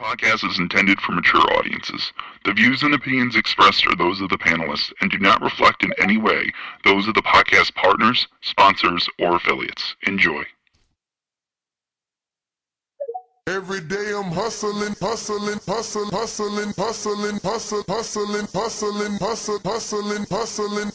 Podcast is intended for mature audiences. The views and opinions expressed are those of the panelists and do not reflect in any way those of the podcast partners, sponsors, or affiliates. Enjoy. Every day I'm hustling, hustling, hustling, hustling, hustling, hustling, hustling, hustling, hustling, hustling, hustling.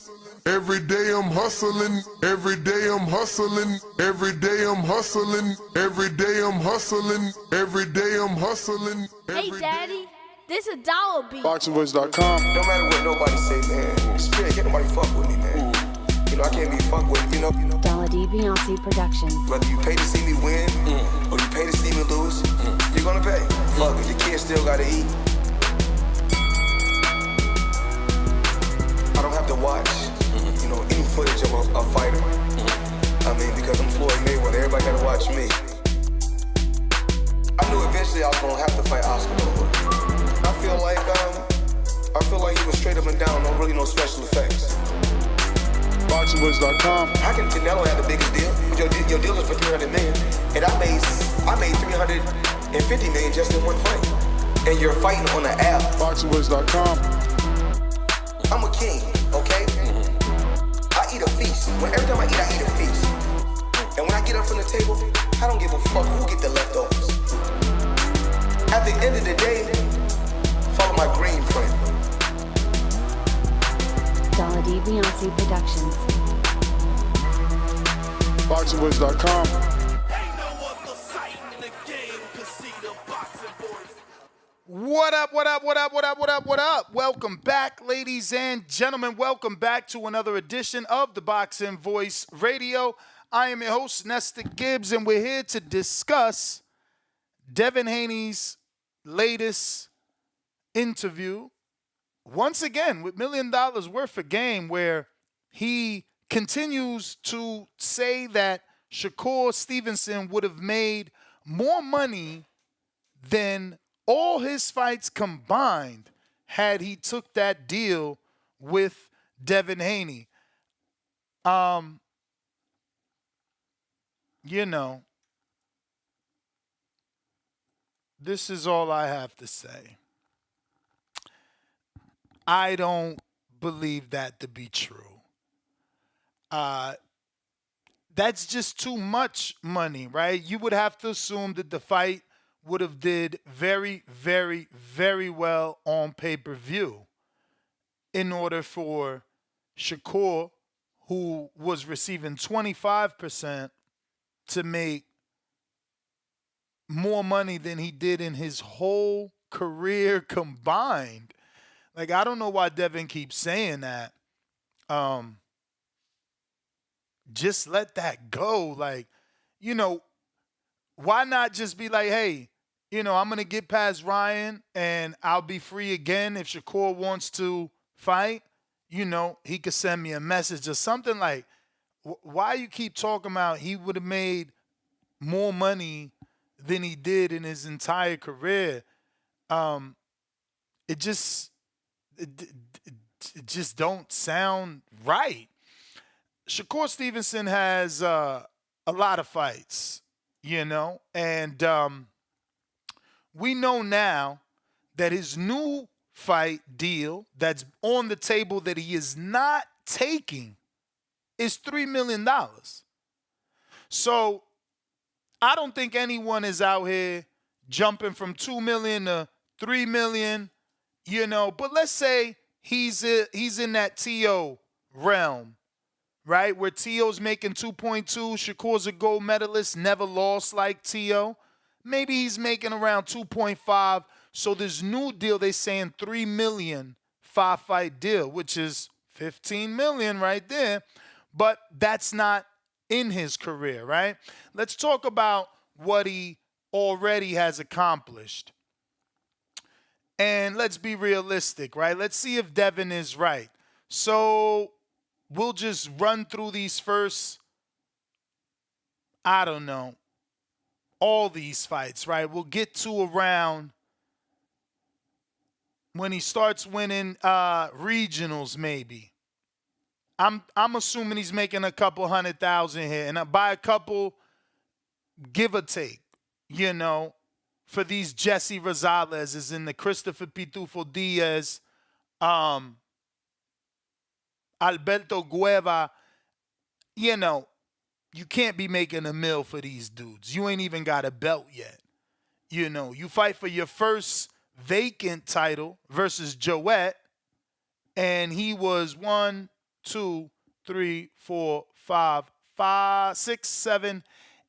Every day I'm hustling, every day I'm hustling, every day I'm hustling, every day I'm hustling, every day I'm hustling. Hey daddy, this a dollar beat. BoxingVoice.com. No matter what nobody say, man, Spirit, can't nobody fuck with me, man. You know, I can't be fucked with, you know. Dollar D Beyonce Productions. Whether you pay to see me win, or you pay to see me lose, you're gonna pay. Fuck it, the kids still gotta eat. I don't have to watch, you know, any footage of a fighter. I mean, because I'm Floyd Mayweather, everybody gotta watch me. I knew eventually I was gonna have to fight Oscar. I feel like he was straight up and down, no special effects. BoxingVoice.com. How can Canelo have the biggest deal? Your deal is for $300 million, and I made $350 million just in one fight. And you're fighting on an app. BoxingVoice.com. I'm a king, okay? I eat a feast. Every time I eat a feast. And when I get up from the table, I don't give a fuck who get the leftovers. At the end of the day, follow my green print. Dollar D Beyonce Productions. BoxingVoice.com. What up? Welcome back, ladies and gentlemen. Welcome back to another edition of the Boxing Voice Radio. I am your host, Nestor Gibbs, and we're here to discuss Devin Haney's latest interview, once again, with $1 million worth of game, where he continues to say that Shakur Stevenson would have made more money than all his fights combined had he took that deal with Devin Haney. This is all I have to say. I don't believe that to be true. That's just too much money, right? You would have to assume that the fight would have did very, very, very well on pay-per-view in order for Shakur, who was receiving 25%, to make more money than he did in his whole career combined. Like, I don't know why Devin keeps saying that. Just let that go. Like, why not just be like, hey, I'm going to get past Ryan and I'll be free again if Shakur wants to fight. He could send me a message or something. Like, why you keep talking about he would have made more money than he did in his entire career? It just don't sound right. Shakur Stevenson has a lot of fights, and we know now that his new fight deal that's on the table that he is not taking is $3 million. So I don't think anyone is out here jumping from $2 million to $3 million, But let's say he's in that T.O. realm, right? Where T.O.'s making 2.2, Shakur's a gold medalist, never lost like T.O. Maybe he's making around 2.5. So this new deal, they saying $3 million 5-fight deal, which is $15 million right there. But that's not in his career, right? Let's talk about what he already has accomplished. And let's be realistic, right? Let's see if Devin is right. So we'll just run through these first, all these fights, right? We'll get to around when he starts winning regionals, maybe. I'm assuming he's making a couple 100,000 here. And by a couple, give or take, for these Jesse Rosales and the Christopher Pitufo Diaz, Alberto Gueva, you know, you can't be making a mill for these dudes. You ain't even got a belt yet. You know, you fight for your first vacant title versus Joet, and he was 1, 2, 3, 4, 5, 6, 7,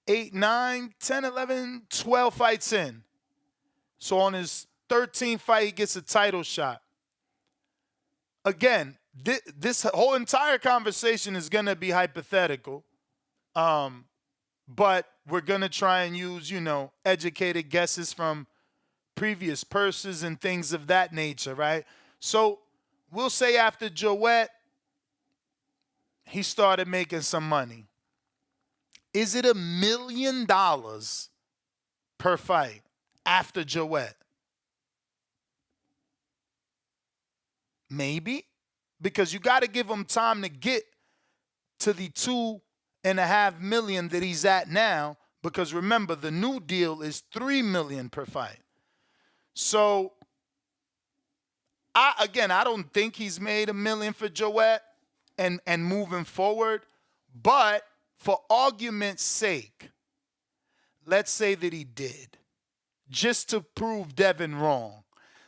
8, 9, 10, 11, 12 fights in. So on his 13th fight, he gets a title shot. Again, this whole entire conversation is going to be hypothetical. But we're going to try and use, you know, educated guesses from previous purses and things of that nature, right? So we'll say after Joet, he started making some money. Is it $1 million per fight after Joet? Maybe, because you got to give him time to get to the $2.5 million that he's at now, because remember, the new deal is $3 million per fight. So, I don't think he's made $1 million for Joet and moving forward, but for argument's sake, let's say that he did, just to prove Devin wrong.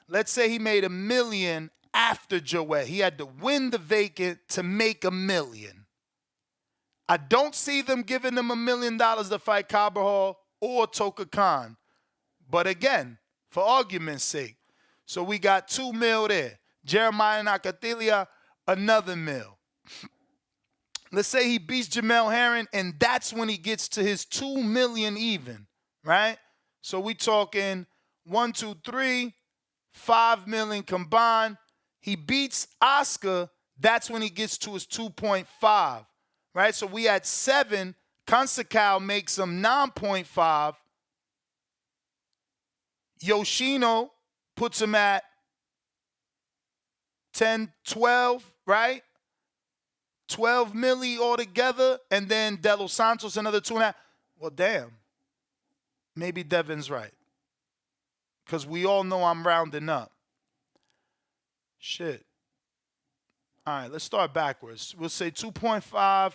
Let's say he made $1 million after Joet. He had to win the vacant to make $1 million. I don't see them giving him $1 million to fight Carvajal or Toka Khan. But again, for argument's sake, so we got $2 million there. Jeremiah Nakatilia, another $1 million. Let's say he beats Jamel Herring, and that's when he gets to his $2 million even, right? So we talking 1, 2, 3, $5 million combined. He beats Oscar, that's when he gets to his 2.5. Right, so we had 7. Consecao makes him 9.5. Yoshino puts him at 10, 12, right? 12 milli altogether, and then De Los Santos another 2.5. Well, damn. Maybe Devin's right. Because we all know I'm rounding up. Shit. All right, let's start backwards. We'll say 2.5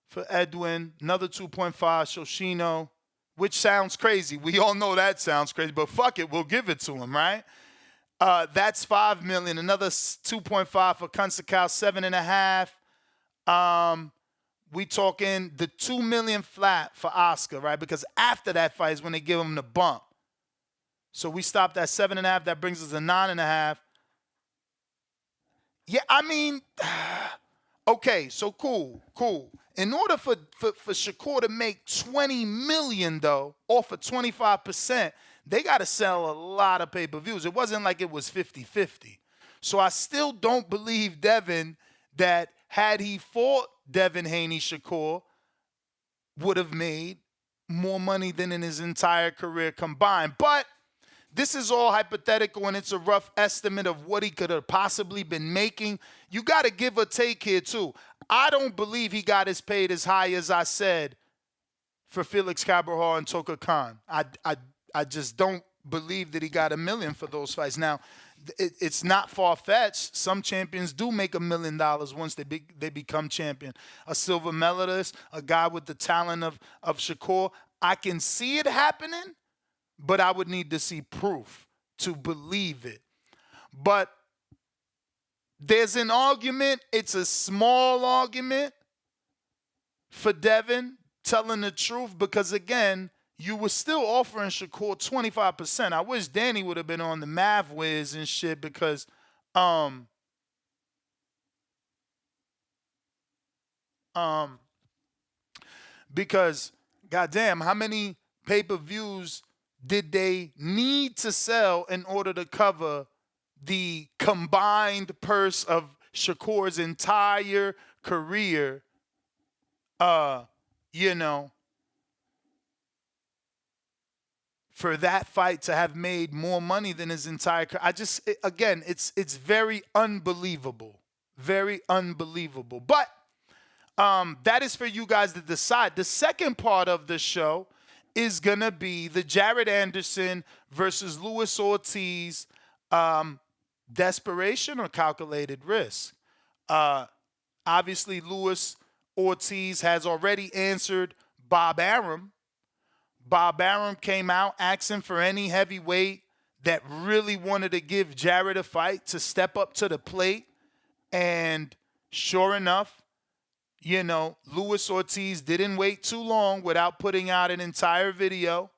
for Edwin, another 2.5 Shoshino, which sounds crazy. We all know that sounds crazy, but fuck it, we'll give it to him, right? That's $5 million. Another 2.5 for Consecao, 7.5. We talking the $2 million flat for Oscar, right? Because after that fight is when they give him the bump. So we stopped at 7.5. That brings us to 9.5. Yeah, I mean, okay, so cool. In order for Shakur to make $20 million, though, off of 25%, they got to sell a lot of pay-per-views. It wasn't like it was 50-50. So I still don't believe Devin that had he fought Devin Haney Shakur would have made more money than in his entire career combined. But this is all hypothetical, and it's a rough estimate of what he could have possibly been making. You got to give or take here, too. I don't believe he got his paid as high as I said for Felix Carvajal and Toka Khan. I just don't believe that he got $1 million for those fights. Now, it's not far-fetched. Some champions do make $1 million once they become champion. A silver medalist, a guy with the talent of Shakur. I can see it happening, but I would need to see proof to believe it. But there's an argument. It's a small argument for Devin telling the truth because, again, you were still offering Shakur 25%. I wish Danny would have been on the Mav Wiz and shit because goddamn, how many pay-per-views did they need to sell in order to cover the combined purse of Shakur's entire career? For that fight to have made more money than his entire career. It's very unbelievable. Very unbelievable. But that is for you guys to decide. The second part of the show is going to be the Jared Anderson versus Luis Ortiz desperation or calculated risk. Obviously, Luis Ortiz has already answered Bob Arum. Bob Arum came out asking for any heavyweight that really wanted to give Jared a fight to step up to the plate. And sure enough, you know, Luis Ortiz didn't wait too long without putting out an entire video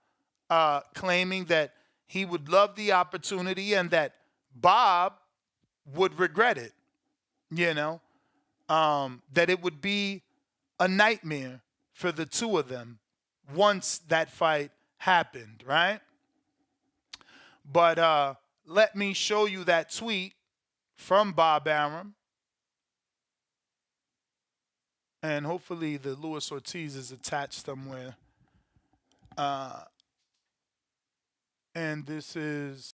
claiming that he would love the opportunity and that Bob would regret it, you know, that it would be a nightmare for the two of them once that fight happened, right? But let me show you that tweet from Bob Arum. And hopefully the Luis Ortiz is attached somewhere. And this is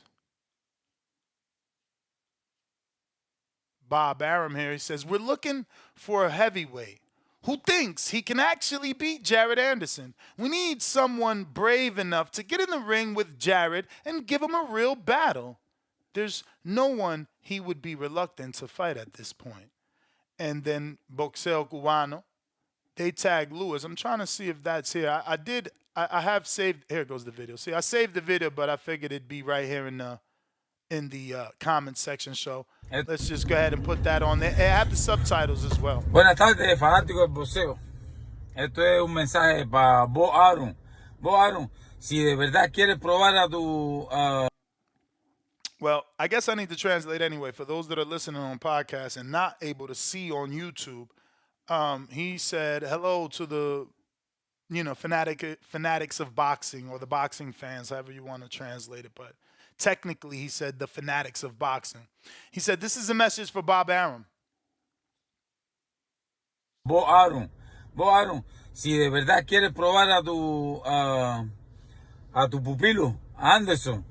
Bob Arum here. He says, we're looking for a heavyweight who thinks he can actually beat Jared Anderson. We need someone brave enough to get in the ring with Jared and give him a real battle. There's no one he would be reluctant to fight at this point. And then Boxeo Cubano, they tag Luis. I'm trying to see if that's here. I have saved, here goes the video. See, I saved the video, but I figured it'd be right here in the comment section. So let's just go ahead and put that on there. I have the subtitles as well. Buenas tardes, fanáticos del boxeo. Esto es un mensaje para Bo Arum. Bo Arum, si de verdad quieres probar a tu... Well, I guess I need to translate anyway for those that are listening on podcasts and not able to see on YouTube. He said hello to the, you know, fanatics of boxing or the boxing fans, however you want to translate it. But technically, he said the fanatics of boxing. He said this is a message for Bob Arum. Bo Arum, si de verdad quieres probar a tu pupilo, Anderson.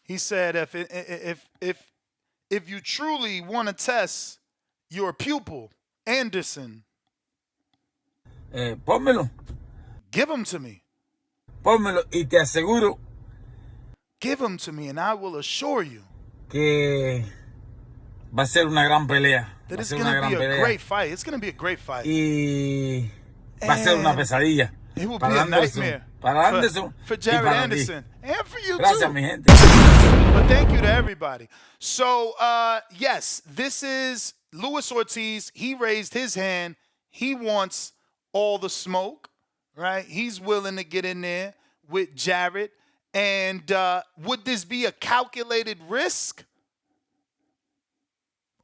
He said, if you truly want to test your pupil, Anderson, Pónmelo. give him to me. Pónmelo y te aseguro Give him to me, and I will assure you que va a ser una gran pelea. that Va a it's ser going una to gran be a pelea. great fight. It's going to be a great fight. Y va a ser una pesadilla. It will be Para a Anderson. nightmare Para Anderson. for y Jared para ti. Anderson and for you Gracias, too. mi gente. But thank you to everybody. So, yes, this is Luis Ortiz. He raised his hand. He wants all the smoke, right? He's willing to get in there with Jared. And would this be a calculated risk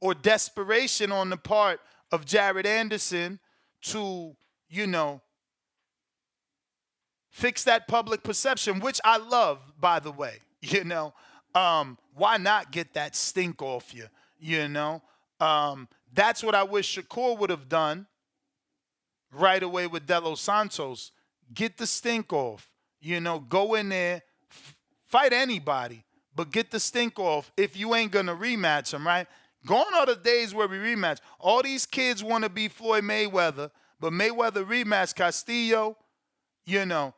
or desperation on the part of Jared Anderson to, you know, fix that public perception, which I love, by the way, you know? Why not get that stink off you, you know? That's what I wish Shakur would have done right away with De Los Santos. Get the stink off, you know, go in there, fight anybody, but get the stink off if you ain't going to rematch him, right? Gone are the days where we rematch. All these kids want to be Floyd Mayweather, but Mayweather rematched Castillo, you know.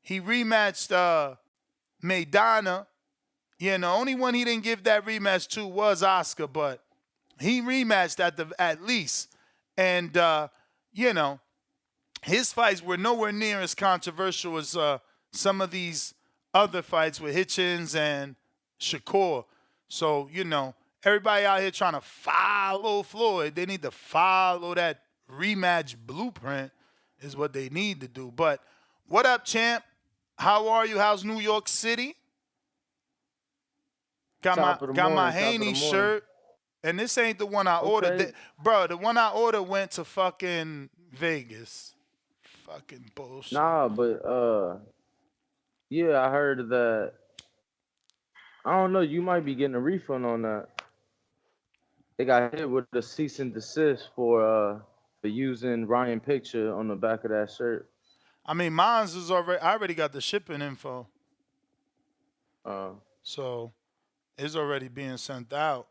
He rematched Maidana. You know, only one he didn't give that rematch to was Oscar, but he rematched at least. And, you know, his fights were nowhere near as controversial as some of these other fights with Hitchens and Shakur. So, you know, everybody out here trying to follow Floyd, they need to follow that rematch blueprint is what they need to do. But what up, champ? How are you? How's New York City? Got my Haney shirt. And this ain't the one I ordered. Bro, the one I ordered went to fucking Vegas. Fucking bullshit. Nah, but yeah, I heard that. I don't know. You might be getting a refund on that. They got hit with a cease and desist for using Ryan picture on the back of that shirt. I mean, mine's is already. I already got the shipping info. So it's already being sent out.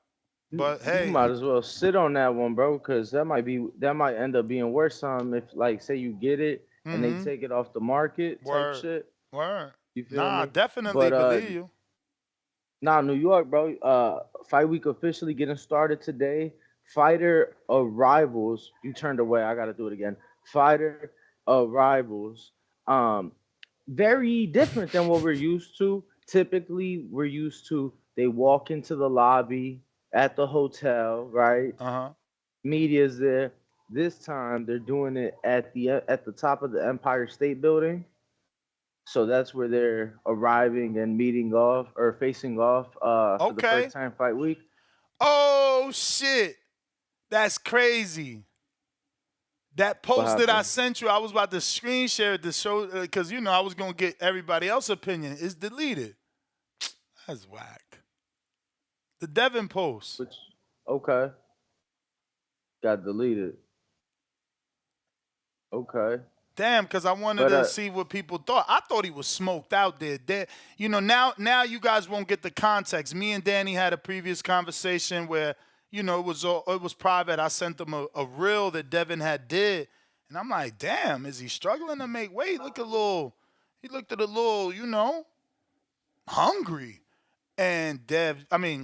But hey, you might as well sit on that one, bro, because that might end up being worse. If, like, say you get it and they take it off the market type shit. Word. You feel Nah, I me? definitely But believe you. nah, New York, bro. Fight week officially getting started today. Fighter arrivals. You turned away. I gotta do it again. Fighter arrivals. Um, very different than what we're used to. Typically, we're used to they walk into the lobby at the hotel, right? Uh-huh. Media's there. This time they're doing it at the top of the Empire State Building. So that's where they're arriving and meeting off or facing off for the Okay. first time fight week. Oh shit. That's crazy. That What post that I happened? sent you, I was about to screen share it to show because I was gonna get everybody else's opinion. It's deleted. That's whack. The Devin post. Which okay, got deleted. Okay, Damn, because I wanted but to see what people thought. I thought he was smoked out there. Now you guys won't get the context. Me and Danny had a previous conversation where it was private. I sent them a reel that Devin had did, and I'm like, damn, is he struggling to make weight? He looked at a little, hungry. And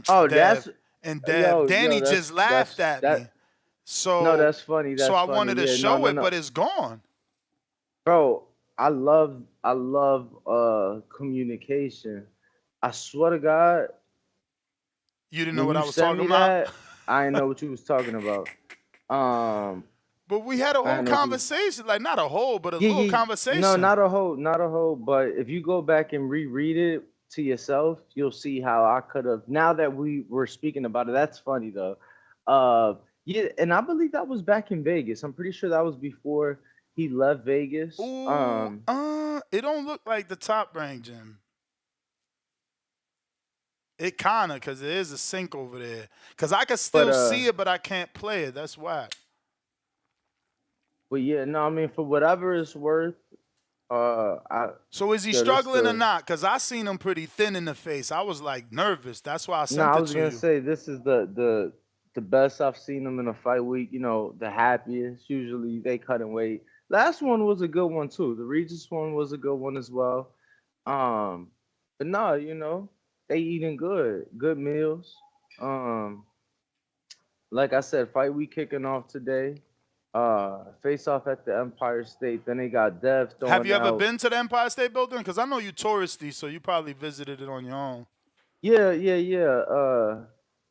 oh Dev that's and Dev, yo Danny just laughed at me. no, So that's funny. so That's I funny. wanted to Yeah, no, show no, it, no, but it's gone. bro. I love communication. I swear to God, You didn't know when what you I was sent talking me about? that, I didn't know what you was talking about. Um, But we had a I whole didn't know what you was. conversation, like not a whole, but a Yeah, little yeah. No, conversation. not a whole. But if you go back and reread it to yourself, you'll see how I could have. Now that we were speaking about it, that's funny though. Uh, yeah, and I believe that was back in Vegas. I'm pretty sure that was before he left Vegas. Ooh, it don't look like the top rank, Jim. It kinda, cause there is a sink over there. Cause I can But still see it, but I can't play it. That's why. but yeah, no, I mean for whatever it's worth, I So is he yeah, this struggling or the. not? Cause I seen him pretty thin in the face. I was like nervous. That's why I No, sent I it was to gonna you. say this is the best I've seen them in a fight week. You know, the happiest. Usually they cutting weight. Last one was a good one too. The Regis one was a good one as well. Um, but no, they eating good meals. Um, like I said, fight week kicking off today. Face off at the Empire State. Then they got Dev Have throwing you ever out. been to the Empire State Building? Because I know you touristy, so you probably visited it on your own. Yeah, yeah, yeah.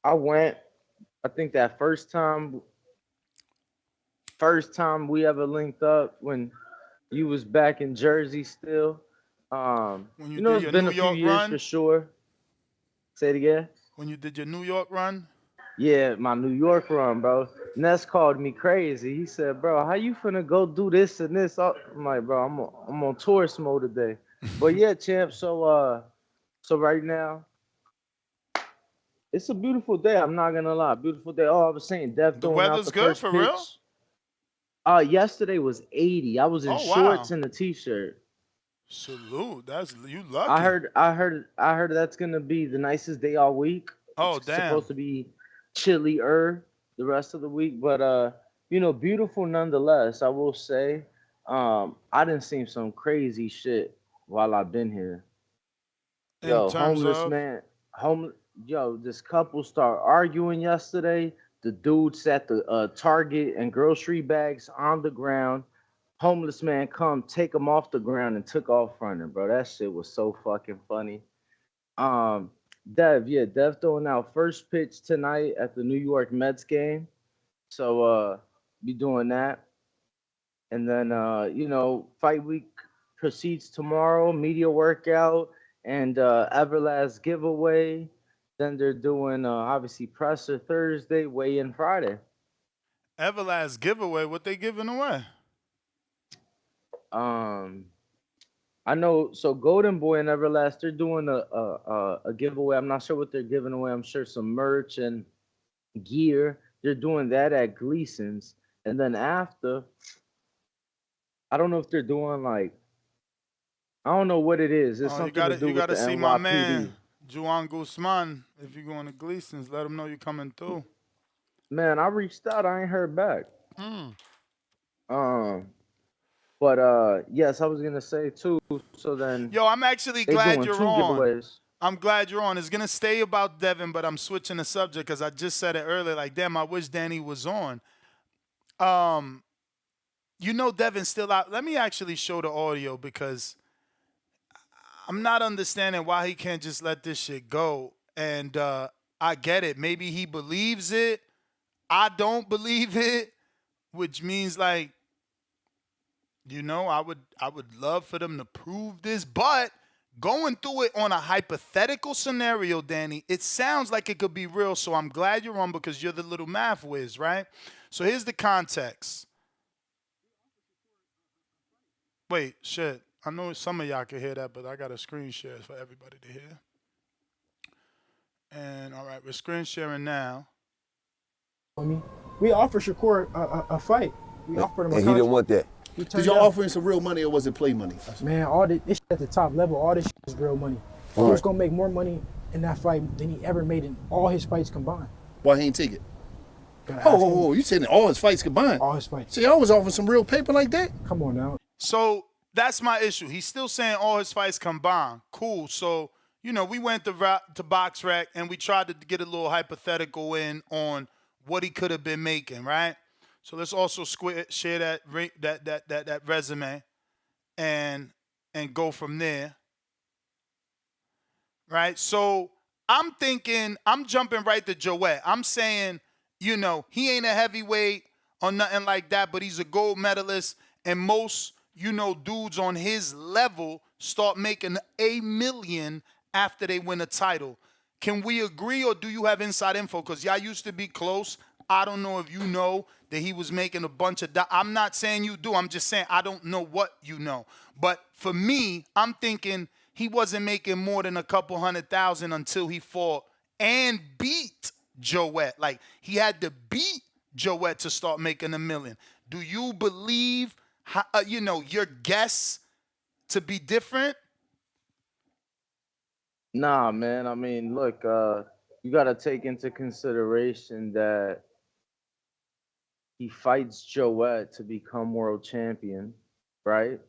I went. I think that first time we ever linked up when you was back in Jersey still. When you did It's your been New a few York years for run? sure. Say it again. When you did your New York run? Yeah, my New York run, bro. Ness called me crazy. He said, "Bro, how you finna go do this and this?" I'm like, "Bro, I'm on tourist mode today." But yeah, champ. So right now it's a beautiful day. I'm not gonna lie, beautiful day. Oh, I was saying, Dev The throwing out weather's the good first for real? pitch. Yesterday was 80. I was in Oh wow. shorts and a t-shirt. Salute. You I lucky. heard, I heard, I heard that's gonna be the nicest day all week. Oh It's damn. supposed to be chillier the rest of the week, but beautiful nonetheless. I will say, I didn't see some crazy shit while I've been here. In Yo, terms homeless of man, yo, this couple start arguing yesterday. The dude set the Target and grocery bags on the ground. Homeless man come take them off the ground and took off running, bro. That shit was so fucking funny. Um, Dev throwing out first pitch tonight at the New York Mets game. So be doing that. And then fight week proceeds tomorrow, media workout and Everlast giveaway. Then they're doing obviously presser Thursday, weigh in Friday. Everlast giveaway, what they giving away? Um, I know. So Golden Boy and Everlast, they're doing a giveaway. I'm not sure what they're giving away. I'm sure some merch and gear. They're doing that at Gleason's, and then after, I don't know if they're doing like, I don't know what it is. It's Oh, something to do you with the gotta see my NYPD. man, Juan Guzman. If you're going to Gleason's, let him know you're coming through. Man, I reached out. I ain't heard back. Mm. Um, But yes, I was gonna say too. So then Yo, I'm actually they glad doing you're two on. giveaways. I'm glad you're on. It's gonna stay about Devin, but I'm switching the subject because I just said it earlier. Like, damn, I wish Danny was on. Um, Devin's still out. Let me actually show the audio because I'm not understanding why he can't just let this shit go. And I get it. Maybe he believes it. I don't believe it, which means like, I would love for them to prove this, but going through it on a hypothetical scenario, Danny, it sounds like it could be real. So I'm glad you're on because you're the little math whiz, right? So here's the context. Wait, shit. I know some of y'all can hear that, but I got a screen share for everybody to hear. And all right, we're screen sharing now. We offered Shakur a fight. We offered him a And he didn't want that. Did y'all offer him some real money or was it play money? Man, all this shit at the top level, all this shit is real money. He was gonna make more money in that fight than he ever made in all his fights combined. Why he ain't take it? Oh, you saying all his fights combined? All his fights. So y'all was offering some real paper like that? Come on now. So that's my issue. He's still saying all his fights combined. Cool. So, we went to BoxRec and we tried to get a little hypothetical in on what he could have been making, right? So let's also share that resume and go from there, right? So I'm jumping right to Joet. I'm saying, he ain't a heavyweight or nothing like that, but he's a gold medalist, and most, dudes on his level start making $1 million after they win a title. Can we agree, or do you have inside info? Because y'all used to be close. I don't know if you know that he was making a bunch of I'm not saying you do. I'm just saying I don't know what you know. But for me, I'm thinking he wasn't making more than a couple $100,000 until he fought and beat Joet. Like, he had to beat Joet to start making $1 million. Do you believe, your guess to be different? Nah, man. I mean, look, you gotta take into consideration that he fights Joet to become world champion, right?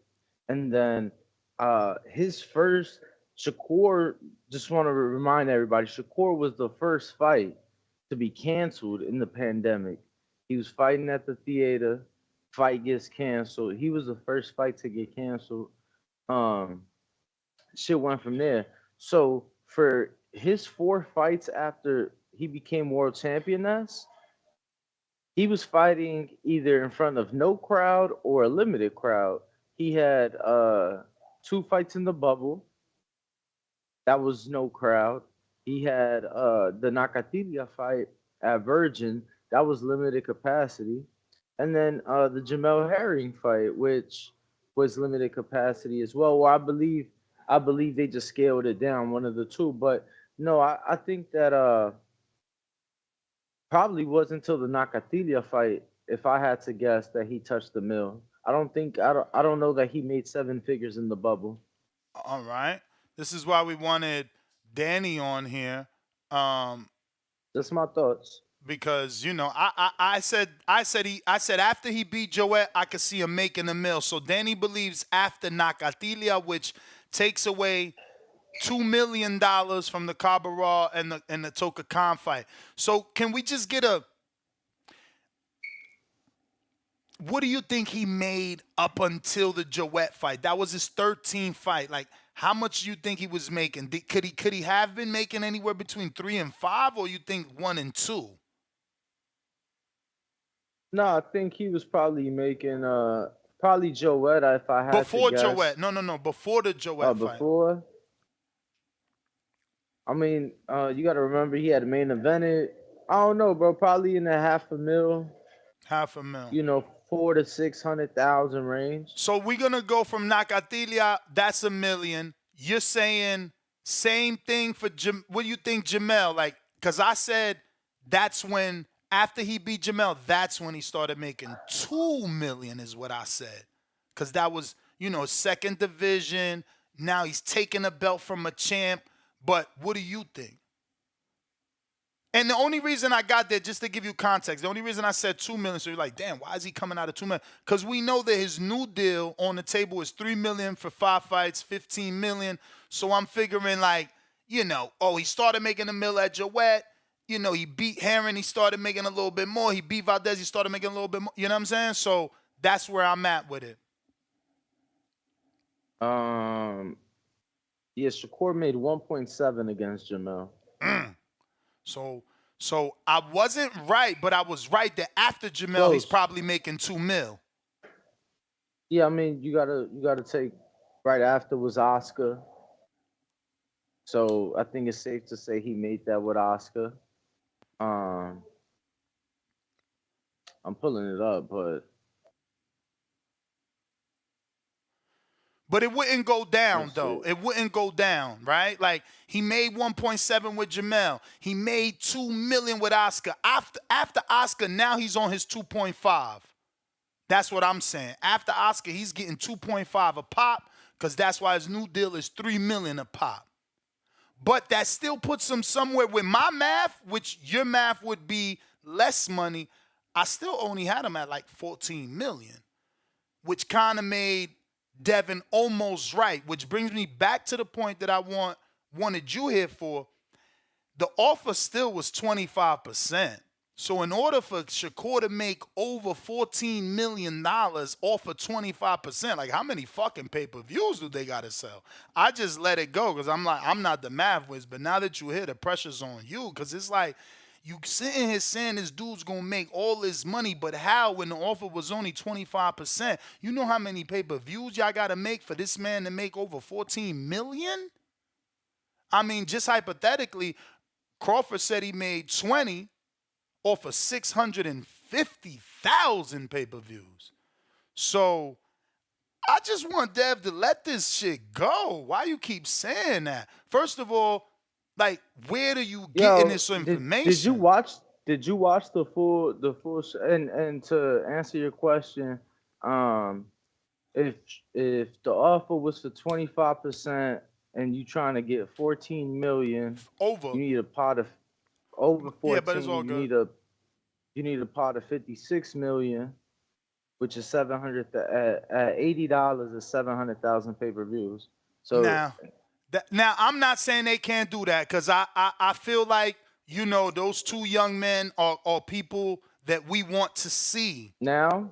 And then his first Shakur, just want to remind everybody, Shakur was the first fight to be canceled in the pandemic. He was fighting at the theater, fight gets canceled. He was the first fight to get canceled. Shit went from there. So for his 4 fights after he became world champion, he was fighting either in front of no crowd or a limited crowd. He had 2 fights in the bubble. That was no crowd. He had the Nakatilia fight at Virgin. That was limited capacity. And then the Jamel Herring fight, which was limited capacity as well. Well, I believe they just scaled it down, one of the two. But no, I think that probably wasn't until the Nakatilia fight, if I had to guess, that he touched the mill. I don't know that he made 7 figures in the bubble. All right. This is why we wanted Danny on here. Just my thoughts. Because I said after he beat Joet, I could see him making $1 million. So Danny believes after Nakatilia, which takes away $2 million from the Cabarrot and the Toka Khan fight. So can we just get what do you think he made up until the Joet fight? That was his 13th fight. Like, how much do you think he was making? Could he have been making anywhere between 3 and 5, or you think 1 and 2? No, I think he was probably making probably Joet, if I had before to guess. Joet. No, before the Joet fight. Before. I mean, you got to remember he had main evented. I don't know, bro. Probably in the $500,000. $500,000. 400,000 to 600,000 range. So we're gonna go from Nakatilia. That's $1 million. You're saying same thing for what do you think, Jamel? Like, cause I said that's when after he beat Jamel, that's when he started making $2 million, is what I said. Cause that was second division. Now he's taking a belt from a champ. But what do you think? And the only reason I got there, just to give you context, the only reason I said $2 million, so you're like, damn, why is he coming out of $2 million? Because we know that his new deal on the table is $3 million for 5 fights, $15 million. So I'm figuring like, he started making $1 million at Jouet. He beat Herring, he started making a little bit more. He beat Valdez, he started making a little bit more. You know what I'm saying? So that's where I'm at with it. Yeah, Shakur made 1.7 against Jamel. So I wasn't right, but I was right that after Jamel, he's probably making $2 million. Yeah, I mean, you gotta take right after was Oscar. So I think it's safe to say he made that with Oscar. I'm pulling it up, but it wouldn't go down, though. It wouldn't go down, right? Like, he made 1.7 with Jamel. He made $2 million with Oscar. After Oscar, now he's on his 2.5. That's what I'm saying. After Oscar, he's getting 2.5 a pop because that's why his new deal is $3 million a pop. But that still puts him somewhere with my math, which your math would be less money. I still only had him at like 14 million, which kind of made Devin almost right, which brings me back to the point that I wanted you here for. The offer still was 25%. So in order for Shakur to make over $14 million off of 25%, like how many fucking pay-per-views do they got to sell? I just let it go because I'm like, I'm not the math whiz, but now that you hear the pressure's on you because it's like you sitting here saying this dude's going to make all this money, but how when the offer was only 25%? You know how many pay-per-views y'all got to make for this man to make over $14 million? I mean, just hypothetically, Crawford said he made 20 off of 650,000 pay-per-views. So I just want Dev to let this shit go. Why you keep saying that? First of all, like, where do you getting this information? Did you watch the full and to answer your question, if the offer was for 25% and you trying to get 14 million over, you need a pot of over 14. Yeah, but it's all good. You need a pot of 56 million, which is 700 at $80 is 700,000 pay-per-views. So now I'm not saying they can't do that because I feel like those two young men are people that we want to see. But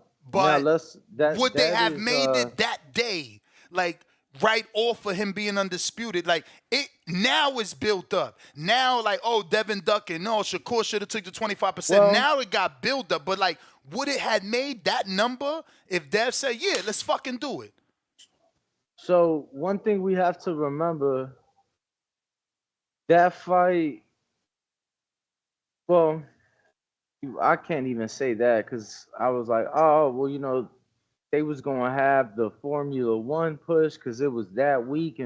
would they have made it that day? Like right off of him being undisputed, like it now is built up. Now, like, oh, Devin ducking, no, Shakur should have took the 25%. Now it got built up, but like, would it have made that number if Dev said, yeah, let's fucking do it? So one thing we have to remember, that fight, well, I can't even say that because I was like, oh, well, they was going to have the Formula One push because it was that week.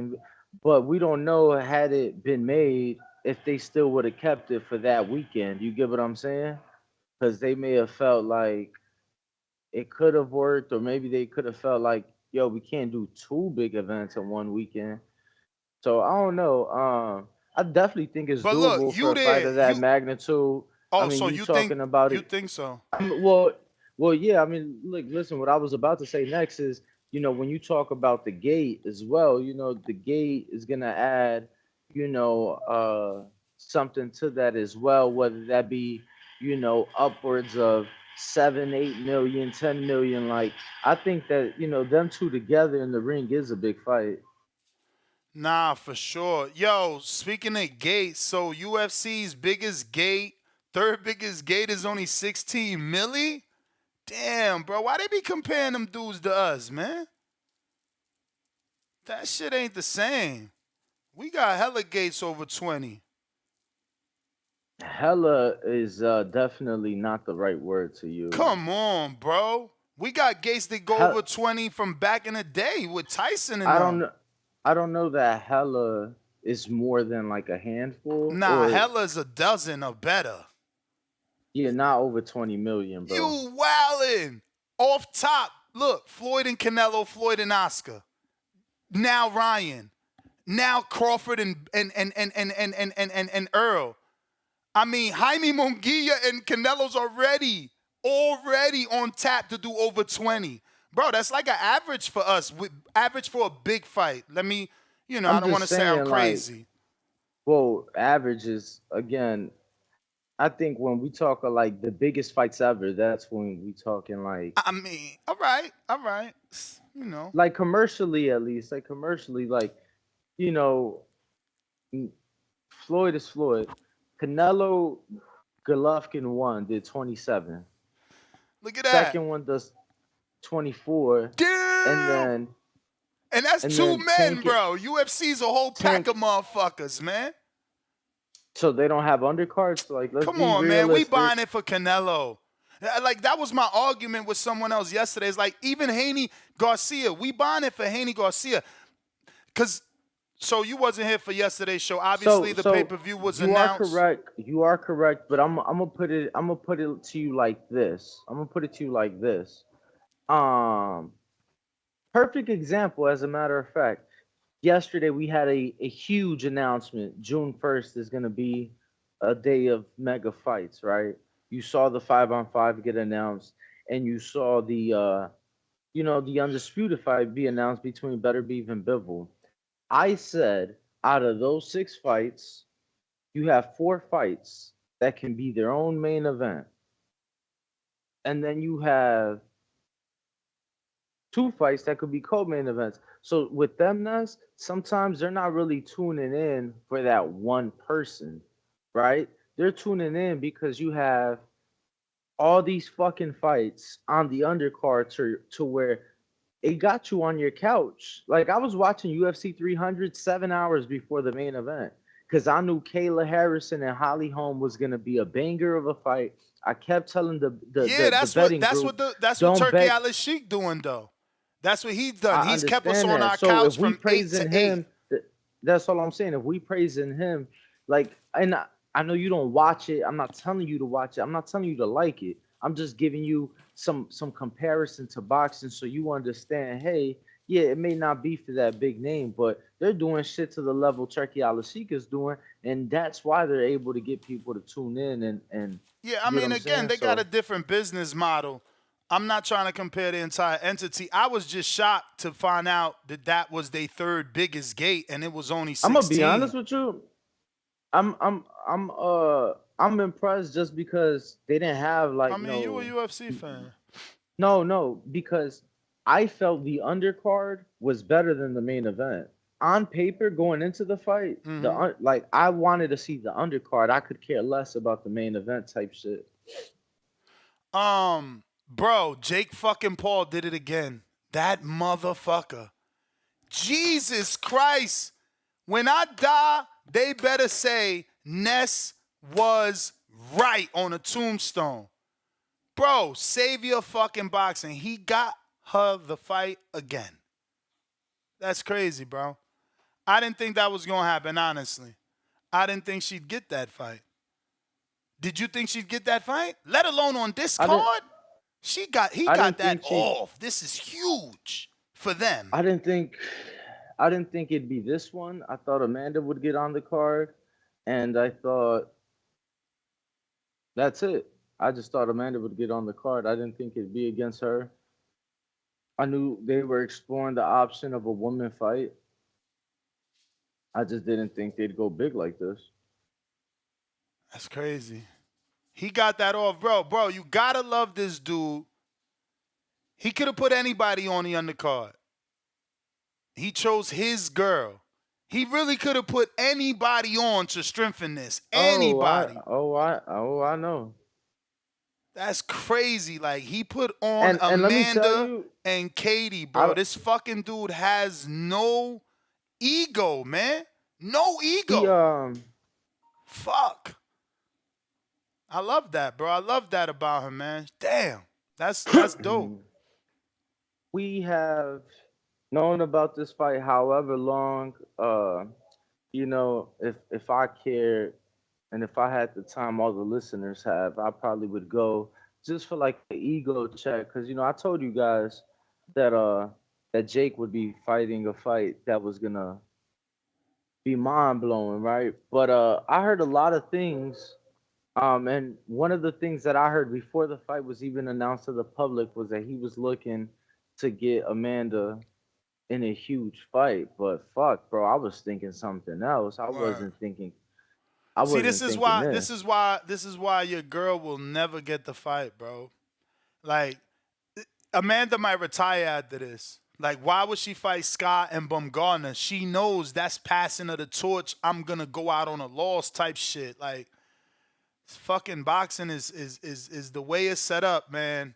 But we don't know had it been made if they still would have kept it for that weekend. You get what I'm saying? Because they may have felt like it could have worked, or maybe they could have felt like, yo, we can't do two big events in one weekend. So I don't know. I definitely think it's doable for a fight of that magnitude. Oh, I mean, so you think about you think so? Well, yeah. I mean, look, listen. What I was about to say next is, when you talk about the gate as well, the gate is gonna add, something to that as well. Whether that be, upwards of 7, 8 million, 10 million. Like, I think that them two together in the ring is a big fight. Nah, for sure. Yo, speaking of gates, so UFC's biggest gate, third biggest gate is only 16 milli? Damn, bro. Why they be comparing them dudes to us, man? That shit ain't the same. We got hella gates over 20. Hella is definitely not the right word to use. Come on, bro. We got gates that go over 20 from back in the day with Tyson and I don't know that hella is more than like a handful. Nah, hella's a dozen or better. Yeah, not over 20 million, bro. You wildin'. Off top, look, Floyd and Canelo, Floyd and Oscar. Now Ryan. Now Crawford and Earl. I mean, Jaime Munguia and Canelo's already on tap to do over 20. Bro, that's like an average for us. Average for a big fight. Let me, I don't want to sound crazy. Well, average is, again, I think when we talk of like the biggest fights ever, that's when we talking like. I mean, all right. Like commercially, at least, like commercially, like, Floyd is Floyd. Canelo Golovkin one did 27. Look at that. Second one does 24. Damn. And that's two men, bro. UFC's a whole pack of motherfuckers, man. So they don't have undercards? Like, let's Come be on, realistic. man. We buying it for Canelo. Like, that was my argument with someone else yesterday. It's like, even Haney Garcia, we buying it for Haney Garcia. So you wasn't here for yesterday's show. Obviously, the pay-per-view was announced. You are correct, but I'm gonna put it to you like this. Perfect example, as a matter of fact. Yesterday we had a huge announcement. June 1st is gonna be a day of mega fights, right? You saw the 5-on-5 get announced, and you saw the the undisputed fight be announced between Better Beef and Bivol. I said, out of those 6 fights, you have 4 fights that can be their own main event. And then you have 2 fights that could be co-main events. So with them, Ness, sometimes they're not really tuning in for that one person, right? They're tuning in because you have all these fucking fights on the undercard to where it got you on your couch. Like, I was watching UFC 300 7 hours before the main event because I knew Kayla Harrison and Holly Holm was gonna be a banger of a fight. I kept telling the betting group, that's what Turkey Al-Sheikh doing though. That's what he's done. He's kept us on our couch from 8 to 8. That's all I'm saying. If we praising him, like, and I know you don't watch it. I'm not telling you to watch it. I'm not telling you to like it. I'm just giving you some comparison to boxing so you understand, hey, yeah, it may not be for that big name, but they're doing shit to the level Turkey Al-Sheikh is doing, and that's why they're able to get people to tune in and yeah, I mean, again, they got a different business model. I'm not trying to compare the entire entity. I was just shocked to find out that was their third biggest gate, and it was only 16. I'm gonna be honest with you. I'm impressed just because they didn't have like. I mean, you a UFC fan. No, because I felt the undercard was better than the main event. On paper, going into the fight, I wanted to see the undercard. I could care less about the main event type shit. Bro, Jake fucking Paul did it again. That motherfucker. Jesus Christ. When I die, they better say Ness was right on a tombstone. Bro, savior fucking boxing. He got her the fight again. That's crazy, bro. I didn't think that was going to happen, honestly. I didn't think she'd get that fight. Did you think she'd get that fight? Let alone on this card? He got that off. This is huge for them. I didn't think it'd be this one. I thought Amanda would get on the card, and I thought that's it. I just thought Amanda would get on the card. I didn't think it'd be against her. I knew they were exploring the option of a woman fight. I just didn't think they'd go big like this. That's crazy. He got that off. Bro, you gotta love this dude. He could have put anybody on the undercard. He chose his girl. He really could have put anybody on to strengthen this. Anybody. I know. That's crazy. Like, he put on Amanda and Katie, bro. This fucking dude has no ego, man. No ego. Fuck. I love that, bro. I love that about him, man. Damn. That's dope. We have known about this fight however long. If I cared and if I had the time all the listeners have, I probably would go just for like the ego check. Because, I told you guys that Jake would be fighting a fight that was going to be mind-blowing, right? But I heard a lot of things And one of the things that I heard before the fight was even announced to the public was that he was looking to get Amanda in a huge fight. But fuck, bro, I was thinking something else. I Word. wasn't thinking. I See, wasn't this is thinking why this. this is why your girl will never get the fight, bro. Like Amanda might retire after this. Like, why would she fight Scott and Bumgarner? She knows that's passing of the torch. I'm gonna go out on a loss type shit. Like, fucking boxing is the way it's set up, man.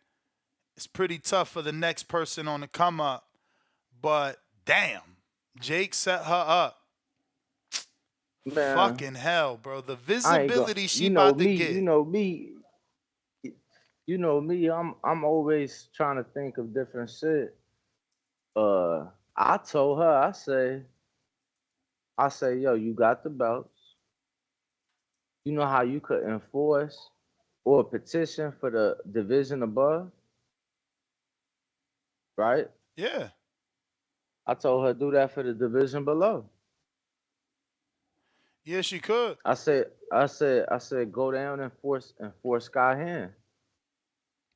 It's pretty tough for the next person on the come up. But damn, Jake set her up. Man, Fucking hell, bro. The I ain't go. visibility she You know about to me. get. You know me. You know me. I'm always trying to think of different shit. I told her. I say, yo, you got the belts. You know how you could enforce or petition for the division above, right? Yeah. I told her do that for the division below. Yeah, she could. I said, go down and force Sky Hand.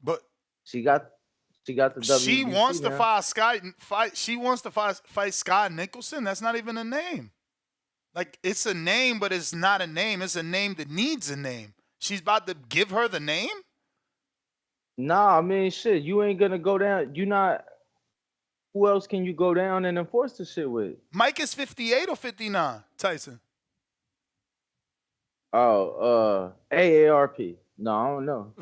But she got the WBC she wants to now. fight. She wants to fight Scott Nicholson. That's not even a name. Like, it's a name, but it's not a name. It's a name that needs a name. She's about to give her the name? Nah, I mean, shit. You ain't gonna go down. You not. Who else can you go down and enforce the shit with? Mike is 58 or 59, Tyson? Oh, AARP. No, I don't know.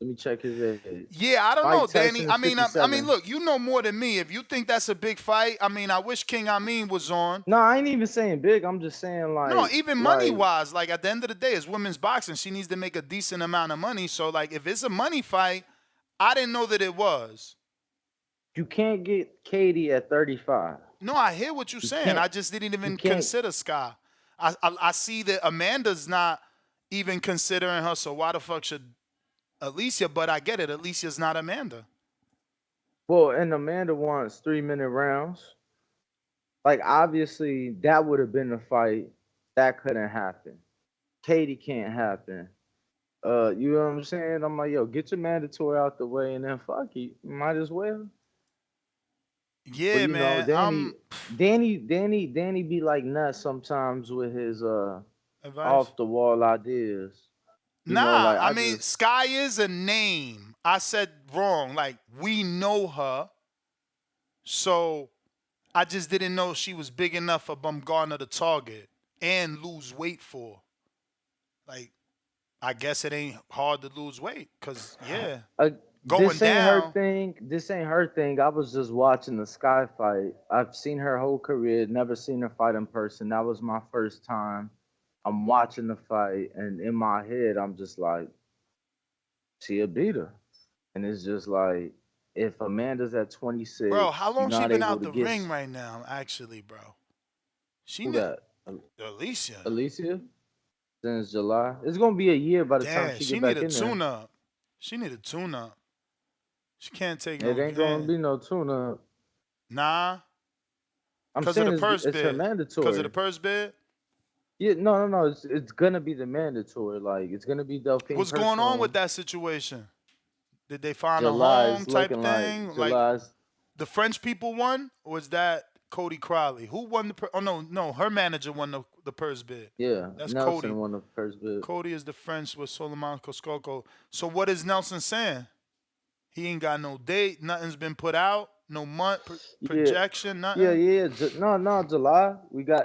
Let me check his age. Yeah, I don't Mike know, Danny. Tyson I is mean, 57. look, you know more than me. If you think that's a big fight, I mean, I wish King Amin was on. No, I ain't even saying big. I'm just saying like. No, even money-wise, like at the end of the day, it's women's boxing. She needs to make a decent amount of money. So, like, if it's a money fight, I didn't know that it was. You can't get Katie at 35. No, I hear what you're saying. I just didn't even consider Sky. I see that Amanda's not even considering her. So why the fuck should Alicia? But I get it. Alicia's not Amanda. Well, and Amanda wants 3-minute rounds. Like, obviously, that would have been a fight. That couldn't happen. Katie can't happen. You know what I'm saying? I'm like, yo, get your mandatory out the way, and then fuck it. Might as well. Yeah, but, man. Danny be like nuts sometimes with his off the wall ideas. I mean, Sky is a name. I said wrong. Like, we know her. So I just didn't know she was big enough for Bumgarner to target and lose weight for. Like, I guess it ain't hard to lose weight because, yeah. This ain't her thing. I was just watching the Sky fight. I've seen her whole career, never seen her fight in person. That was my first time. I'm watching the fight, and in my head, I'm just like, she a beater. And it's just like, if Amanda's at 26, bro, how long she been out the ring right now? Actually, bro, Alicia since July. It's gonna be a year by the time she get back in there. She need a tune-up. She can't take no. It ain't gonna be no tune-up. Nah. I'm saying it's her mandatory. Because of the purse bid? Yeah, no. It's gonna be the mandatory. Like, it's gonna be Delphine. What's going on with that situation? Did they find a home type thing? Like the French people won, or was that Cody Crowley? Who won the? Oh no, her manager won the purse bid. Yeah, that's Nelson Cody. Won the purse bid. Cody is the French with Solomon Kosciuszko. So what is Nelson saying? He ain't got no date. Nothing's been put out. No month projection. Nothing. Yeah. No. July.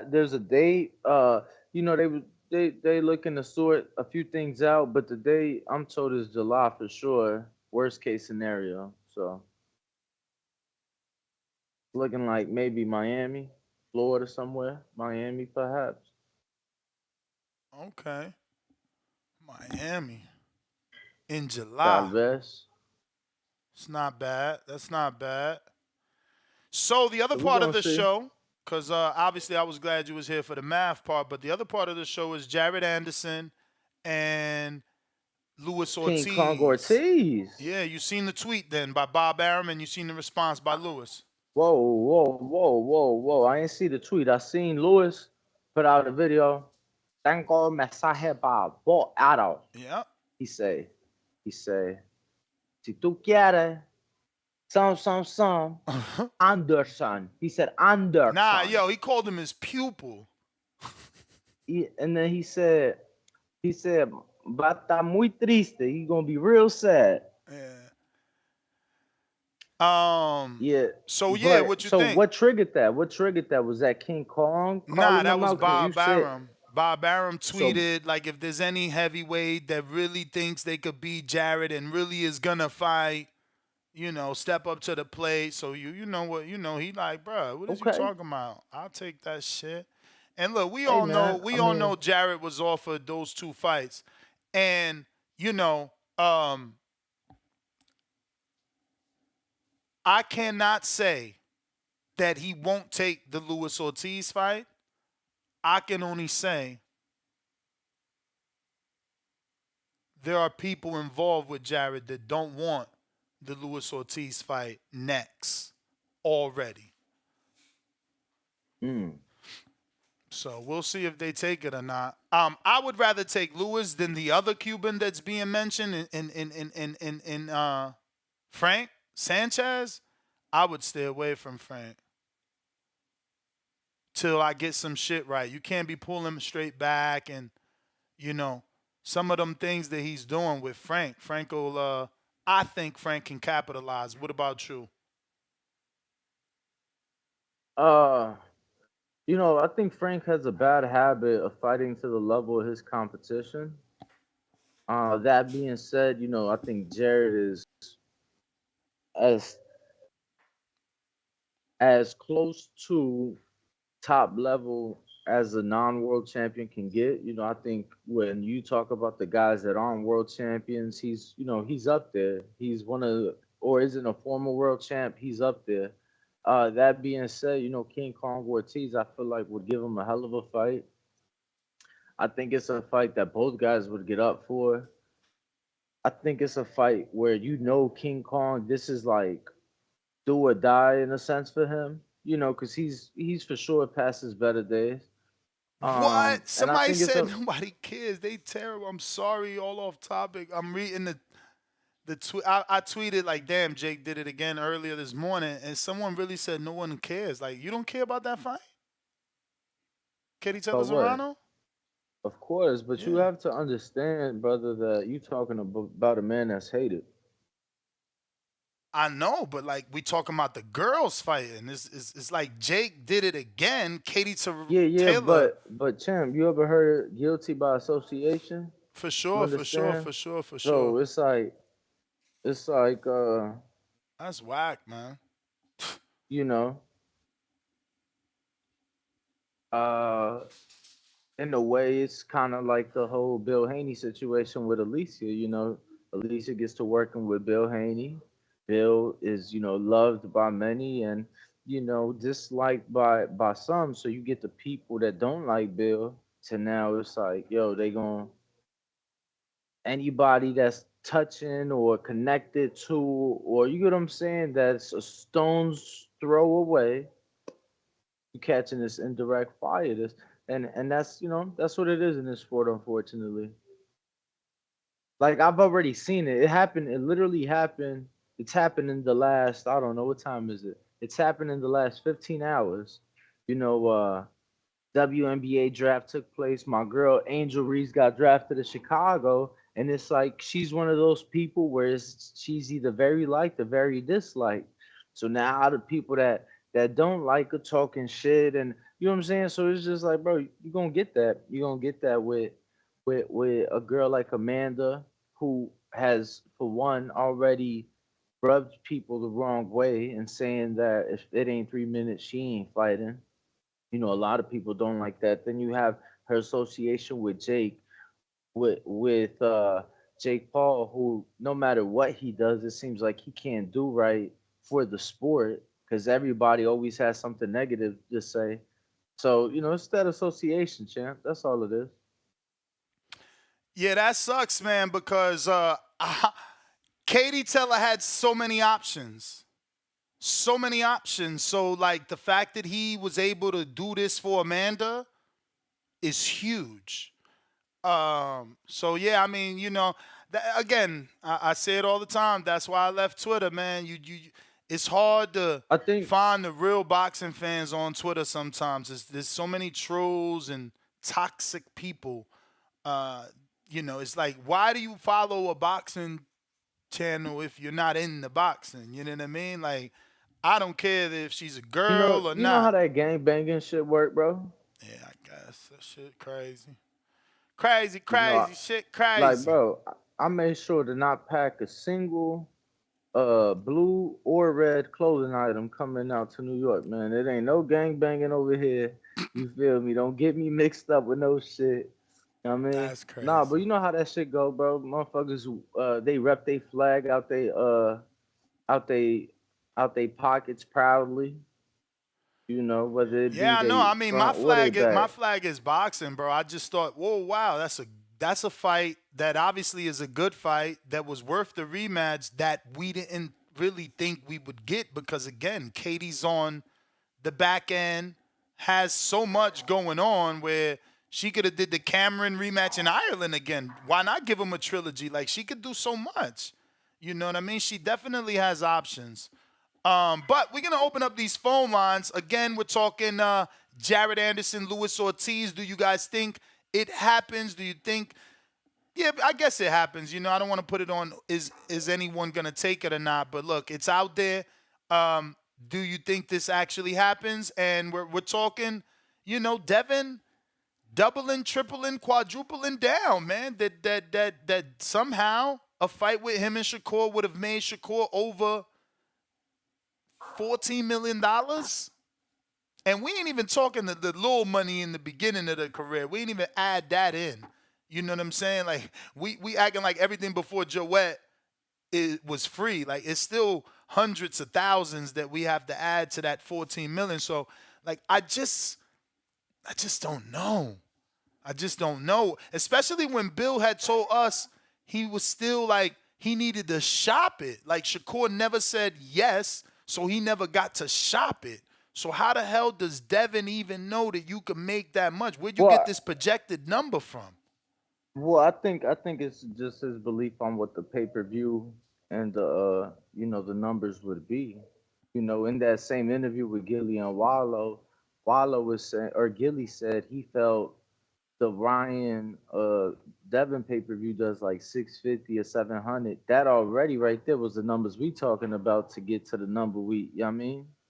There's a date. They looking to sort a few things out, but the date I'm told is July for sure. Worst case scenario. So looking like maybe Miami, Florida somewhere. Miami perhaps. Okay. Miami. In July. Galvez. It's not bad. That's not bad. So the other part of the show, because obviously I was glad you was here for the math part, but the other part of the show is Jared Anderson and Luis Ortiz. King Kong Ortiz. Yeah, you seen the tweet then by Bob Arum, and you seen the response by Luis. Whoa. I ain't see the tweet. I seen Luis put out a video tengo un mensaje para vos, Adam. Yeah. He say, si tú quieres, some, Anderson. He said Anderson. Nah, yo, he called him his pupil. And then he said, va a estar muy triste. He's gonna be real sad. Yeah. So yeah, what you think? So what triggered that? What triggered that? Was that King Kong? Nah, that was Bob Arum. Bob Arum tweeted, like, if there's any heavyweight that really thinks they could beat Jared and really is gonna fight, you know, step up to the plate. So you know what, you know, he like, bruh, what is you talking about? I'll take that shit. And look, we all know Jared was offered those 2 fights. And, you know, I cannot say that he won't take the Luis Ortiz fight. I can only say there are people involved with Jared that don't want the Luis Ortiz fight next already. So we'll see if they take it or not. I would rather take Luis than the other Cuban that's being mentioned in Frank Sanchez. I would stay away from Frank till I get some shit right. You can't be pulling him straight back, and you know some of them things that he's doing with Frank. Frank will. I think Frank can capitalize. What about you? You know, I think Frank has a bad habit of fighting to the level of his competition. That being said, you know, I think Jared is as close to top level as a non-world champion can get. You know, I think when you talk about the guys that aren't world champions, he's up there. He's one of, or isn't a former world champ, he's up there. That being said, you know, King Kong Ortiz, I feel like would give him a hell of a fight. I think it's a fight that both guys would get up for. I think it's a fight where, you know, King Kong, this is like do or die in a sense for him, you know, because he's for sure past his better days. What? Somebody said nobody cares. They terrible. I'm sorry, all off topic. I'm reading the tweet. I tweeted like, damn, Jake did it again earlier this morning, and someone really said no one cares. Like, you don't care about that fight? Katie Taylor Serrano? Of course, but you have to understand, brother, that you talking about a man that's hated. I know, but like we talking about the girls fighting. It's like Jake did it again. Katie Taylor. Yeah, but champ, you ever heard guilty by association? For sure. So it's like that's whack, man. You know. In a way, it's kind of like the whole Bill Haney situation with Alicia. You know, Alicia gets to working with Bill Haney. Bill is, you know, loved by many and, you know, disliked by some. So you get the people that don't like Bill to now it's like, yo, they gonna, anybody that's touching or connected to, or you get what I'm saying, that's a stone's throw away, you catching this indirect fire. And that's, you know, that's what it is in this sport, unfortunately. Like, I've already seen it. It happened. It literally happened. It's happened in the last, I don't know, what time is it? It's happened in the last 15 hours. You know, WNBA draft took place. My girl, Angel Reese, got drafted to Chicago. And it's like, she's one of those people where she's either very liked or very disliked. So now the people that don't like her talking shit and, you know what I'm saying? So it's just like, bro, you're going to get that. You're going to get that with a girl like Amanda, who has, for one, already rubbed people the wrong way and saying that if it ain't 3 minutes, she ain't fighting. You know, a lot of people don't like that. Then you have her association with Jake, with Jake Paul, who no matter what he does, it seems like he can't do right for the sport because everybody always has something negative to say. So, you know, it's that association, champ. That's all it is. Yeah, that sucks, man, because Katie Taylor had so many options. So many options. So, like, the fact that he was able to do this for Amanda is huge. So yeah, I mean, again, I say it all the time. That's why I left Twitter, man. It's hard to I think find the real boxing fans on Twitter sometimes. There's so many trolls and toxic people. It's like, why do you follow a boxing channel if you're not in the boxing? You know what I mean? Like, I don't care if she's a girl or you know how not. that gang banging shit work, bro. Yeah, I guess that shit crazy. Crazy shit, Like, crazy. bro, I made sure to not pack a single blue or red clothing item coming out to New York, man. It ain't no gang banging over here. You feel me? Don't get me mixed up with no shit. You know what I mean? That's crazy. Nah, but you know how that shit go, bro. Motherfuckers, they rep they flag out they pockets proudly. You know, whether it be Yeah, I know. I mean, my my flag is boxing, bro. I just thought, whoa, wow, that's a fight that obviously is a good fight that was worth the rematch that we didn't really think we would get because again, Katie's on the back end, has so much going on where she could have did the Cameron rematch in Ireland again. Why not give him a trilogy? Like, she could do so much. You know what I mean? She definitely has options. But we're going to open up these phone lines. Again, we're talking Jared Anderson, Luis Ortiz. Do you guys think it happens? Do you think – yeah, I guess it happens. You know, I don't want to put it on is anyone going to take it or not. But, look, it's out there. Do you think this actually happens? And we're talking, Devin doubling, tripling, quadrupling down, man. That somehow a fight with him and Shakur would have made Shakur over – $14 million, and we ain't even talking the little money in the beginning of the career. We ain't even add that in. You know what I'm saying? Like we acting like everything before Joette was free. Like it's still hundreds of thousands that we have to add to that 14 million. So like I just don't know. I just don't know. Especially when Bill had told us he was still like he needed to shop it. Like Shakur never said yes. So he never got to shop it. So how the hell does Devin even know that you can make that much? Where'd you get this projected number from? Well, I think it's just his belief on what the pay-per-view and the the numbers would be. You know, in that same interview with Gilly and Wallow was saying, or Gilly said he felt the Ryan Devin pay-per-view does like 650 or 700. That already right there was the numbers we talking about to get to the number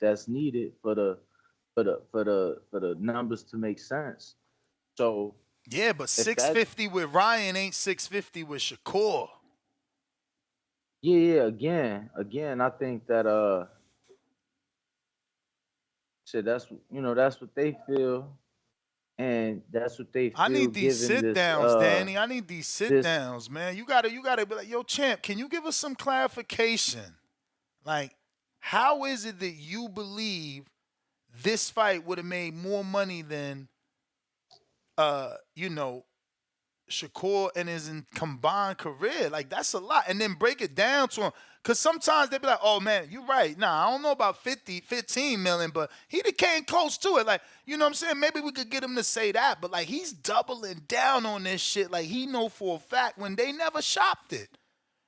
that's needed for the numbers to make sense. So yeah, but 650 with Ryan ain't 650 with Shakur. Yeah, again, I think that shit, that's what they feel. And that's what they feel. I need these sit-downs, Danny. I need these sit-downs, man. You gotta be like, yo, champ, can you give us some clarification? Like, how is it that you believe this fight would have made more money than, Shakur and his combined career? Like, that's a lot. And then break it down to him. Because sometimes they be like, oh, man, you're right. Nah, I don't know about 15 million, but he came close to it. Like, you know what I'm saying? Maybe we could get him to say that. But, like, he's doubling down on this shit. Like, he know for a fact when they never shopped it.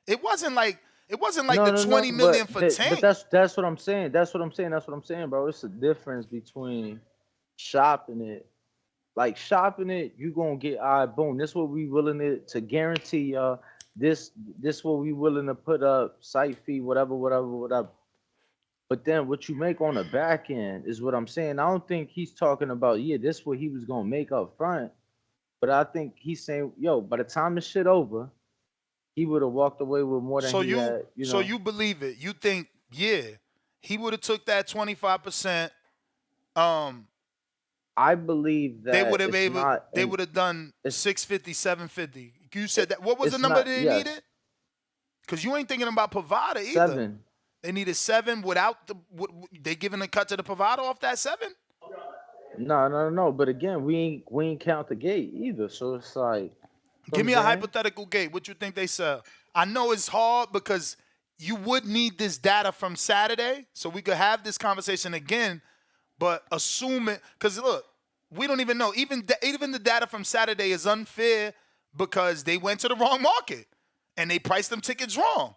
It wasn't like the 20 million for Tank. But that's what I'm saying. That's what I'm saying, bro. It's a difference between shopping it. Like, shopping it, you going to get, all right, boom, this what we willing to guarantee y'all. This what we willing to put up, site fee, whatever. But then what you make on the back end is what I'm saying. I don't think he's talking about, this what he was going to make up front. But I think he's saying, yo, by the time this shit over, he would have walked away with more than he had. So you believe it. You think, he would have took that 25%. I believe that they would have done 650, 750. You said that. What was the number they needed? Because you ain't thinking about Pavada either. 7. They needed 7 without they giving a cut to the Pavada off that 7? No. But again, we ain't count the gate either. So it's like, give me a hypothetical gate. What you think they sell? I know it's hard because you would need this data from Saturday, so we could have this conversation again. But assume it, because look, we don't even know. Even the data from Saturday is unfair because they went to the wrong market and they priced them tickets wrong.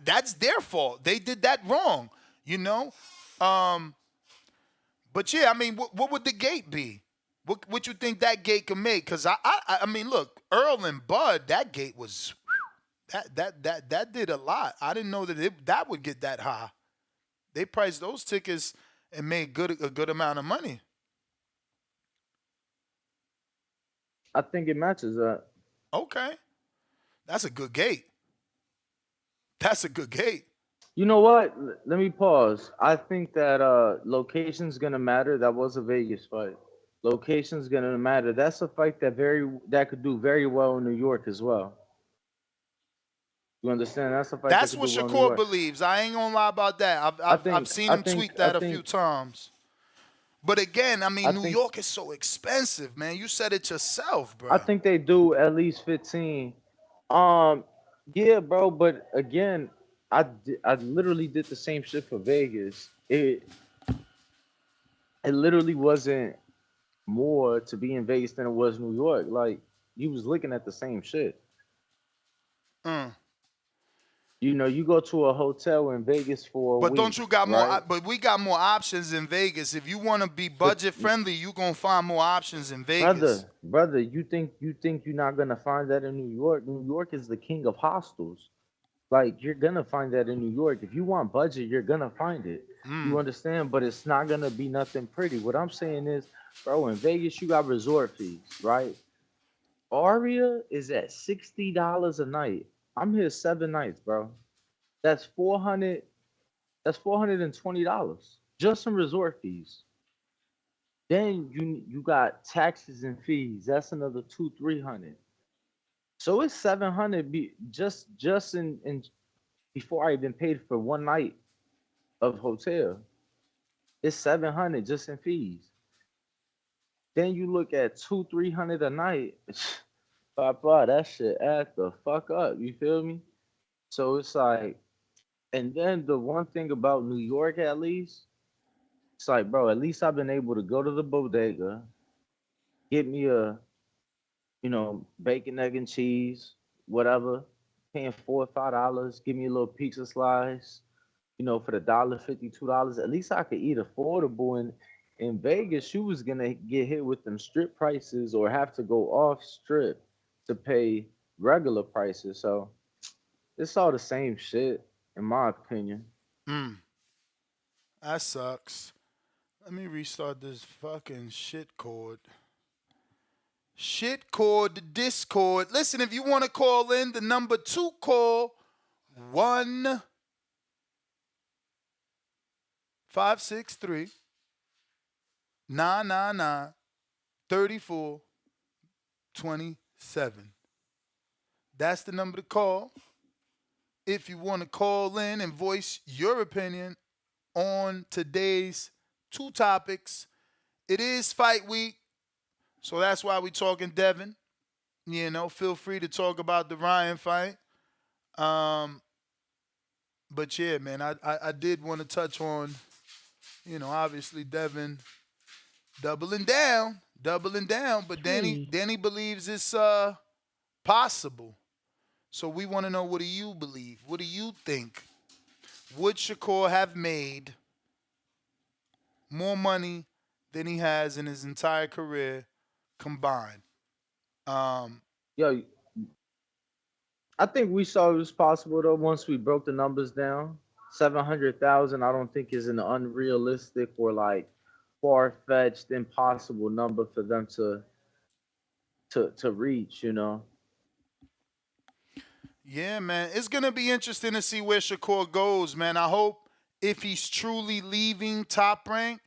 That's their fault. They did that wrong, you know? But yeah, I mean, what would the gate be? What you think that gate can make? Because I mean, look, Earl and Bud, that gate was that did a lot. I didn't know that would get that high. They priced those tickets and made a good amount of money. I think it matches that. Okay, that's a good gate. That's a good gate. You know what? Let me pause. I think that location's gonna matter. That was a Vegas fight. Location's gonna matter. That's a fight that could do very well in New York as well. You understand? That's a fight. That's that what could do well in New Shakur York. believes. I ain't gonna lie about that. I've seen him tweet that a few times. But again, I mean, New York is so expensive, man. You said it yourself, bro. I think they do at least 15. Yeah, bro. But again, I literally did the same shit for Vegas. It literally wasn't more to be in Vegas than it was New York. Like, you was looking at the same shit. You know, you go to a hotel in Vegas for a week. But don't you got right? more? But we got more options in Vegas. If you want to be budget friendly, you gonna find more options in Vegas. Brother, you think you're not gonna find that in New York? New York is the king of hostels. Like, you're gonna find that in New York. If you want budget, you're gonna find it. You understand? But it's not gonna be nothing pretty. What I'm saying is, bro, in Vegas you got resort fees, right? Aria is at $60 a night. I'm here 7 nights, bro. That's $400. That's $420 just in resort fees. Then you got taxes and fees. That's another $200-300. So it's $700 just in before I even paid for 1 night of hotel. It's $700 just in fees. Then you look at $200-300 a night. Papa, that shit add the fuck up. You feel me? So it's like, and then the one thing about New York, at least, it's like, bro, at least I've been able to go to the bodega, get me a, bacon, egg, and cheese, whatever, paying $4 or $5, give me a little pizza slice, for the $1.50, $2. At least I could eat affordable. And in Vegas, you was gonna get hit with them strip prices or have to go off strip to pay regular prices. So it's all the same shit, in my opinion. That sucks. Let me restart this fucking shit cord. Shit cord, the Discord. Listen, if you want to call in, the number to call 1-563-999-3427. That's the number to call. If you want to call in and voice your opinion on today's 2 topics, it is fight week, so that's why we talking Devin. Feel free to talk about the Ryan fight. But yeah, man, I did want to touch on, obviously Devin doubling down, but Danny believes it's possible. So we want to know, what do you believe? What do you think? Would Shakur have made more money than he has in his entire career combined? Yo, I think we saw it was possible, though, once we broke the numbers down. 700,000, I don't think, is an unrealistic or like far-fetched, impossible number for them to reach, Yeah, man. It's going to be interesting to see where Shakur goes, man. I hope if he's truly leaving Top Rank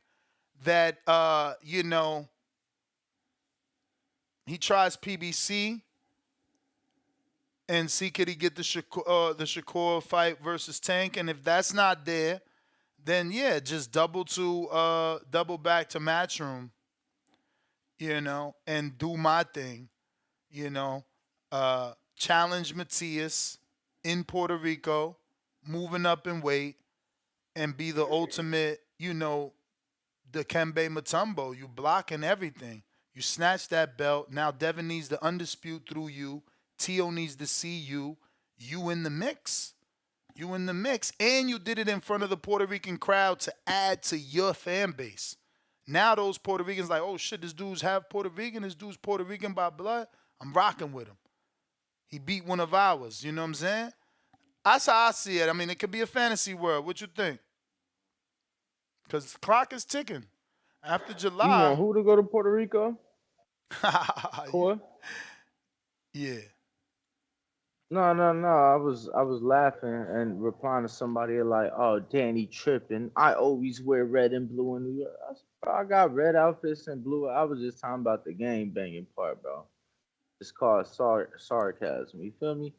that, he tries PBC and see could he get the Shakur fight versus Tank. And if that's not there, then, yeah, just double back to Matchroom, and do my thing, challenge Matias in Puerto Rico, moving up in weight, and be the ultimate, the Kembe Mutombo. You blocking everything. You snatch that belt. Now Devin needs to undispute through you. Tio needs to see you. You in the mix. You in the mix. And you did it in front of the Puerto Rican crowd to add to your fan base. Now those Puerto Ricans like, oh shit, this dude's half Puerto Rican. This dude's Puerto Rican by blood. I'm rocking with him. He beat one of ours. You know what I'm saying? That's how I see it. I mean, it could be a fantasy world. What you think? Because the clock is ticking. After July. You want who to go to Puerto Rico? Core? Yeah. No. I was laughing and replying to somebody like, "Oh, Danny tripping. I always wear red and blue in New York." I said, bro, I got red outfits and blue. I was just talking about the game banging part, bro. It's called sarcasm. You feel me?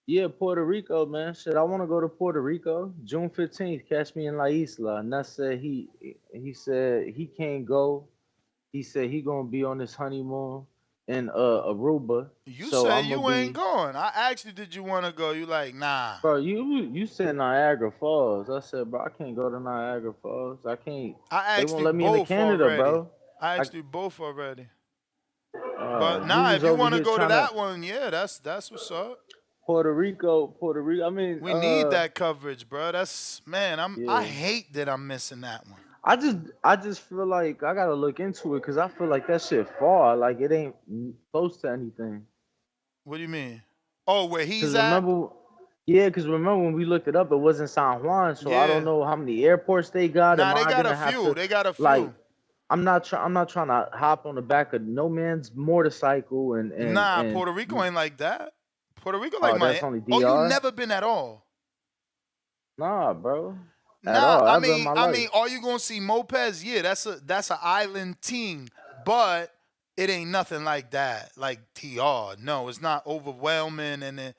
Yeah, Puerto Rico, man. Shit, I want to go to Puerto Rico. June 15th, catch me in La Isla. And that said he said he can't go. He said he gonna be on his honeymoon in Aruba. You so said you ain't going. I asked you, did you want to go? You like, nah. Bro, you said Niagara Falls. I said, bro, I can't go to Niagara Falls. I can't. I asked they won't you let me both into Canada, already. bro. I asked you both already. But nah, if was you over want to here go to tryna- that one, yeah, that's what's up. Puerto Rico. I mean, We need that coverage, bro. That's man. I Yeah. hate that I'm missing that one. I just feel like I gotta look into it because I feel like that shit far. Like it ain't close to anything. What do you mean? Oh, where he's Because at? remember when we looked it up, it wasn't San Juan, so I Yeah. don't know how many airports they got. Nah, Am they I got gonna a have few. to, They got a few. like, I'm not trying to hop on the back of no man's motorcycle and Puerto Rico ain't like that. Puerto Rico Oh, like that's Miami. only Oh, you DR? never been at all? Nah, bro. At Nah, all, I ever in mean, my I life. mean, are you gonna see mopeds? Yeah, that's an island team, but it ain't nothing like that, like TR. No, it's not overwhelming, and then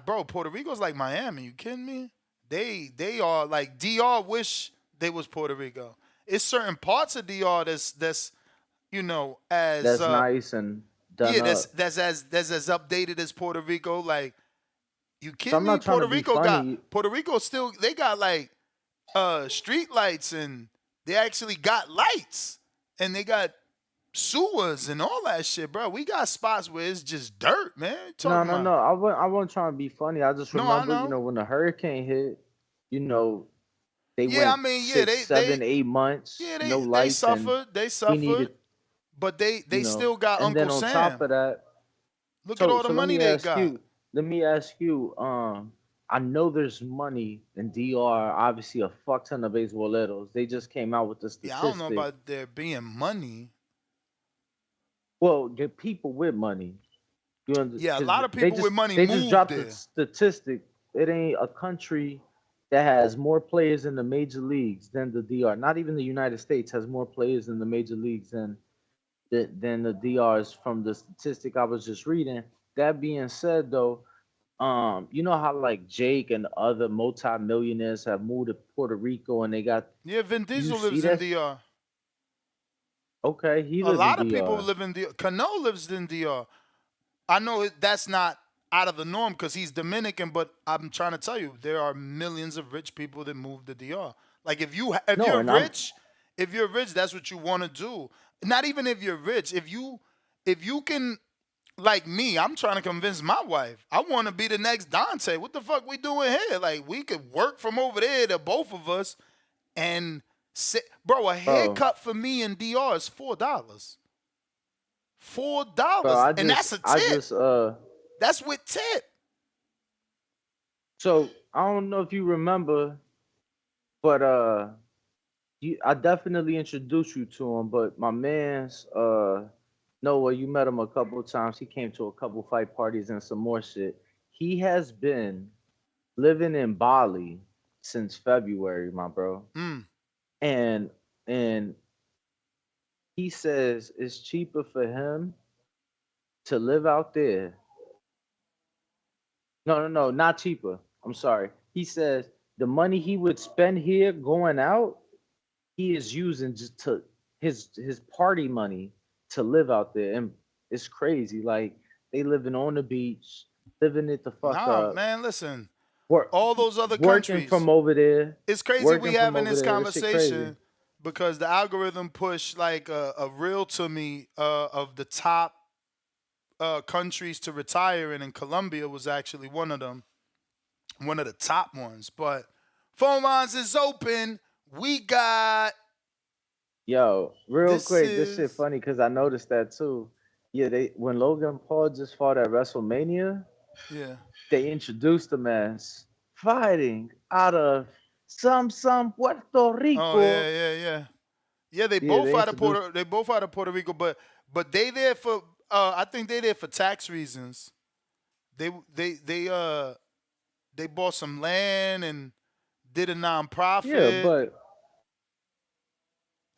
bro, Puerto Rico's like Miami. You kidding me? They are like DR. Wish they was Puerto Rico. It's certain parts of DR that's you know as That's nice and done yeah, up. that's as updated as Puerto Rico. Like, you So kidding I'm me? not trying Puerto to be Rico funny. Puerto Rico still they got like street lights and they actually got lights and they got sewers and all that shit, bro. We got spots where it's just dirt, man. No. I wasn't trying to be funny. I just No, I remember, know. when the hurricane hit, they Yeah, went I mean, yeah, 6, they 7, 8 months, yeah, no they lights, and suffered. They we suffered. needed, But they still got and Uncle then on Sam. top of that, Look at all the money they got. Let me ask you. I know there's money in DR. Obviously, a fuck ton of baseballeros. They just came out with the Yeah, statistic. I don't know about there being money. Well, the people with money. Yeah, a lot of They people just- with money They moved just dropped there. the statistic. It ain't a country that has more players in the major leagues than the DR. Not even the United States has more players in the major leagues than the DRs from the statistic I was just reading. That being said, though, you know how like Jake and other multi-millionaires have moved to Puerto Rico and they got Yeah, Vin Diesel see lives in that? DR. okay. He A lives lot in of DR. people live in DR. Cano lives in DR. I know that's not out of the norm because he's Dominican, but I'm trying to tell you, there are millions of rich people that move to DR. Like if you're rich, that's what you want to do. Not even if you're rich. If you can, like me, I'm trying to convince my wife. I want to be the next Dante. What the fuck we doing here? Like we could work from over there to both of us and sit. Bro, a haircut for me in DR is $4. $4. And that's a tip. That's with tip. So I don't know if you remember, but I definitely introduced you to him. But my man's Noah, you met him a couple of times. He came to a couple fight parties and some more shit. He has been living in Bali since February, my bro. And he says it's cheaper for him to live out there. No, not cheaper. I'm sorry. He says the money he would spend here going out, he is using just to his party money to live out there. And it's crazy. Like they living on the beach, living it the fuck up. Man, listen. Work, all those other working countries from over there. It's crazy we having this conversation because the algorithm pushed like a reel to me of the top countries to retire in, and Colombia was actually one of them, one of the top ones. But phone lines is open. We got. Yo, real quick, this shit is funny because I noticed that too. Yeah, when Logan Paul just fought at WrestleMania, yeah. they introduced him as fighting out of some Puerto Oh Rico. yeah. They Yeah, both they out of introduced. Puerto Rico, but they there for I think they there for tax reasons. They they they uh they bought some land and did a Yeah, nonprofit. but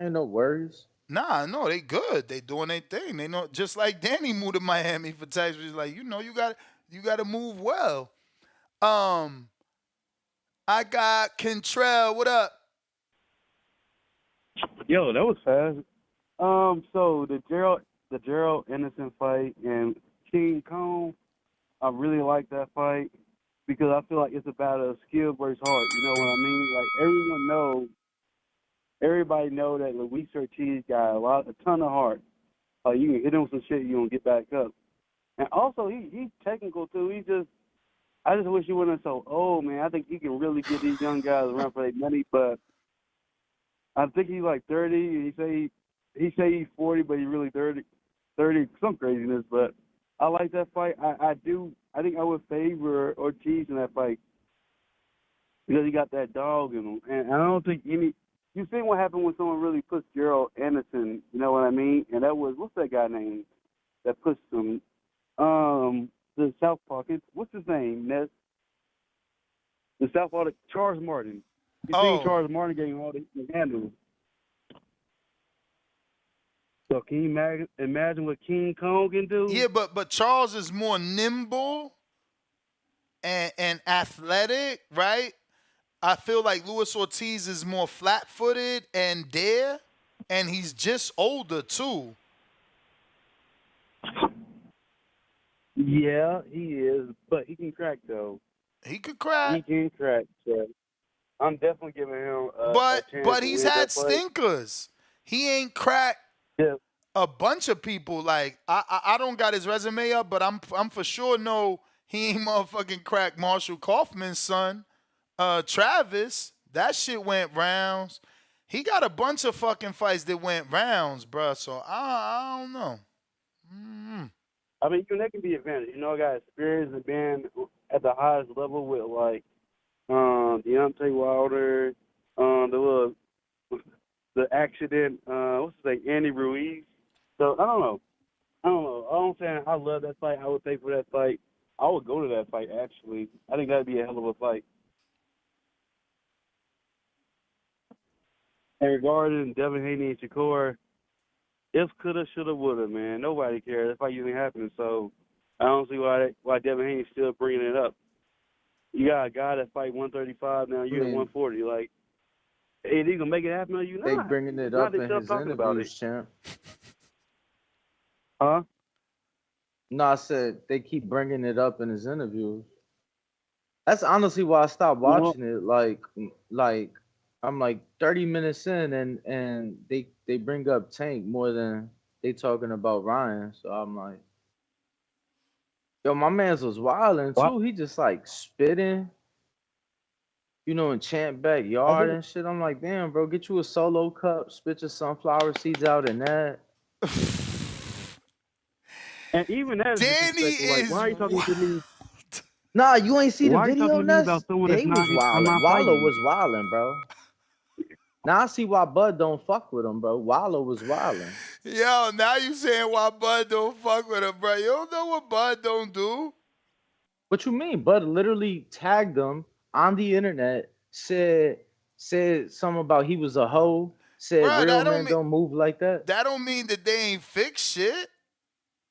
ain't no worries. Nah, no, they good. They doing their thing. They know, just like Danny moved to Miami for tax reasons. Like, you got to move well. I got Kentrell. What up? Yo, that was fast. So the Gerald Innocent fight and King Kong, I really like that fight because I feel like it's about a skill versus heart. You know what I mean? Like everybody know that Luis Ortiz got a ton of heart. You can hit him with some shit, you gonna get back up. And also he's technical too. I just wish he wasn't so old, man. I think he can really get these young guys around for their money, but I think he's like 30. And he say he's 40, but he's really 30, some craziness. But I like that fight. I do. I think I would favor Ortiz in that fight because he got that dog in him. And I don't think you seen what happened when someone really pushed Gerald Anderson. You know what I mean? And that was, what's that guy name that pushed him? The Southpaw. What's his name? Ness. The Southpaw. Charles Martin. You seen Charles Martin getting all the handles. So can you imagine what King Kong can do? Yeah, but Charles is more nimble and athletic, right? I feel like Luis Ortiz is more flat-footed and dare, and he's just older too. Yeah, he is, but he can crack though. He could crack. He can crack. So I'm definitely giving him a chance. But he's had stinkers. He ain't cracked a bunch of people. Like I don't got his resume up, but I'm for sure know he ain't motherfucking cracked Marshall Kaufman's son, Travis. That shit went rounds. He got a bunch of fucking fights that went rounds, bruh. So I don't know. I mean, that can be advantage. I got experience and being at the highest level with like Deontay Wilder, the accident, what's his name, Andy Ruiz. So I don't know. I'm saying I love that fight. I would pay for that fight. I would go to that fight actually. I think that'd be a hell of a fight. And regarding Devin Haney and Shakur, if coulda, shoulda, woulda, man. Nobody cares. That fight even happened. So I don't see why Devin Haney's still bringing it up. You got a guy that fight 135 now. You're at 140. Like, hey, they gonna make it happen or you not? They bringing it up in his interviews, champ. Huh? No, I said they keep bringing it up in his interviews. That's honestly why I stopped watching it. Like I'm like 30 minutes in, and they bring up Tank more than they talking about Ryan. So I'm like, yo, my man's was wilding too. He just like spitting, in Champ backyard and shit. I'm like, damn, bro, get you a solo cup, spit your sunflower seeds out in that. And even that, Danny is. Why are you talking to me? Nah, you ain't see the video, Ness? He was wilding. Wallow was wilding, bro. Now I see why Bud don't fuck with him, bro. Wallow was wilding. Yo, now you saying why Bud don't fuck with him, bro. You don't know what Bud don't do? What you mean? Bud literally tagged him on the internet, said something about he was a hoe, said real men don't move like that. That don't mean that they ain't fix shit.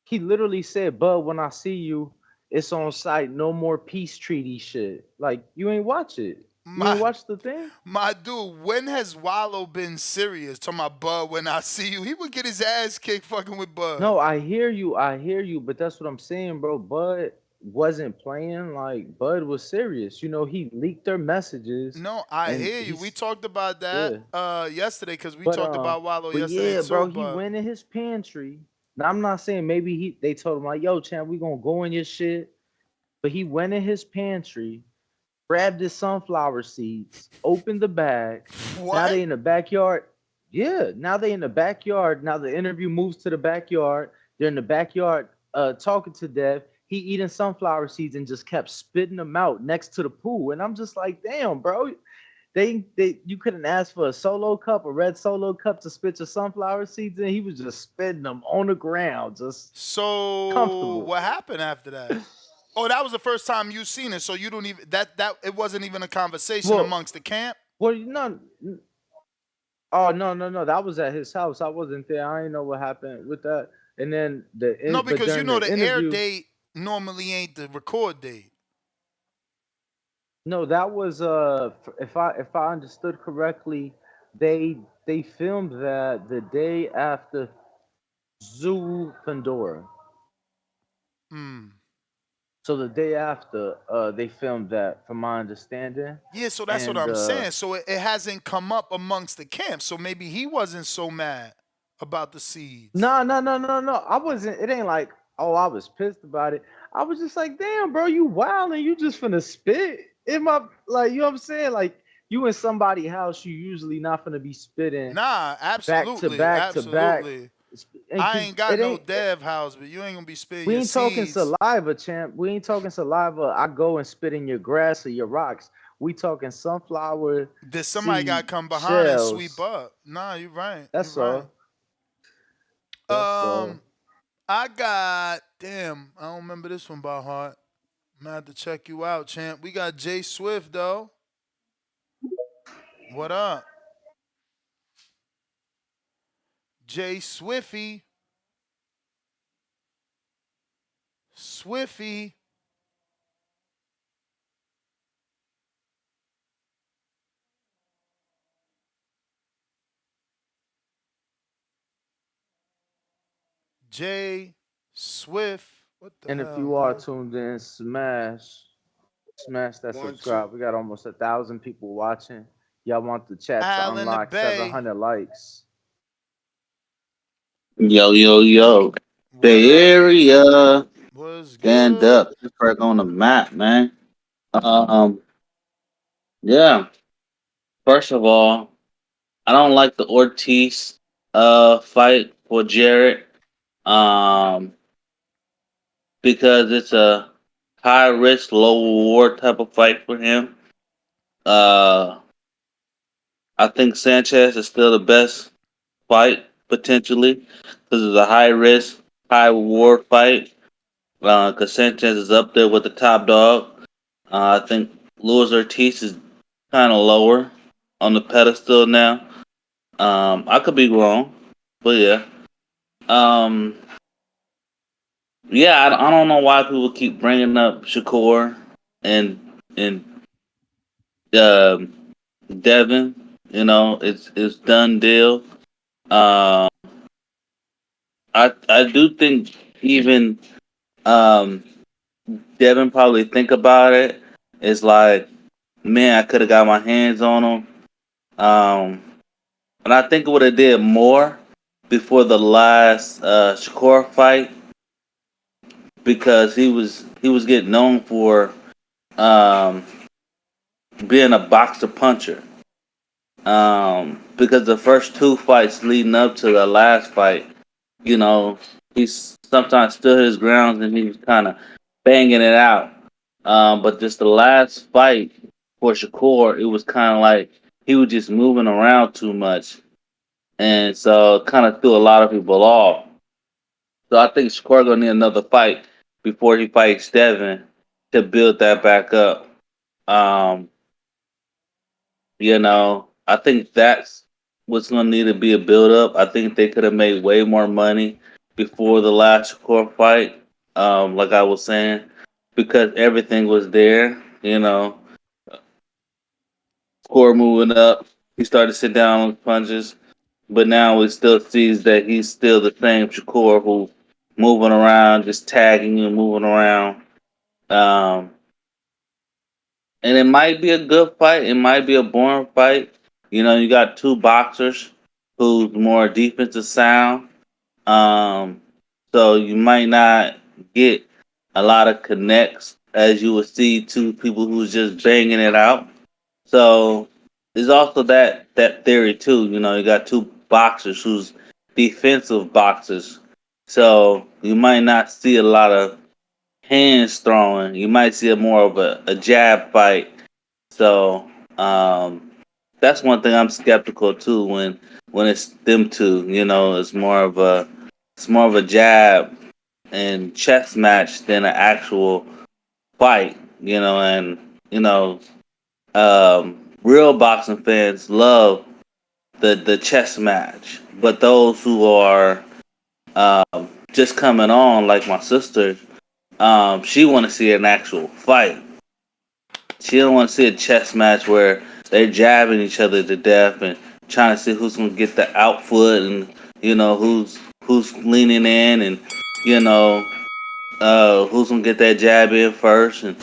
He literally said, Bud, when I see you, it's on site, no more peace treaty shit. Like, you ain't watch it. You ain't watch the thing? My dude, when has Wallow been serious? Talking about Bud, when I see you. He would get his ass kicked fucking with Bud. No, I hear you, but that's what I'm saying, bro. Bud wasn't playing, like Bud was serious. You know, he leaked their messages, No, I and hear you. We talked about that yeah. yesterday because we But talked about Wallow but yesterday yeah, too. bro, he But went in his pantry. Now I'm not saying maybe they told him like, yo, champ, we gonna go in your shit. But he went in his pantry, grabbed his sunflower seeds, opened the bag. Now what? they in the backyard. Yeah, now they in the backyard. Now the interview moves to the backyard. They're in the backyard talking to Dev. He eating sunflower seeds and just kept spitting them out next to the pool. And I'm just like, damn, bro. They you couldn't ask for a solo cup, a red solo cup to spit your sunflower seeds in. He was just spitting them on the ground, just So comfortable. what happened after that? Oh, that was the first time you seen it. So you don't even that it wasn't even a conversation Well, amongst the camp. well, you know, oh no, that was at his house. I wasn't there. I didn't know what happened with that. And then No, but because you during know the the air interview, date normally ain't the record date. no, that was if I understood correctly, they filmed that the day after Zoo Pandora. Hmm. So the day after, they filmed that, from my understanding. Yeah, so that's what And I'm saying. So it hasn't come up amongst the camp. So maybe he wasn't so mad about the seeds. no. I wasn't. It ain't like, oh, I was pissed about it. I was just like, damn, bro, you wild and you just finna spit in my, like, you know what I'm saying? Like, you in somebody's house, you usually not finna be spitting Nah, back to absolutely, back to back. absolutely. And I 'cause ain't got it no ain't. Dev house, but you ain't gonna be spitting We your ain't talking seeds. saliva, champ. We ain't talking saliva. I go and spit in your grass or your rocks. We talking sunflower That somebody got to seed come behind and sweep shells. up. Nah, you right. You That's right. all. That's all. I got damn. I don't remember this one by heart. I'm gonna have to check you out, champ. We got Jay Swift though. What up, Jay Swiffy? Swiffy. Jay Swift. What the And if hell, you are man? tuned in, smash that One, subscribe. two. We got almost 1,000 people watching. Y'all want the chat to Al in the unlock Bay. 700 likes. Yo, yo, yo. What Bay up? Area. What's Stand good? up. Just right on the map, man. Um, yeah. First of all, I don't like the Ortiz fight for Jarrett. Um, because it's a high risk, low reward type of fight for him. Uh I think Sanchez is still the best fight potentially because it's a high risk, high reward fight. Because Sanchez is up there with the top dog. I think Luis Ortiz is kind of lower on the pedestal now. I could be wrong, but yeah. Um, yeah, I don't know why people keep bringing up Shakur and and Devin. You know, it's done deal. Um, I do think even um, Devin probably think about it. It's like, man, I could have got my hands on him. Um, and I think it would have did more before the last Shakur fight because he was getting known for um, being a boxer puncher. Because the first two fights leading up to the last fight, you know, he sometimes stood his ground and he was kind of banging it out. But just the last fight for Shakur, it was kind of like he was just moving around too much, and so it kind of threw a lot of people off. So I think Shakur gonna need another fight before he fights Devin to build that back up. Um, I think that's what's going to need to be a build up. I think they could have made way more money before the last Shakur fight, like I was saying, because everything was there. Score moving up. He started to sit down on punches, but now we still sees that he's still the same Shakur who moving around, just tagging you, moving around. Um, and it might be a good fight. It might be a boring fight. You know, you got two boxers who's more defensive sound. Um, so you might not get a lot of connects as you would see two people who's just banging it out. So there's also that theory too. You know, you got two boxers who's defensive boxers. So you might not see a lot of hands throwing. You might see a more of a jab fight. So that's one thing I'm skeptical too when it's them two. You know, it's more of a jab and chess match than an actual fight. You know, and you know, real boxing fans love the chess match, but those who are just coming on, like my sister, she want to see an actual fight. She don't want to see a chess match where they're jabbing each other to death and trying to see who's gonna get the outfoot and you know who's leaning in and you know who's gonna get that jab in first and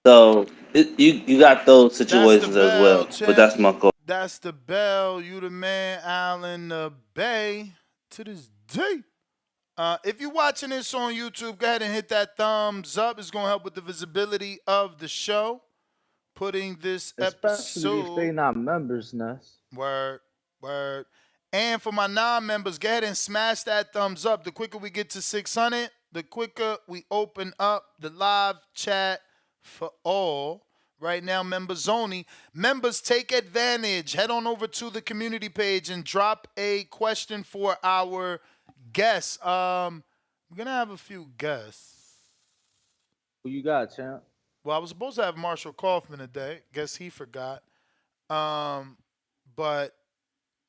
so you got those That's the situations as bell, well. But champ. that's my call. That's the bell. You the man, Allen the Bay. To this day. If you're watching this on YouTube, go ahead and hit that thumbs up. It's going to help with the visibility of the show. Putting this Especially if they episode. not members, Ness. Word, word. And for my non-members, go ahead and smash that thumbs up. The quicker we get to 600, the quicker we open up the live chat for all. Right now, members only. Members, take advantage. Head on over to the community page and drop a question for our guests. We're gonna have a few guests. Who you got, champ? Well, I was supposed to have Marshall Kaufman today. Guess he forgot. But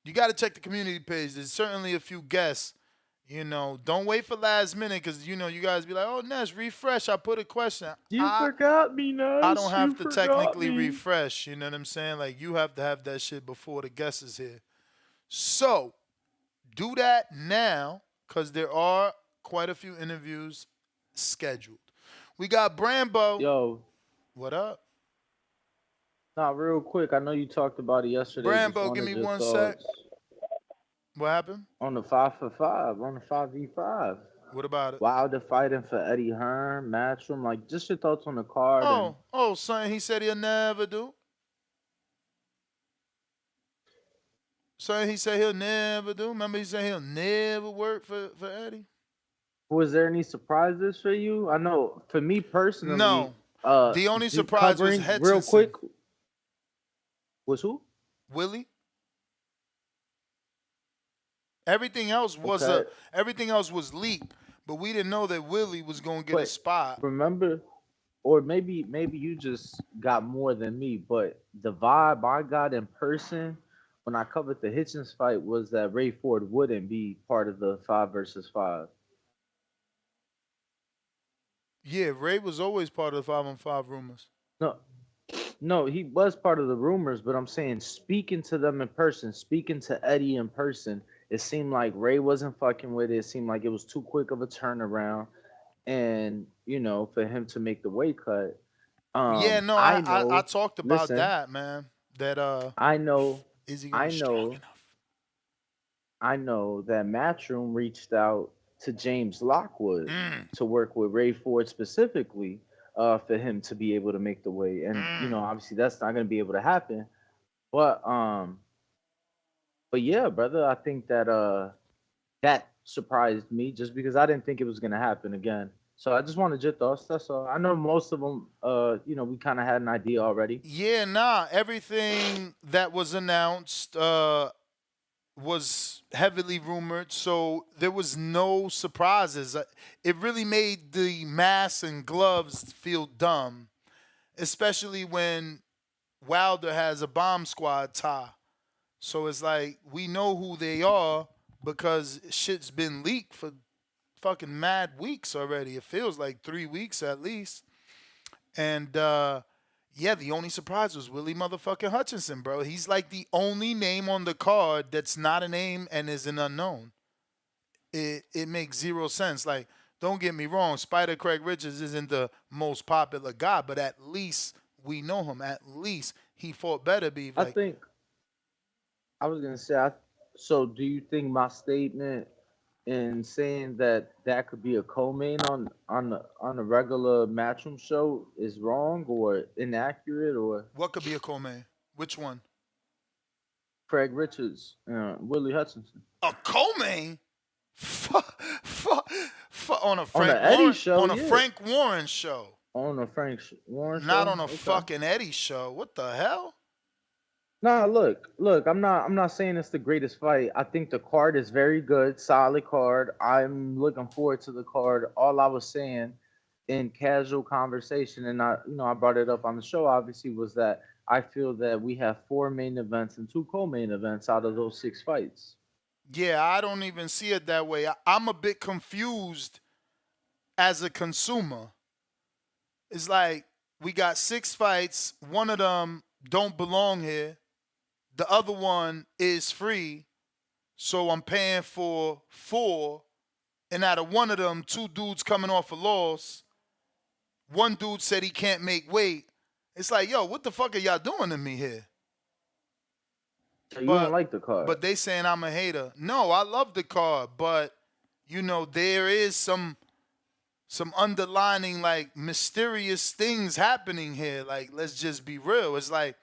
you got to check the community page. There's certainly a few guests. You know, don't wait for last minute because, you know, you guys be like, oh, Ness, refresh. I put a question. You forgot me, Ness. I don't have You to forgot technically me. refresh. You know what I'm saying? Like, you have to have that shit before the guest is here. So, do that now because there are quite a few interviews scheduled. We got Brambo. Yo. What up? Not real quick. I know you talked about it yesterday. Brambo, give me one sec. What happened? On the 5-for-5, on the 5v5. What about it? Wilder fighting for Eddie Hearn, Matchroom. Like, just your thoughts on the card. Son, he said he'll never do. Son, he said he'll never do. Remember, he said he'll never work for Eddie. Was there any surprises for you? I know, for me personally. No. The only surprise was Hutchinson. Real quick. Was who? Willie. Everything else was leaked, but we didn't know that Willie was going to get a spot. Remember, or maybe you just got more than me, but the vibe I got in person when I covered the Hitchens fight was that Ray Ford wouldn't be part of the 5 versus 5. Yeah, Ray was always part of the 5-on-5 rumors. No, he was part of the rumors, but I'm saying speaking to them in person, speaking to Eddie in person, it seemed like Ray wasn't fucking with it. It seemed like it was too quick of a turnaround. And, you know, for him to make the weight cut. I talked about that, man. That I know is he gonna be strong enough? I know that Matchroom reached out to James Lockwood to work with Ray Ford specifically for him to be able to make the weight. And you know, obviously that's not gonna be able to happen. But yeah, brother, I think that that surprised me just because I didn't think it was gonna happen again. So I just wanted your thoughts. That's all. I know most of them, you know, we kind of had an idea already. Yeah, everything that was announced was heavily rumored, so there was no surprises. It really made the mask and gloves feel dumb, especially when Wilder has a bomb squad tie. So it's like we know who they are because shit's been leaked for fucking mad weeks already. It feels like 3 weeks at least. And yeah, the only surprise was Willie motherfucking Hutchinson, bro. He's like the only name on the card that's not a name and is an unknown. It makes zero sense. Like don't get me wrong, Spider Craig Richards isn't the most popular guy, but at least we know him. At least he fought better, Beef. I think I was gonna say. So, do you think my statement in saying that that could be a co-main on a regular Matchroom show is wrong or inaccurate or what could be a co-main? Which one? Craig Richards, Willie Hutchinson. A co-main? On a Frank Eddie Warren show, on a yeah. Frank Warren show. On a Frank Warren show? Not on a fucking Eddie show. What the hell? Nah, look. I'm not saying it's the greatest fight. I think the card is very good, solid card. I'm looking forward to the card. All I was saying in casual conversation, and I brought it up on the show, obviously, was that I feel that we have 4 main events and 2 co-main events out of those 6 fights. Yeah, I don't even see it that way. I'm a bit confused as a consumer. It's like we got 6 fights. One of them don't belong here. The other one is free. So I'm paying for 4. And out of one of them, 2 dudes coming off a loss. One dude said he can't make weight. It's like, yo, what the fuck are y'all doing to me here? So you don't like the card. But they saying I'm a hater. No, I love the card, but there is some underlining like mysterious things happening here. Like, let's just be real. It's like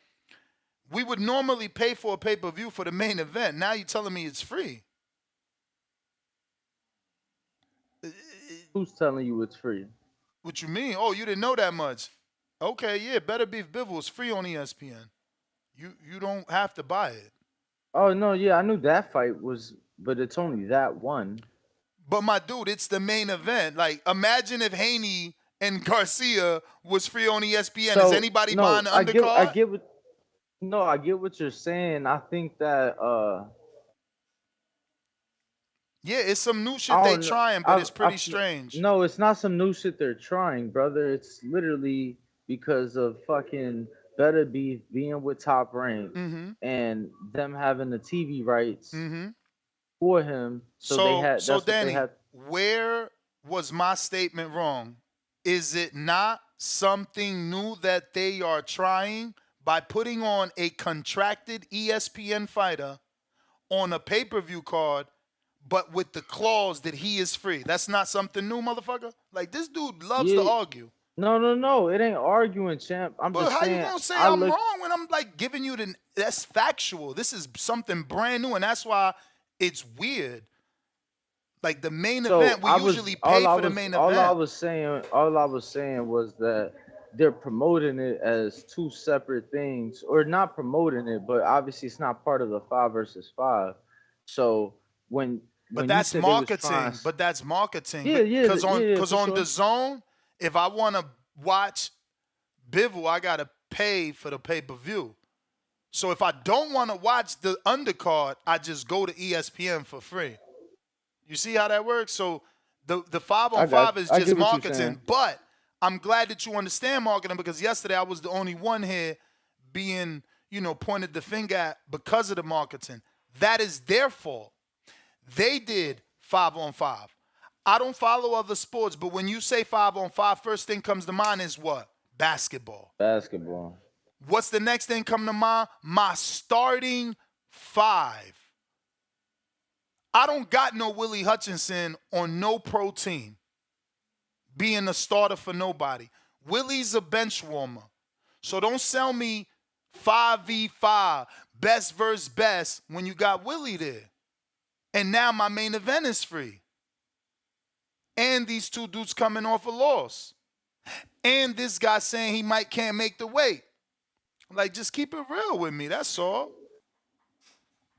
we would normally pay for a pay-per-view for the main event. Now you're telling me it's free. Who's telling you it's free? What you mean? Oh, you didn't know that much. Okay, yeah, Better Beef Bivol is free on ESPN. You don't have to buy it. Oh no, yeah, I knew that fight was, but it's only that one. But my dude, it's the main event. Like, imagine if Haney and Garcia was free on ESPN. Is anybody buying the undercard? I get what you're saying. I think that yeah, it's some new shit they trying, but it's pretty strange. No, it's not some new shit they're trying, brother. It's literally because of fucking Better Beef being with Top Rank and them having the TV rights for him. So Danny, where was my statement wrong? Is it not something new that they are trying by putting on a contracted ESPN fighter on a pay-per-view card, but with the clause that he is free? That's not something new, motherfucker? Like, this dude loves to argue. No. It ain't arguing, champ. I'm just saying. How you gonna say I'm wrong when I'm like giving you that's factual. This is something brand new, and that's why it's weird. Like, the main event, we usually pay for the main event. All I was saying was that they're promoting it as 2 separate things, or not promoting it, but obviously it's not part of the 5 versus 5. So But that's marketing. But that's marketing. Yeah. Because on DAZN, if I want to watch Bivol, I got to pay for the pay-per-view. So if I don't want to watch the undercard, I just go to ESPN for free. You see how that works? So the 5-on-5 is just marketing. But I'm glad that you understand marketing, because yesterday I was the only one here being, pointed the finger at because of the marketing. That is their fault. They did 5-on-5. I don't follow other sports, but when you say 5-on-5, first thing comes to mind is what? Basketball. What's the next thing come to mind? My starting 5. I don't got no Willie Hutchinson on no pro team being a starter for nobody. Willie's a bench warmer. So don't sell me 5v5, best versus best, when you got Willie there. And now my main event is free. And these 2 dudes coming off a loss. And this guy saying he can't make the weight. Like, just keep it real with me, that's all.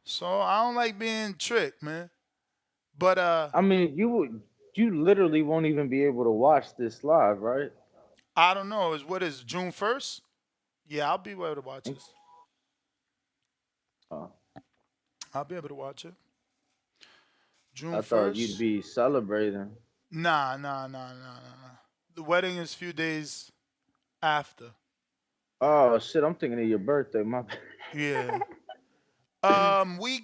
So I don't like being tricked, man. But I mean, you literally won't even be able to watch this live, right? I don't know. What is June 1st? Yeah, I'll be able to watch this. I'll be able to watch it. June 1st. I thought you'd be celebrating. Nah. The wedding is a few days after. Oh shit! I'm thinking of your birthday, my bad. Yeah. We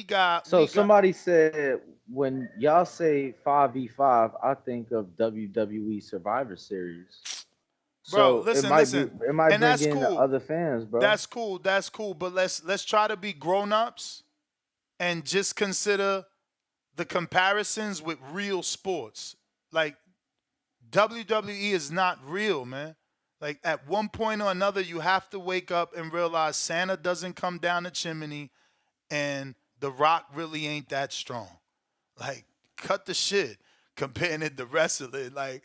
got. Somebody said when y'all say 5v5, I think of WWE Survivor Series. Bro, So listen. it might And bring that's in the cool. other fans, bro. That's cool. But let's try to be grown-ups and just consider the comparisons with real sports. Like, WWE is not real, man. Like, at one point or another, you have to wake up and realize Santa doesn't come down the chimney and The Rock really ain't that strong. Like, cut the shit comparing it to wrestling. Like,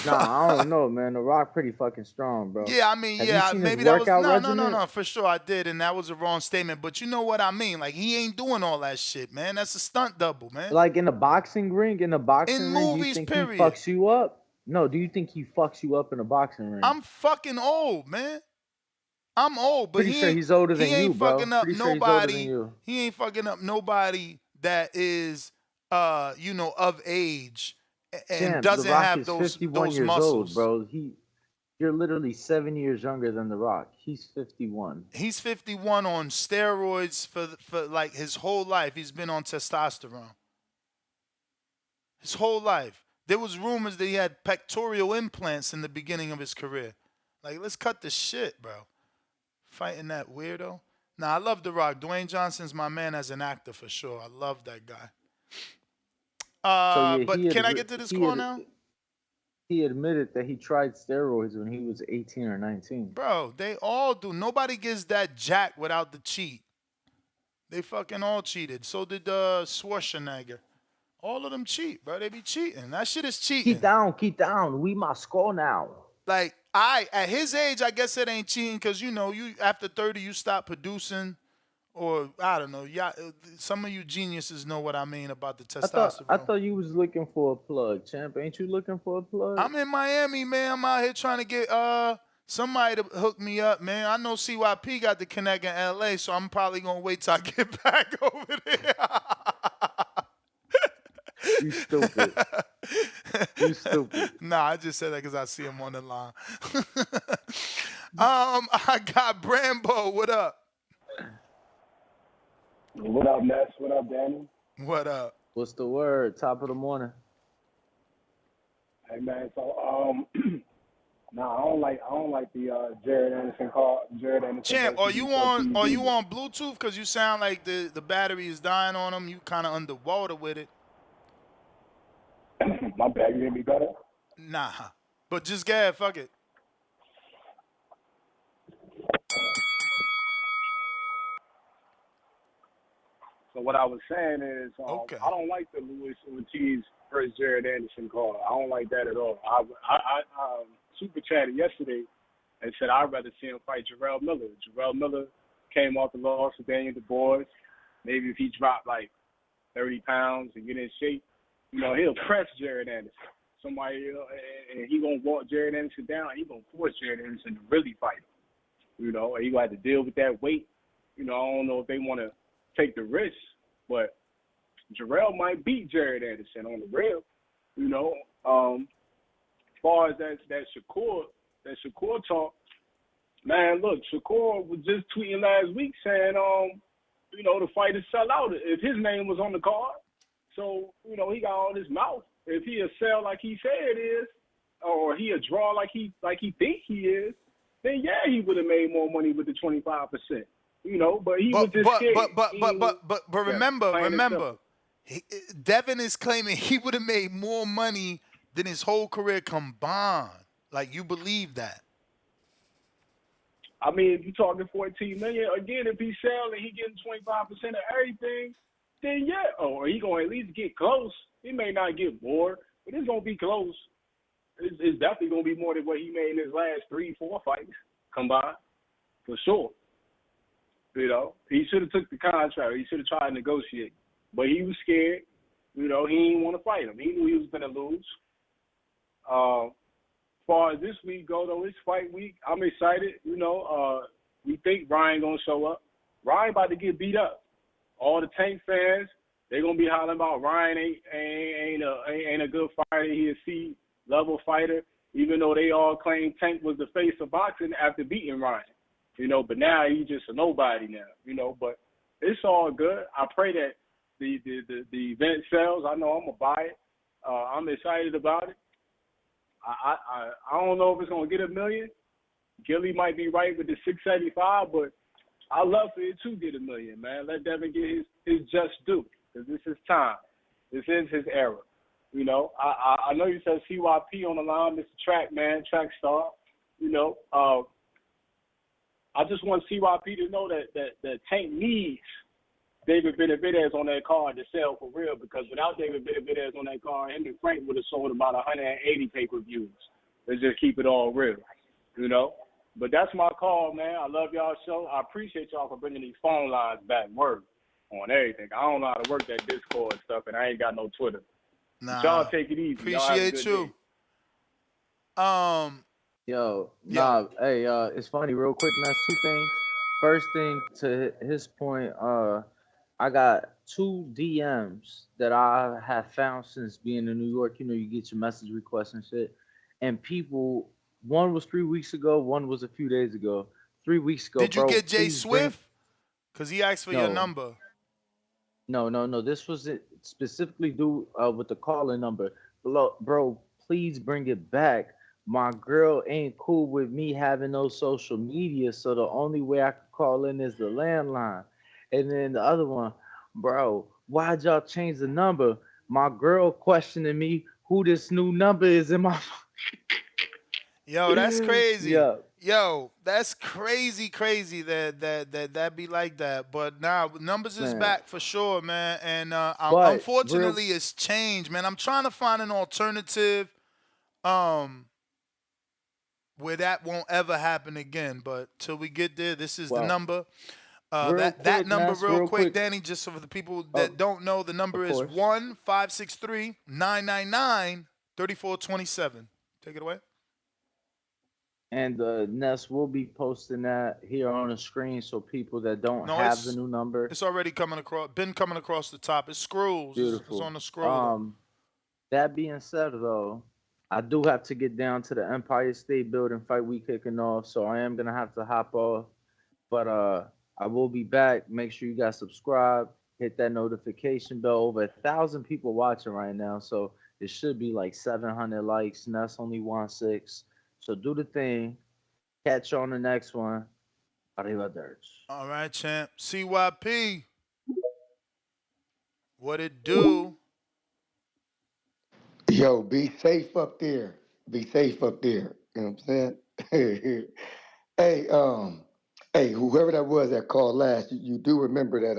Nah, I don't know, man. The Rock pretty fucking strong, bro. yeah, I mean, Have you yeah, seen maybe his that was workout no, regimen? for sure I did, and that was a wrong statement. But you know what I mean? Like, he ain't doing all that shit, man. That's a stunt double, man. Like in the boxing ring, do you movies, think period. he fucks you up? No, do you think he fucks you up in a boxing ring? I'm fucking old, man. I'm old, but Pretty sure he's older than you, bro. fucking up Pretty sure he's older than nobody. you. He ain't fucking up nobody that is, of age and Champ, doesn't The Rock have is those 51 years muscles. old, bro. You're literally 7 years younger than The Rock. He's 51. He's 51 on steroids for like his whole life. He's been on testosterone. His whole life. There was rumors that he had pectoral implants in the beginning of his career. Like, let's cut the shit, bro. Fighting that weirdo. Nah, I love The Rock. Dwayne Johnson's my man as an actor for sure. I love that guy. But can I get to this call now? He admitted that he tried steroids when he was 18 or 19. Bro, they all do. Nobody gets that jack without the cheat. They fucking all cheated. So did Schwarzenegger. All of them cheat, bro. They be cheating. That shit is cheating. Keep down. We must go now. Like, at his age, I guess it ain't cheating because, you after 30, you stop producing. Or, I don't know. Some of you geniuses know what I mean about the testosterone. I thought you was looking for a plug, champ. Ain't you looking for a plug? I'm in Miami, man. I'm out here trying to get somebody to hook me up, man. I know CYP got the connect in LA, so I'm probably going to wait till I get back over there. You stupid. You stupid. Nah, I just said that because I see him on the line. I got Brambo. What up? What up, Ness? What up, Danny? What up? What's the word? Top of the morning. Hey man, so nah, I don't like the Jared Anderson call. Jared Anderson. Champ, are you on Bluetooth? Because you sound like the battery is dying on them. You kind of underwater with it. My bad. You hear me better? Nah, but just go ahead. Fuck it. So what I was saying is, okay. I don't like the Luis Ortiz versus Jared Anderson call. I don't like that at all. I super chatted yesterday and said I'd rather see him fight Jarrell Miller. Jarrell Miller came off the loss with Daniel DuBois. Maybe if he dropped like 30 pounds and get in shape, he'll press Jared Anderson. Somebody, and he gonna walk Jared Anderson down. He gonna force Jared Anderson to really fight him. He gonna have to deal with that weight. I don't know if they want to take the risk, but Jarrell might beat Jared Anderson on the real. As far as that Shakur talk, man, look, Shakur was just tweeting last week saying, the fight is sell out if his name was on the card. So, he got all his mouth. If he a sell like he said it is, or he a draw like he think he is, then yeah, he would have made more money with the 25%. But he was just scared. But remember, Devin is claiming he would have made more money than his whole career combined. Like, you believe that? I mean, if you're talking $14 million, again, if he's selling, he getting 25% of everything, then yeah, or he gonna at least get close. He may not get more, but it's gonna be close. It's definitely gonna be more than what he made in his last 3-4 fights combined, for sure. He should have took the contract. He should have tried to negotiate, but he was scared. He didn't want to fight him. He knew he was gonna lose. As far as this week go, though, it's fight week. I'm excited. We think Ryan gonna show up. Ryan about to get beat up. All the Tank fans, they're gonna be hollering about Ryan ain't a good fighter. He a C-level fighter, even though they all claim Tank was the face of boxing after beating Ryan. But now he's just a nobody now. But it's all good. I pray that the event sells, I know I'm gonna buy it. I'm excited about it. I don't know if it's gonna get $1 million. Gilly might be right with the 675, but I love for it to get $1 million, man. Let Devin get his just due, because this is time. This is his era. You know, I know you said CYP on the line, Mr. Track Man, track star. You know, I just want CYP to know that Tank needs David Benavidez on that card to sell for real, because without David Benavidez on that card, him and Frank would have sold about 180 pay-per-views. Let's just keep it all real, you know. But that's my call, man. I love y'all show. I appreciate y'all for bringing these phone lines back. Word on everything. I don't know how to work that Discord stuff, and I ain't got no Twitter. Nah, but y'all take it easy. Appreciate you. Hey, it's funny, real quick, man. Two things. First thing, to his point, I got 2 DMs that I have found since being in New York. You know, you get your message requests and shit. And people, one was 3 weeks ago, one was a few days ago. 3 weeks ago, Did you get Jay Swift? Because he asked for your number. No. This was it specifically due with the calling number. Bro, please bring it back. My girl ain't cool with me having no social media, so the only way I can call in is the landline. And then the other one, bro, why'd y'all change the number? My girl questioning me who this new number is in my phone. Yo, that's crazy. Yeah. Yo, that's crazy that be like that. But now numbers is back for sure, man. And unfortunately, it's changed, man. I'm trying to find an alternative where that won't ever happen again. But till we get there, this is the number. That number, real quick, Danny, just so for the people that don't know, the number is 1-563-999-3427. Take it away. And Ness will be posting that here on the screen, so people that don't have the new number. It's already coming across. Been coming across the top. It scrolls. Beautiful. It's on the scroll. That being said, though, I do have to get down to the Empire State Building fight we kicking off, so I am gonna have to hop off. But I will be back. Make sure you guys subscribe, hit that notification bell. Over 1,000 people watching right now, so it should be like 700 likes, and that's only 1/6. So do the thing. Catch you on the next one. Arrivederci. All right, champ. CYP. What it do? Yo, be safe up there. Be safe up there. You know what I'm saying? Hey, whoever that was that called last, you do remember that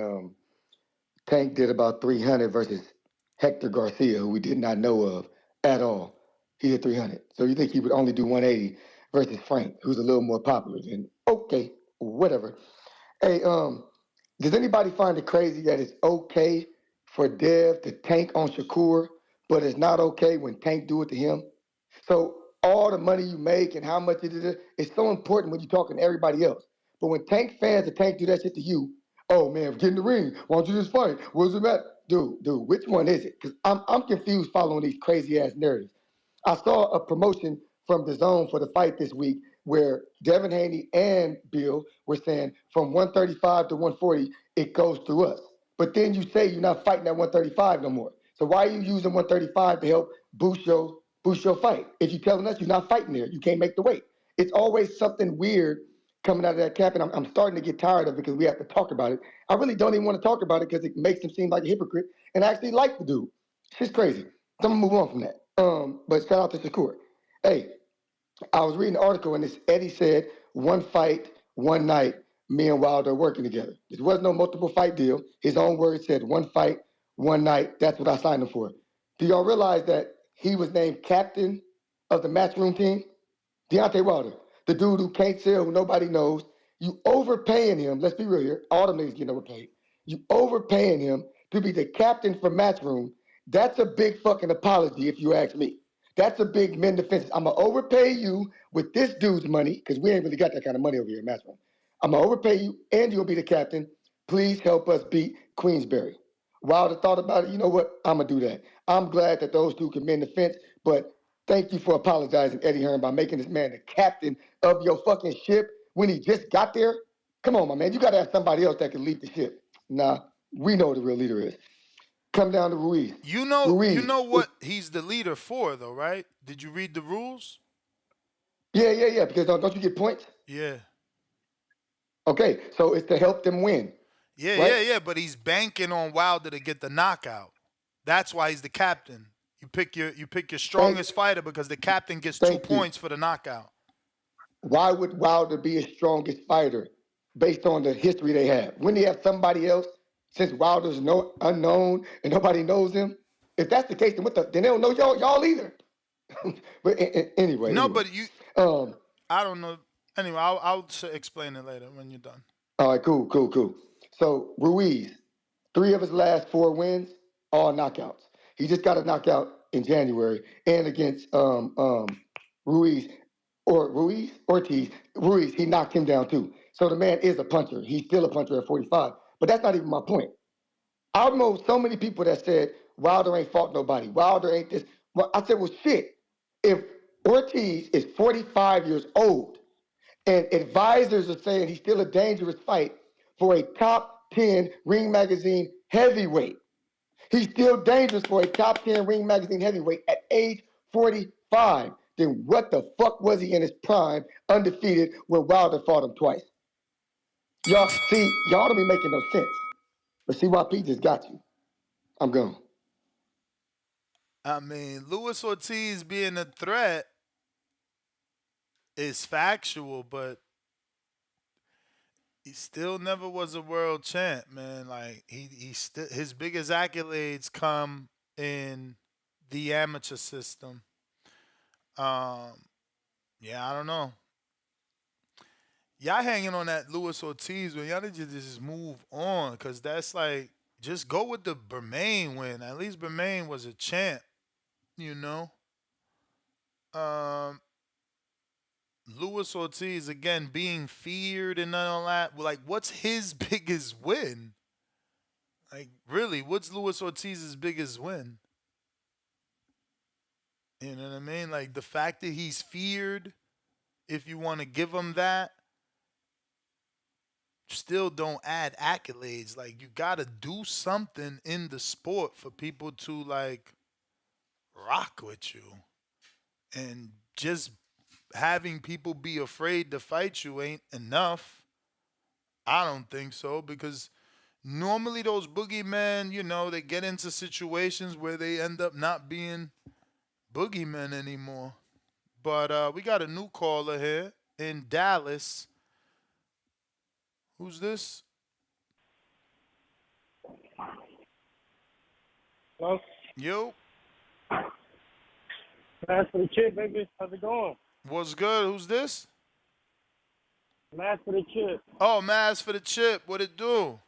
Tank did about 300 versus Hector Garcia, who we did not know of at all. He did 300. So you think he would only do 180 versus Frank, who's a little more popular? Then okay, whatever. Hey, does anybody find it crazy that it's okay for Dev to tank on Shakur, but it's not okay when Tank do it to him? So all the money you make and how much it is, it's so important when you're talking to everybody else. But when Tank fans and Tank do that shit to you, oh man, get in the ring. Why don't you just fight? What does it matter? Dude, which one is it? Because I'm confused following these crazy ass narratives. I saw a promotion from the Zone for the fight this week where Devin Haney and Bill were saying from 135 to 140, it goes through us. But then you say you're not fighting at 135 no more. So why are you using 135 to help boost your fight? If you're telling us you're not fighting there, you can't make the weight. It's always something weird coming out of that cap, and I'm starting to get tired of it because we have to talk about it. I really don't even want to talk about it because it makes him seem like a hypocrite, and I actually like the dude. It's crazy. So I'm gonna move on from that. But shout out to Shakur. Hey, I was reading an article and Eddie said 1 fight, 1 night, me and Wilder working together. This was no multiple fight deal. His own words said 1 fight, 1 night. That's what I signed him for. Do y'all realize that he was named captain of the matchroom team? Deontay Wilder, the dude who can't sell, who nobody knows. You overpaying him. Let's be real here. All them niggas getting overpaid. You overpaying him to be the captain for matchroom. That's a big fucking apology if you ask me. That's a big men defense. I'm going to overpay you with this dude's money, because we ain't really got that kind of money over here in matchroom. I'm going to overpay you, and you'll be the captain. Please help us beat Queensberry. Wilder thought about it. You know what? I'm going to do that. I'm glad that those two can mend the fence, but thank you for apologizing, Eddie Hearn, by making this man the captain of your fucking ship when he just got there. Come on, my man. You got to have somebody else that can lead the ship. Nah, we know who the real leader is. come down to Ruiz. You know Ruiz. what he's the leader for, though, right? Did you read the rules? Yeah. Because don't you get points? Yeah. Okay, so it's to help them win. Yeah. But he's banking on Wilder to get the knockout. That's why he's the captain. You pick your strongest fighter because the captain gets 2 points for the knockout. Why would Wilder be his strongest fighter based on the history they have? Wouldn't he have somebody else since Wilder's unknown and nobody knows him? If that's the case, then then they don't know y'all either. But anyway. But you. I don't know. Anyway, I'll explain it later when you're done. All right, cool. So Ruiz, 3 of his last 4 wins, all knockouts. He just got a knockout in January and against Ortiz. Ruiz, he knocked him down too. So the man is a puncher. He's still a puncher at 45. But that's not even my point. I know so many people that said Wilder ain't fought nobody. Wilder ain't this. Well, I said, well, shit. If Ortiz is 45 years old and advisors are saying he's still a dangerous fight for a top 10 Ring Magazine heavyweight, he's still dangerous for a top 10 Ring Magazine heavyweight at age 45. Then what the fuck was he in his prime, undefeated, when Wilder fought him twice? Y'all don't be making no sense. But CYP just got you. I'm gone. I mean, Luis Ortiz being a threat is factual, but he still never was a world champ, man. Like he still, his biggest accolades come in the amateur system. Yeah, I don't know. Y'all hanging on that Luis Ortiz when y'all need to just move on, because that's like, just go with the Bermain win. At least Bermain was a champ, you know. Luis Ortiz, again, being feared and all that. Like, what's his biggest win? Like, really, what's Luis Ortiz's biggest win? You know what I mean? Like, the fact that he's feared, if you want to give him that, still don't add accolades. Like, you got to do something in the sport for people to, like, rock with you. And just having people be afraid to fight you ain't enough. I don't think so, because normally those boogeymen, you know, they get into situations where they end up not being boogeymen anymore. But we got a new caller here in Dallas. Who's this? Hello? Yo. Mass for the chip, baby. How's it going? What's good? Who's this? Mass for the chip. Oh, Mass for the chip. What it do?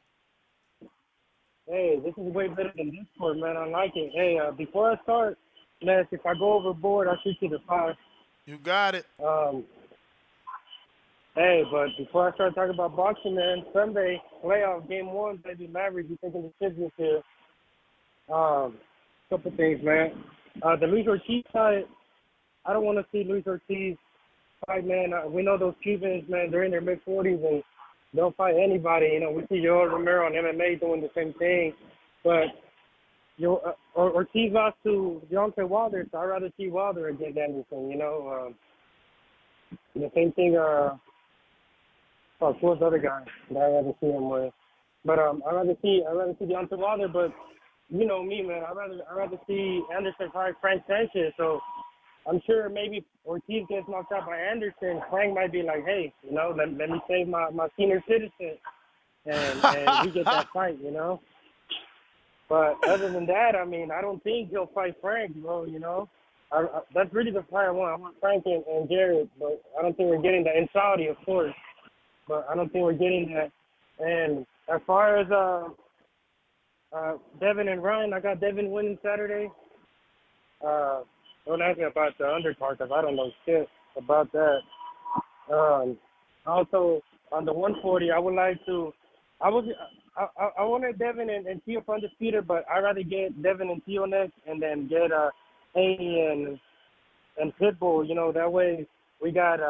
Hey, this is way better than Discord, man. I like it. Hey, before I start, Mass, if I go overboard, I'll shoot you the 5. You got it. Hey, but before I start talking about boxing, man, Sunday, playoff, game 1, baby, Mavericks, you taking the decisions here. Couple things, man. The Luis Ortiz fight, I don't want to see Luis Ortiz fight, man. We know those Cubans, man, they're in their mid-40s and they'll fight anybody. You know, we see Joel Romero on MMA doing the same thing. But Ortiz lost to Deontay Wilder, so I'd rather see Wilder against Anderson, you know. The same thing, who's the other guy that I'd rather see him with? But I'd rather see Deontay Wilder, but you know me, man. I'd rather see Anderson fight Frank Sanchez. So I'm sure maybe Ortiz gets knocked out by Anderson. Frank might be like, hey, you know, let me save my senior citizen, and we get that fight, you know. But other than that, I mean, I don't think he'll fight Frank, bro. You know, that's really the fight I want. I want Frank and Jared, but I don't think we're getting that in Saudi, of course. But I don't think we're getting that. And as far as Devin and Ryan, I got Devin winning Saturday. Don't ask me about the undercard because I don't know shit about that. Also, on the 140, I would like to. I wanted Devin and Tio for undisputed, but I'd rather get Devin and Tio next, and then get Haney and Pitbull. You know, that way we got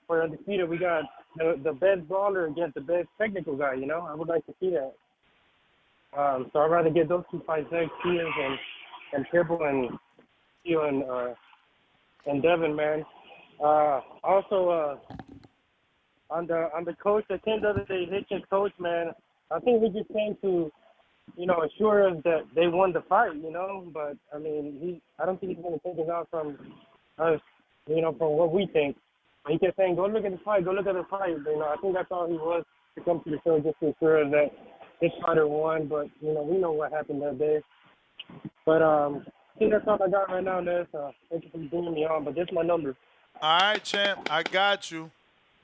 for undisputed, we got the best brawler against the best technical guy. You know, I would like to see that. So I'd rather get those 2 fights next, Diaz and Pitbull and you and Devin, man. Also, on the coach that came the other day, Hitchens coach, man. I think he just came to, assure us that they won the fight, But I mean, I don't think he's going to take it out from us, from what we think. He kept saying, "Go look at the fight, go look at the fight." But, I think that's all he was to come to the show just to ensure that his fighter won. But we know what happened that day. But I think that's all I got right now, Ness. Thank you for bringing me on. But this is my number. All right, champ. I got you.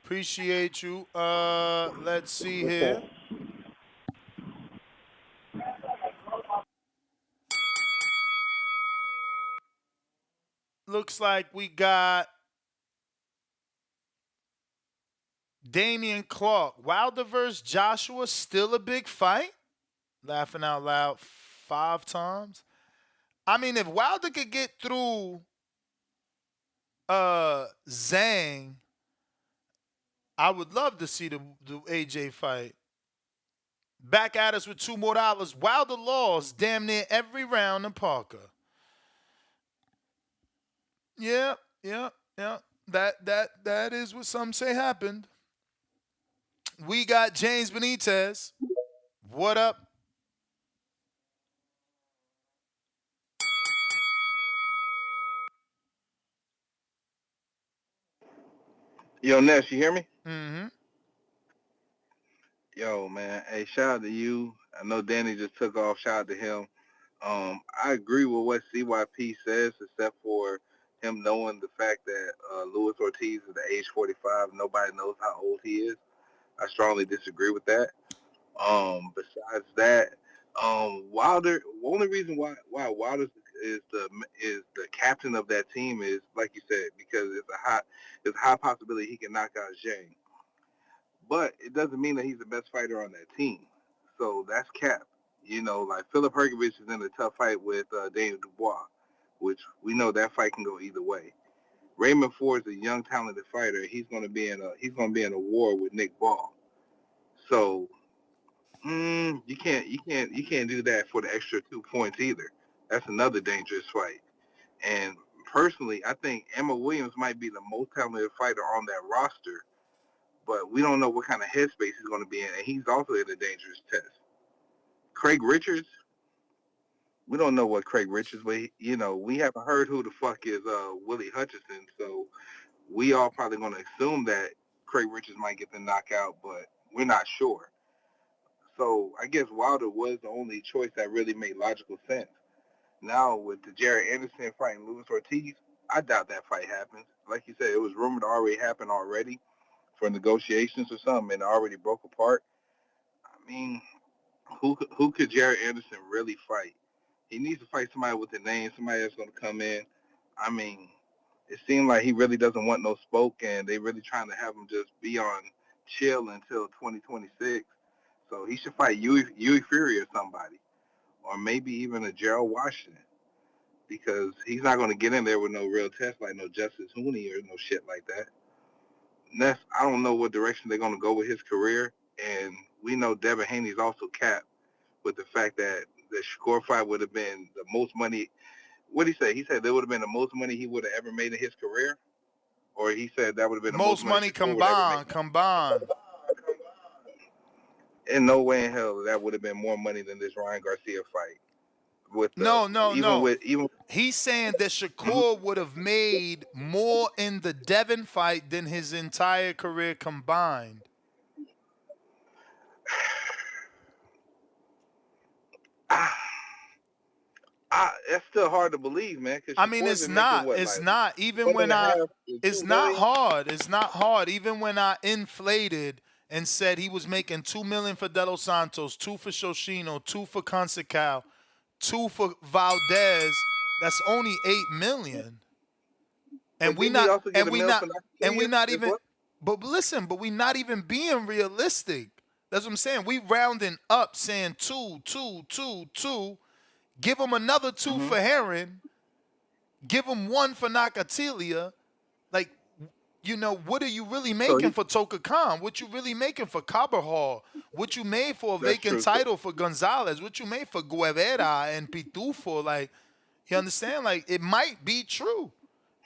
Appreciate you. Let's see here. Looks like we got Damian Clark. Wilder versus Joshua, still a big fight. Laughing out loud 5 times. I mean, if Wilder could get through Zhang, I would love to see the AJ fight. Back at us with $2 more. Wilder lost damn near every round in Parker. Yeah. That is what some say happened. We got James Benitez. What up? Yo, Ness, you hear me? Mm-hmm. Yo, man. Hey, shout out to you. I know Danny just took off. Shout out to him. I agree with what CYP says, except for him knowing the fact that Luis Ortiz is the age 45. Nobody knows how old he is. I strongly disagree with that. Besides that, Wilder. The only reason why Wilder is the captain of that team is, like you said, because it's a high possibility he can knock out Zhang. But it doesn't mean that he's the best fighter on that team. So that's cap. Like Philip Hergovich is in a tough fight with Daniel Dubois, which we know that fight can go either way. Raymond Ford is a young, talented fighter. He's going to be in a war with Nick Ball. So you can't do that for the extra 2 points either. That's another dangerous fight. And personally, I think Emma Williams might be the most talented fighter on that roster, but we don't know what kind of headspace he's going to be in, and he's also in a dangerous test. Craig Richards, we don't know what Craig Richards, but we haven't heard who the fuck is Willie Hutchinson, so we all probably going to assume that Craig Richards might get the knockout, but we're not sure. So I guess Wilder was the only choice that really made logical sense. Now with the Jared Anderson fighting Luis Ortiz, I doubt that fight happens. Like you said, it was rumored to already happen already for negotiations or something, and it already broke apart. I mean, who could Jared Anderson really fight? He needs to fight somebody with a name, somebody that's going to come in. I mean, it seemed like he really doesn't want no smoke, and they really trying to have him just be on chill until 2026. So he should fight Yui Fury or somebody, or maybe even a Gerald Washington, because he's not going to get in there with no real test like no Justice Hooney or no shit like that. I don't know what direction they're going to go with his career, and we know Devin Haney is also capped with the fact that the Shakur fight would have been the most money. What did he say? He said that would have been the most money he would have ever made in his career, or he said that would have been the most money combined. In no way in hell that would have been more money than this Ryan Garcia fight. No. He's saying that Shakur would have made more in the Devin fight than his entire career combined. That's still hard to believe, man. I mean, it's not. It's not. Even when it's not hard. It's not hard. Even when I inflated and said he was making $2 million for De Los Santos, 2 for Shoshino, 2 for Conceição, 2 for Valdez, that's only $8 million. And we not even. But listen, but we not even being realistic. That's what I'm saying. We rounding up, saying 2, 2, 2, 2. Give him another 2 for Heron. Give him 1 for Nakatilia. Like, what are you really making for Toka Khan? What you really making for Caberhall? What you made for a vacant title for Gonzalez? What you made for Guevara and Pitufo? Like, you understand? Like, it might be true.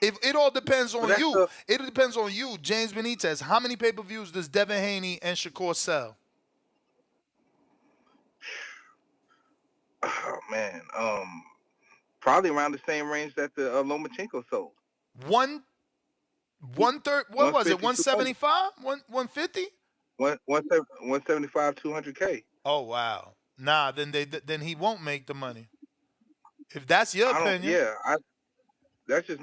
It all depends on you. It depends on you, James Benitez. How many pay-per-views does Devin Haney and Shakur sell? Oh man, probably around the same range that the Lomachenko sold. One third. What was it? 175? 150? 175, 200K. Oh wow. Nah, then he won't make the money. If that's your opinion. That's just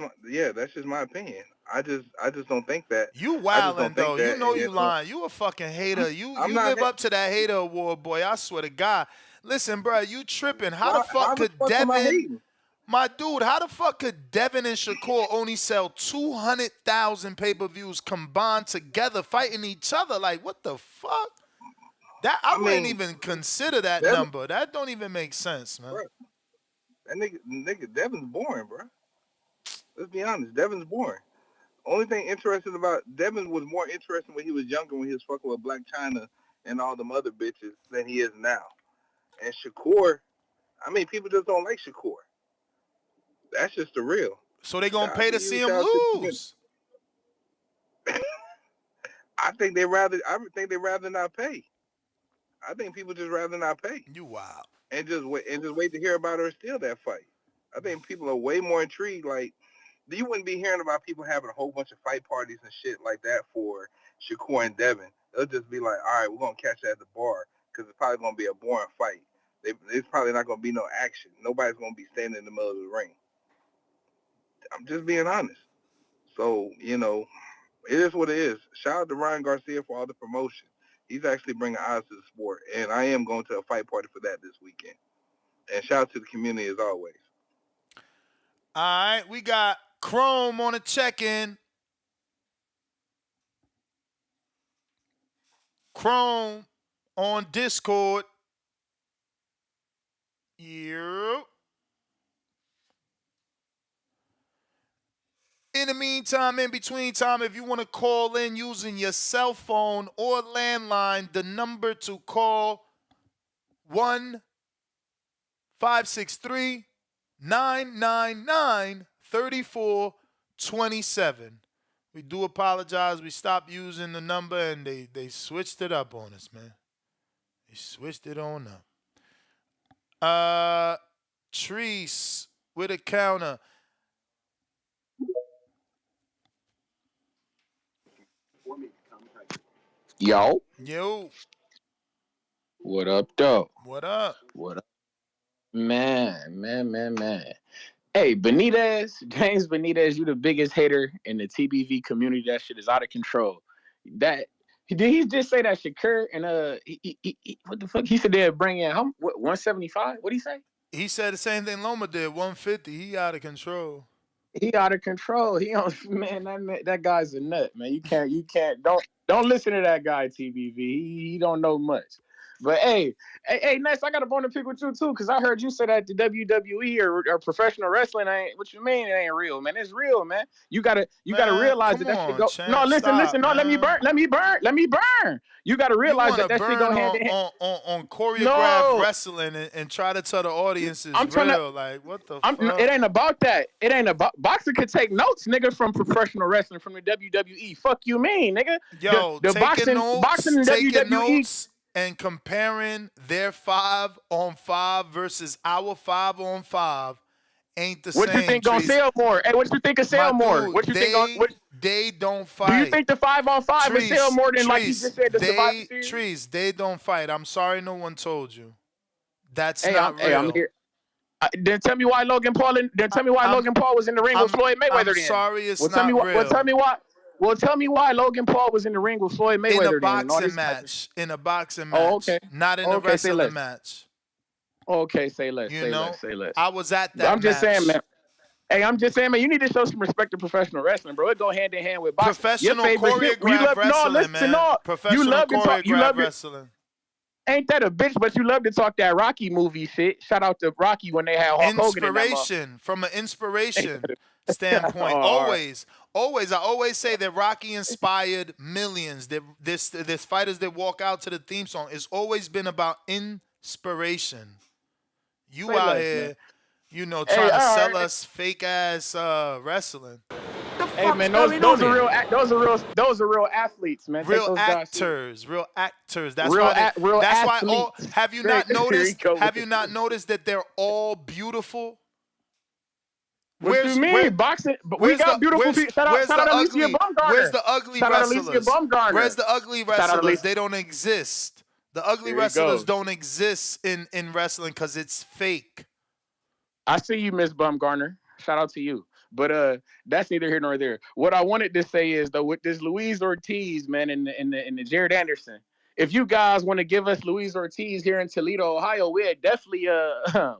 my opinion. I just don't think that. You wildin' though. You know you lying. You a fucking hater. You live up to that hater award, boy. I swear to God. Listen, bro, you tripping. How the fuck could Devin, my dude, how the fuck could Devin and Shakur only sell 200,000 pay-per-views combined together fighting each other? Like, what the fuck? That I wouldn't even consider that number. That don't even make sense, man. Bro, that nigga Devin's boring, bro. Let's be honest. Devin's boring. Only thing interesting about Devin was more interesting when he was younger, when he was fucking with Black China and all them other bitches, than he is now. And Shakur, I mean, people just don't like Shakur. That's just the real. So they gonna pay to see him lose. I think they rather not pay. I think people just rather not pay. You wild. And just wait to hear about her steal that fight. I think people are way more intrigued. Like, you wouldn't be hearing about people having a whole bunch of fight parties and shit like that for Shakur and Devin. They'll just be like, all right, we're gonna catch that at the bar because it's probably gonna be a boring fight. It's probably not gonna be no action. Nobody's gonna be standing in the middle of the ring. I'm just being honest. So, it is what it is. Shout out to Ryan Garcia for all the promotion. He's actually bringing eyes to the sport, and I am going to a fight party for that this weekend. And shout out to the community as always. All right, we got Chrome on a check-in. Chrome on Discord. Yep. In the meantime, in between time, if you want to call in using your cell phone or landline, the number to call 1-563-999-3427. We do apologize. We stopped using the number and they switched it up on us, man. They switched it on up. Treese with a counter. Yo. What up, though? What up? Man. Hey, James Benitez, you the biggest hater in the TBV community. That shit is out of control. Did he just say that Shakur and what the fuck? He said they'd bring in 175? What'd he say? He said the same thing Loma did, 150. He out of control. He out of control. That guy's a nut, man. You can't don't listen to that guy, TBV. He don't know much. But hey, Ness, I got a bone to pick with you too, because I heard you say that the WWE or professional wrestling ain't. What you mean it ain't real, man? It's real, man. You gotta realize that shit go. Champ, no, listen. No, let me burn. You gotta realize that shit go hand in hand on choreographed wrestling and try to tell the audience it's real. Like, what the fuck? It ain't about that. It ain't about boxing could take notes, nigga, from professional wrestling from the WWE. Fuck you mean, nigga? Yo, the boxing and WWE. Notes and comparing their 5-on-5 versus our 5-on-5 ain't the same. What you think gonna sell more? Hey, what you think gonna sell more? Dude, what you think? They don't fight. Do you think the 5-on-5 will sell more than like you just said the Survivor Series? Trees, they don't fight. I'm sorry, no one told you. That's not real. I'm here. Then tell me why Logan Paul. Logan Paul was in the ring with Floyd Mayweather. I'm sorry, it's not real. Tell me why. Well, tell me why Logan Paul was in the ring with Floyd Mayweather. In a boxing match. Oh, okay. Not in a wrestling match. Okay, say less. Say less. I was at that I'm just saying, man. Hey, I'm just saying, man, you need to show some respect to professional wrestling, bro. It go hand in hand with boxing. Professional choreographed wrestling, man. Professional choreographed wrestling. ain't that a bitch? But you love to talk that Rocky movie shit. Shout out to Rocky when they had Hulk Hogan in that Inspiration, from an inspiration standpoint. all right. I always say that Rocky inspired millions. That this fighters that walk out to the theme song, it's always been about inspiration. You Say out less, here, man. trying to sell right. us fake ass wrestling. Hey man, those are real athletes, man. Take Real those guys actors. That's real why real that's why athletes. all have you not Here you noticed? go. Have you not noticed that they're all beautiful? What you mean? Boxing, but we got beautiful people. Shout out Alicia Bumgarner. Where's the ugly Shout out wrestlers? Alicia Bumgarner. Where's the ugly Shout out wrestlers? Alicia. They don't exist. The ugly Here he wrestlers goes. don't exist in wrestling because it's fake. I see you, Miss Bumgarner. Shout out to you. But that's neither here nor there. What I wanted to say is though, with this Luis Ortiz, man, and the Jared Anderson, if you guys want to give us Luis Ortiz here in Toledo, Ohio, we'd definitely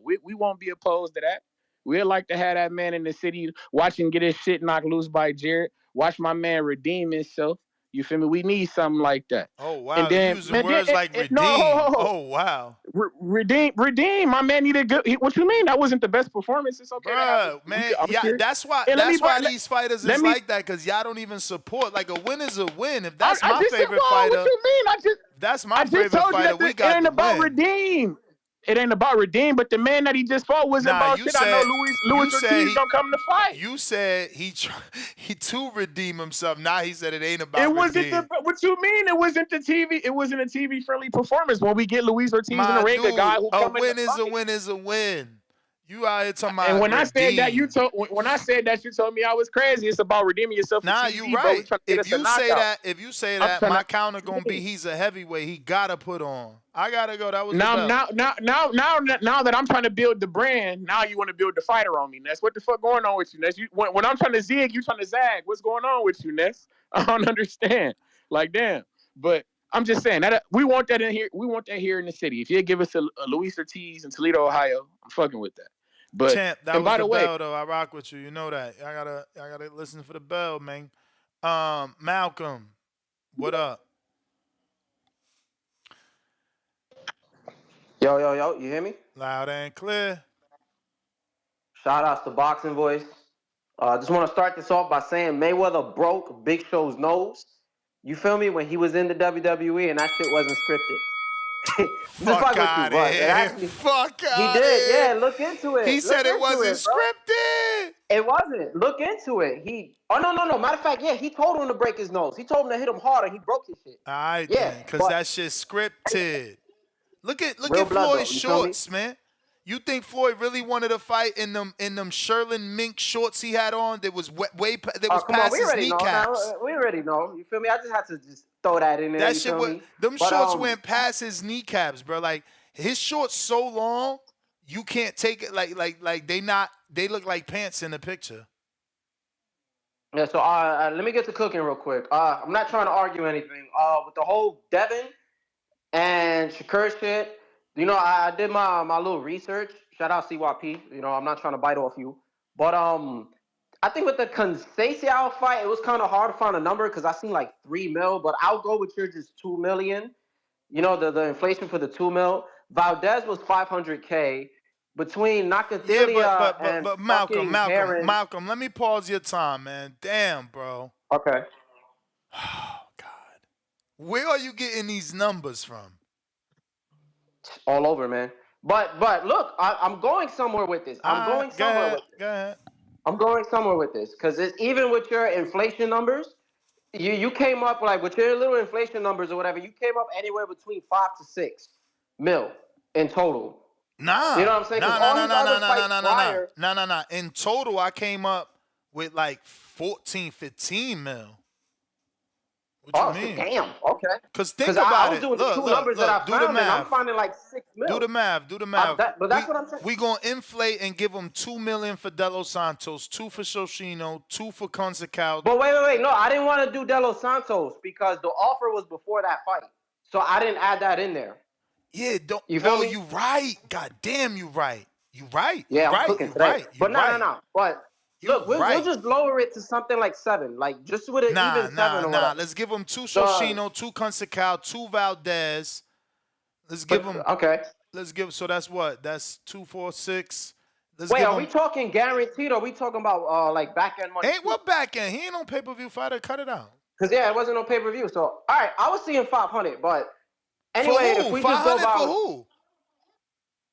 we won't be opposed to that. We'd like to have that man in the city, watch him get his shit knocked loose by Jared. Watch my man redeem himself. You feel me? We need something like that. Oh wow! And then, using words like redeem. No, oh wow! Redeem. My man needed good. What you mean? That wasn't the best performance. It's okay. Bruh, man, that's why these fighters is like that, because y'all don't even support. Like, a win is a win. If that's my favorite fighter, what you mean? That's my favorite fighter. We got it ain't to about win. redeem. It ain't about redeem, but the man that he just fought wasn't about shit. I know Luis Ortiz don't come to fight. You said he to redeem himself. Now he said it ain't about it wasn't redeem. What you mean? It wasn't the TV. It wasn't a TV friendly performance. When we get Luis Ortiz in the ring, a guy who a win is a win is a win. You out here talking about and when redeem. I said that, you told me I was crazy. It's about redeeming yourself. Nah, TV, you right. Bro. If you say that, my counter gonna be he's a heavyweight. He gotta put on. I gotta go. That was now that I'm trying to build the brand. Now you want to build the fighter on me, Ness. What the fuck going on with you, Ness? When I'm trying to zig, you trying to zag. What's going on with you, Ness? I don't understand. Like, damn. But I'm just saying that we want that in here. We want that here in the city. If you give us a Luis Ortiz in Toledo, Ohio, I'm fucking with that. But Champ, that was by the way, bell though. I rock with you. You know that. I gotta listen for the bell, man. Malcolm, what up? Yo, you hear me? Loud and clear. Shout outs to Boxing Voice. Just want to start this off by saying Mayweather broke Big Show's nose. You feel me? When he was in the WWE and that shit wasn't scripted. Fuck out of here. Fuck out He did, yeah. Look into it. He said it wasn't scripted. It wasn't. Look into it. Oh no. Matter of fact, yeah, he told him to break his nose. He told him to hit him harder. He broke his shit. All right, yeah, because that shit's scripted. Look at Floyd's shorts, man. You think Floyd really wanted to fight in them Sherlin mink shorts he had on that was past his kneecaps? We already know. You feel me? I just had to just throw that in there. That shit shorts went past his kneecaps, bro. Like, his shorts so long, you can't take it like they look like pants in the picture. Yeah, so let me get to cooking real quick. I'm not trying to argue anything. With the whole Devin and Shakur shit, you know, I did my little research. Shout out CYP. You know, I'm not trying to bite off you. But I think with the Conceição fight, it was kind of hard to find a number because I seen like 3 mil, but I'll go with your just 2 million. You know, the inflation for the 2 mil. Valdez was 500K. Between Nakathila and but Malcolm, let me pause your time, man. Damn, bro. Okay. Oh, God. Where are you getting these numbers from? All over, man. But look, I'm going somewhere with this. I'm going somewhere with this because it's even with your inflation numbers. You came up like with your little inflation numbers or whatever. You came up anywhere between 5 to 6 mil in total. Nah. You know what I'm saying? No. In total, I came up with like 14, 15 mil. What you mean? Damn. Okay. Because think about it. I was doing the two numbers that I found, and I'm finding like 6 mil. Do the math. But that's what I'm saying. We gonna inflate and give them 2 million for De Los Santos, 2 for Shoshino, 2 for Conceição. But wait. No, I didn't want to do De Los Santos because the offer was before that fight, so I didn't add that in there. Yeah, you feel me? You right. God damn, you right. You right. Yeah, I'm cooking today. But no. But look, we'll just lower it to something like 7, like just with an even 7 or whatever. Let's give them 2 Shoshino, 2 Conceição, 2 Valdez. Let's give him. Okay. Let's give. So that's what? That's 2, 4, 6. Let's Wait, give are we him. talking guaranteed or are we talking about like back end money? Ain't what back end? He ain't no pay-per-view fighter. Cut it out. Because yeah, it wasn't on pay-per-view. So all right, I was seeing 500, but anyway, For who? if we just go 500 about for who?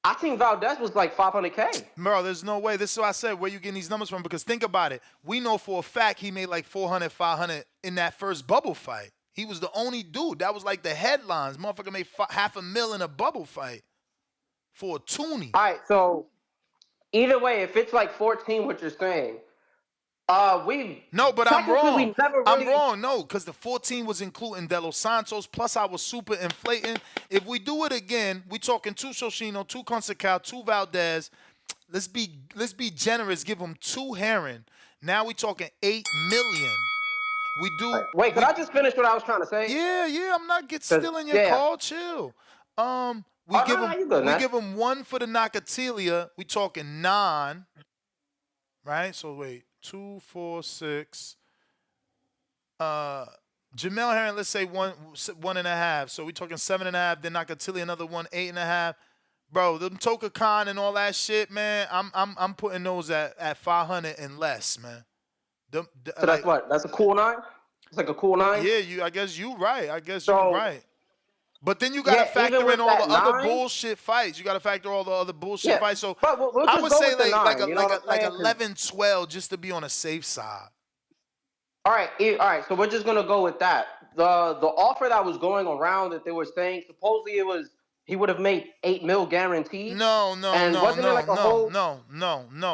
I think Valdez was like 500K. Bro, there's no way. This is what I said. Where you getting these numbers from? Because think about it. We know for a fact he made like 400, 500 in that first bubble fight. He was the only dude. That was like the headlines. Motherfucker made $500,000 in a bubble fight for a toonie. All right, so either way, if it's like 14, what you're saying, No, but I'm wrong. We never really... I'm wrong. No, because the 14 was including De Los Santos. Plus, I was super inflating. If we do it again, we talking 2 Shoshino, 2 Consecao, 2 Valdez. Let's be generous. Give them 2 Heron. Now we talking 8 million. We do. Wait, could I just finish what I was trying to say? Yeah. I'm not stealing your call. Chill. We give him 1 for the Nakatilia. We talking 9. Right. So wait. 2, 4, 6. Jamel Herring, let's say 1.5. So we talking 7.5. Then Nakatili another 1, 8.5. Bro, them Toka Khan and all that shit, man. I'm putting those at 500 and less, man. So that's what? That's a cool 9. It's like a cool 9. Yeah, I guess you right. You're right. But then you gotta factor in all the other bullshit fights. You gotta factor all the other bullshit fights. So we'll I would say like 11, 12 just to be on a safe side. All right. So we're just gonna go with that. The offer that was going around that they were saying supposedly he would have made 8 mil guaranteed. No. No.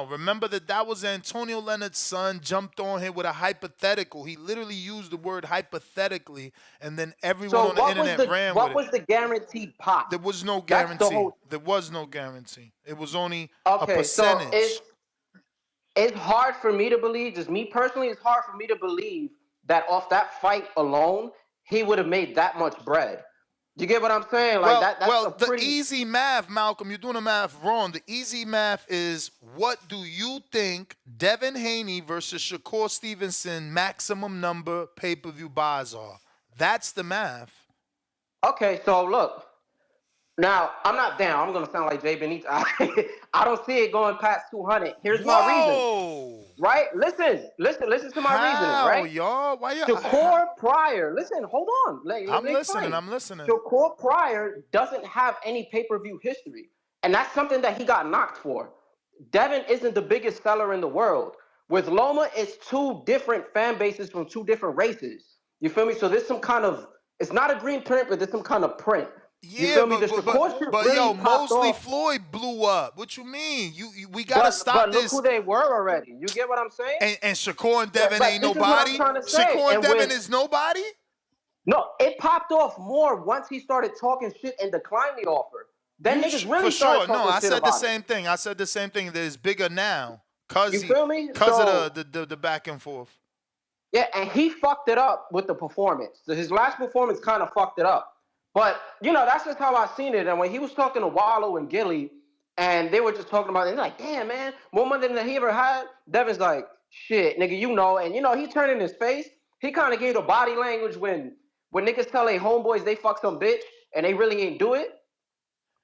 Remember that was Antonio Leonard's son jumped on him with a hypothetical. He literally used the word hypothetically, and then everyone on the internet ran with it. What was the guaranteed pot? There was no guarantee. There was no guarantee. It was only a percentage. So it's hard for me to believe, just me personally, it's hard for me to believe that off that fight alone, he would have made that much bread. You get what I'm saying? Like the easy math, Malcolm, you're doing the math wrong. The easy math is, what do you think Devin Haney versus Shakur Stevenson maximum number pay-per-view buys are? That's the math. Okay, so look. Now, I'm not down. I'm going to sound like Jay Benitez. I don't see it going past 200. Here's my reason. Right? Listen to my reasoning, right? Y'all? Why y'all? Shakur Pryor. Listen, hold on. I'm listening. Shakur Pryor doesn't have any pay-per-view history. And that's something that he got knocked for. Devin isn't the biggest seller in the world. With Loma, it's 2 different fan bases from 2 different races. You feel me? So there's some kind of, it's not a green print, but there's some kind of print. Yeah, but Mosley Floyd blew up. What you mean? We gotta stop this. But look who they were already. You get what I'm saying? And Shakur and Devin ain't nobody. Shakur and Devin is nobody. No, it popped off more once he started talking shit and declined the offer. Then niggas really started talking shit. I said the same thing. I said the same thing. That it's bigger now, you feel me? Because of the back and forth. Yeah, and he fucked it up with the performance. His last performance kind of fucked it up. But, that's just how I seen it. And when he was talking to Wallow and Gilly, and they were just talking about it, they're like, damn, man, more money than he ever had. Devin's like, shit, nigga, And, he turned in his face. He kind of gave the body language when niggas tell their homeboys they fuck some bitch and they really ain't do it.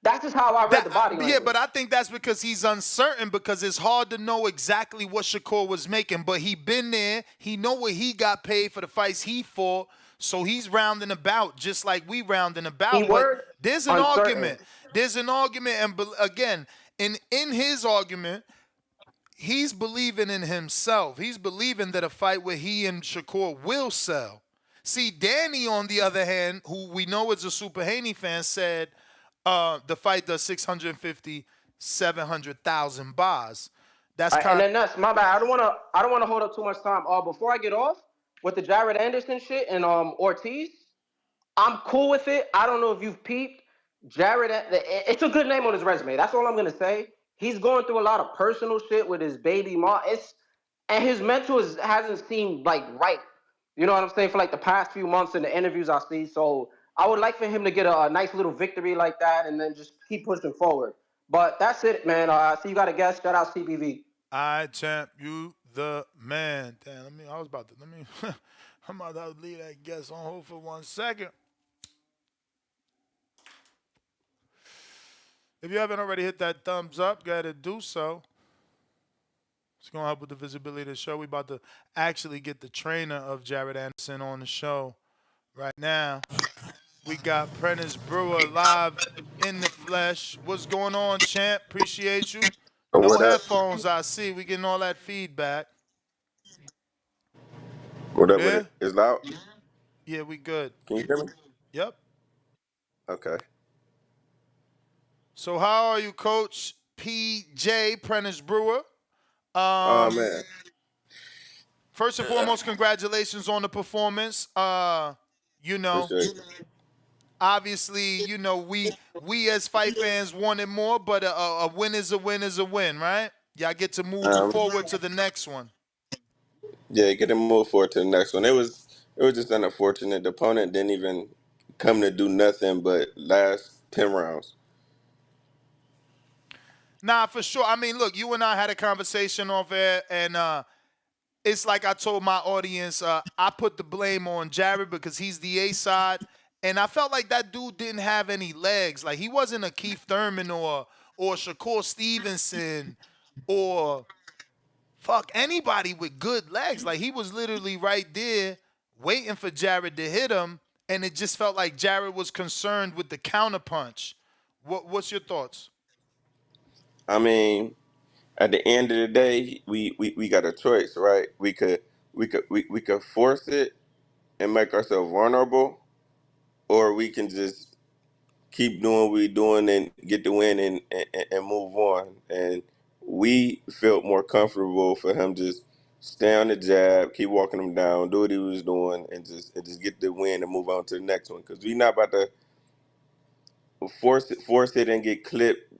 That's just how I read the body language. Yeah, but I think that's because he's uncertain, because it's hard to know exactly what Shakur was making. But he been there. He know what he got paid for the fights he fought. So he's rounding about just like we rounding about. But there's an argument. There's an argument. And again, in his argument, he's believing in himself. He's believing that a fight where he and Shakur will sell. See, Danny, on the other hand, who we know is a Super Haney fan, said the fight does 650, 700,000 bars. That's kind of. And then that's my bad. I don't want to hold up too much time. Before I get off, with the Jared Anderson shit and Ortiz, I'm cool with it. I don't know if you've peeped. Jared, it's a good name on his resume. That's all I'm going to say. He's going through a lot of personal shit with his baby mom. And his mental hasn't seemed like right. You know what I'm saying? For like the past few months in the interviews I see. So I would like for him to get a nice little victory like that and then just keep pushing forward. But that's it, man. I see you got a guest. Shout out CBV. Champ, you the man. Damn, I'm about to leave that guest on hold for 1 second. If you haven't already hit that thumbs up, go ahead and do so. It's going to help with the visibility of the show. We about to actually get the trainer of Jared Anderson on the show right now. We got Prenis Brewer live in the flesh. What's going on, champ? Appreciate you. No What up? headphones, I see. We getting all that feedback. What You up with it? there? It's loud? Yeah, we good. Can you hear me? Yep. Okay. So how are you, Coach PJ Prenis Brewer? Oh man. First and foremost, congratulations on the performance. You know, Appreciate it. obviously, you know, we as fight fans wanted more, but a win is a win is a win, right? Y'all get to move Um, forward to the next one. yeah, get him move forward to the next one. It was just unfortunate. The opponent didn't even come to do nothing but last 10 rounds. Nah, for sure. I mean, look, you and I had a conversation off air, and it's like I told my audience, I put the blame on Jared because he's the A side, and I felt like that dude didn't have any legs. Like he wasn't a Keith Thurman or Shakur Stevenson or fuck anybody with good legs. Like he was literally right there waiting for Jared to hit him, and it just felt like Jared was concerned with the counterpunch. What's your thoughts? I mean, at the end of the day, we got a choice, right? We could force it and make ourselves vulnerable, or we can just keep doing what we're doing and get the win and move on. And we felt more comfortable for him just stay on the jab, keep walking him down, do what he was doing, and just get the win and move on to the next one. Because we're not about to force it and get clipped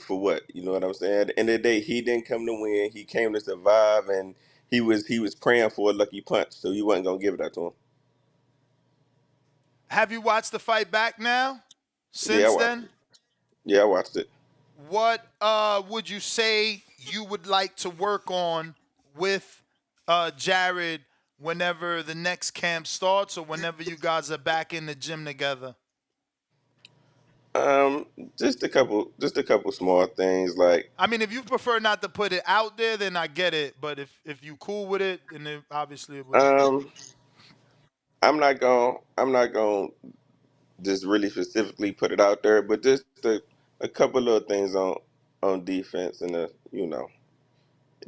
for what? You know what I'm saying? At the end of the day, he didn't come to win. He came to survive, and he was praying for a lucky punch, so he wasn't gonna give it up to him. Have you watched the fight back now? Yeah, I Since watched then? it. Yeah, I watched it. What would you say you would like to work on with Jared whenever the next camp starts or whenever you guys are back in the gym together? Um, just a couple small things like I mean, if you prefer not to put it out there, then I get it. But if you cool with it, then obviously it would. um, I'm not gonna just really specifically put it out there, but just a couple little things on defense and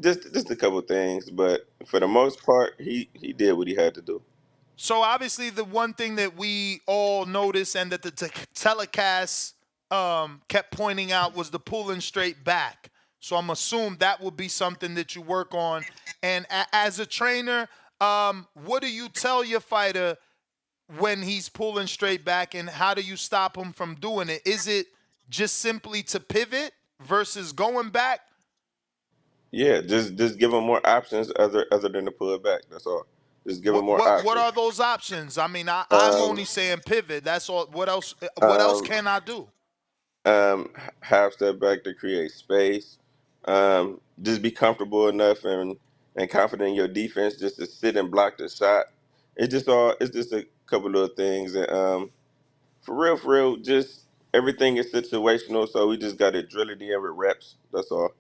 just a couple things. But for the most part, he did what he had to do. So obviously, the one thing that we all noticed and that the telecast kept pointing out was the pulling straight back. So I'm assuming that would be something that you work on. And as a trainer, what do you tell your fighter when he's pulling straight back, and how do you stop him from doing it? Is it just simply to pivot versus going back? Yeah, just give him more options other than to pull it back. That's all. Just give him What more what what options. are those options? I mean, I'm Um, only saying pivot. That's all. What else? What else um, can I do? Half step back to create space. Just be comfortable enough and confident in your defense just to sit and block the shot. It's just a couple of things. And for real, just everything is situational. So we just got to drill it in with reps. That's all.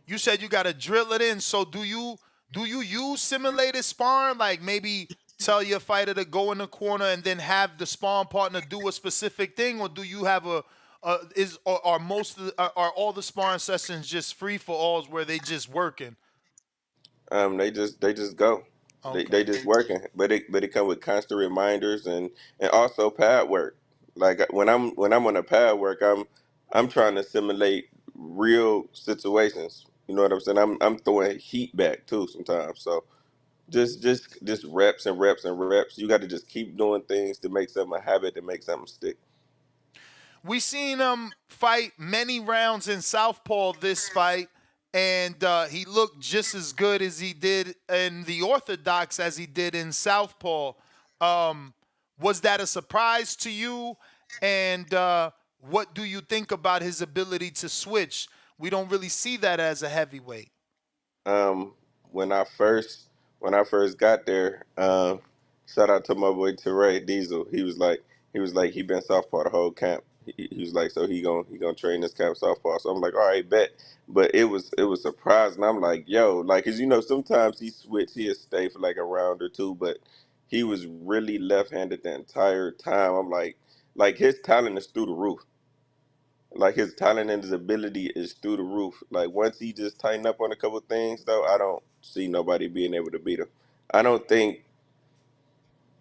You said you got to drill it in. So do you use simulated sparring? Like maybe tell your fighter to go in the corner and then have the sparring partner do a specific thing, or do you have are most of are all the sparring sessions just free for alls where they just working? They just go. They Okay. just working, but it come with constant reminders and also pad work. Like when I'm on a pad work, I'm trying to simulate real situations. You know what I'm saying? I'm throwing heat back too sometimes. So just reps and reps and reps. You got to just keep doing things to make something a habit, to make something stick. We seen him fight many rounds in Southpaw this fight, and he looked just as good as he did in the Orthodox as he did in Southpaw. Um, was that a surprise to you? And what do you think about his ability to switch? We don't really see that as a heavyweight. Um, when I first got there, shout out to my boy Teray Diesel. He was like he been southpaw the whole camp. He was like, so he gonna train this camp softball. So I'm like, all right, bet. But it was surprising. I'm like, yo, like, cause sometimes he switch, he'll stay for like a round or two, but he was really left-handed the entire time. I'm like his talent is through the roof. Like his talent and his ability is through the roof. Like once he just tighten up on a couple things, though, I don't see nobody being able to beat him. I don't think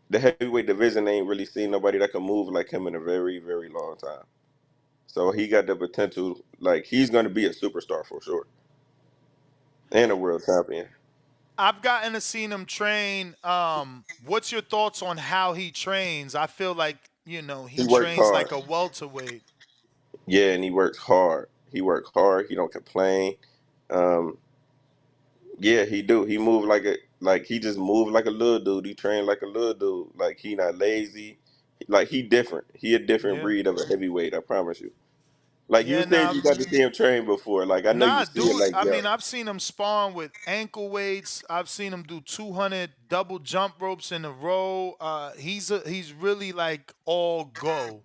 the heavyweight division ain't really seen nobody that can move like him in a very, very long time. So he got the potential. Like he's going to be a superstar for sure, and a world champion. I've gotten to see him train. What's your thoughts on how he trains? I feel like, he He works trains hard. like a welterweight. Yeah, and he works hard. He works hard. He don't complain. Um, yeah, he do. He move like he just move like a little dude. He train like a little dude. Like he not lazy. Like he different. He a different Yeah. breed of a heavyweight. I promise you. Like you Yeah, said, nah, you got to see him train before. Like I know you nah, see it. dude. Like I yo, mean, I've seen him spawn with ankle weights. I've seen him do 200 double jump ropes in a row. He's really like all go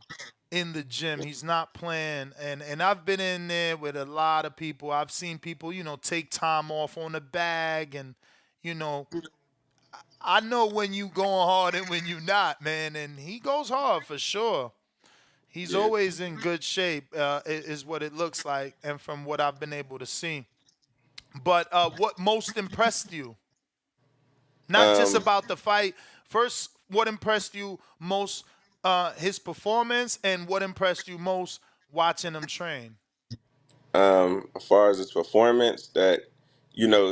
in the gym. He's not playing. And I've been in there with a lot of people. I've seen people, take time off on the bag, and you know, I know when you going hard and when you not, man. And he goes hard for sure. He's yeah. always in good shape, is what it looks like, and from what I've been able to see. But what most impressed you? Not just Um, about the fight. First, what impressed you most? His performance, and what impressed you most watching him train? as far as his performance, that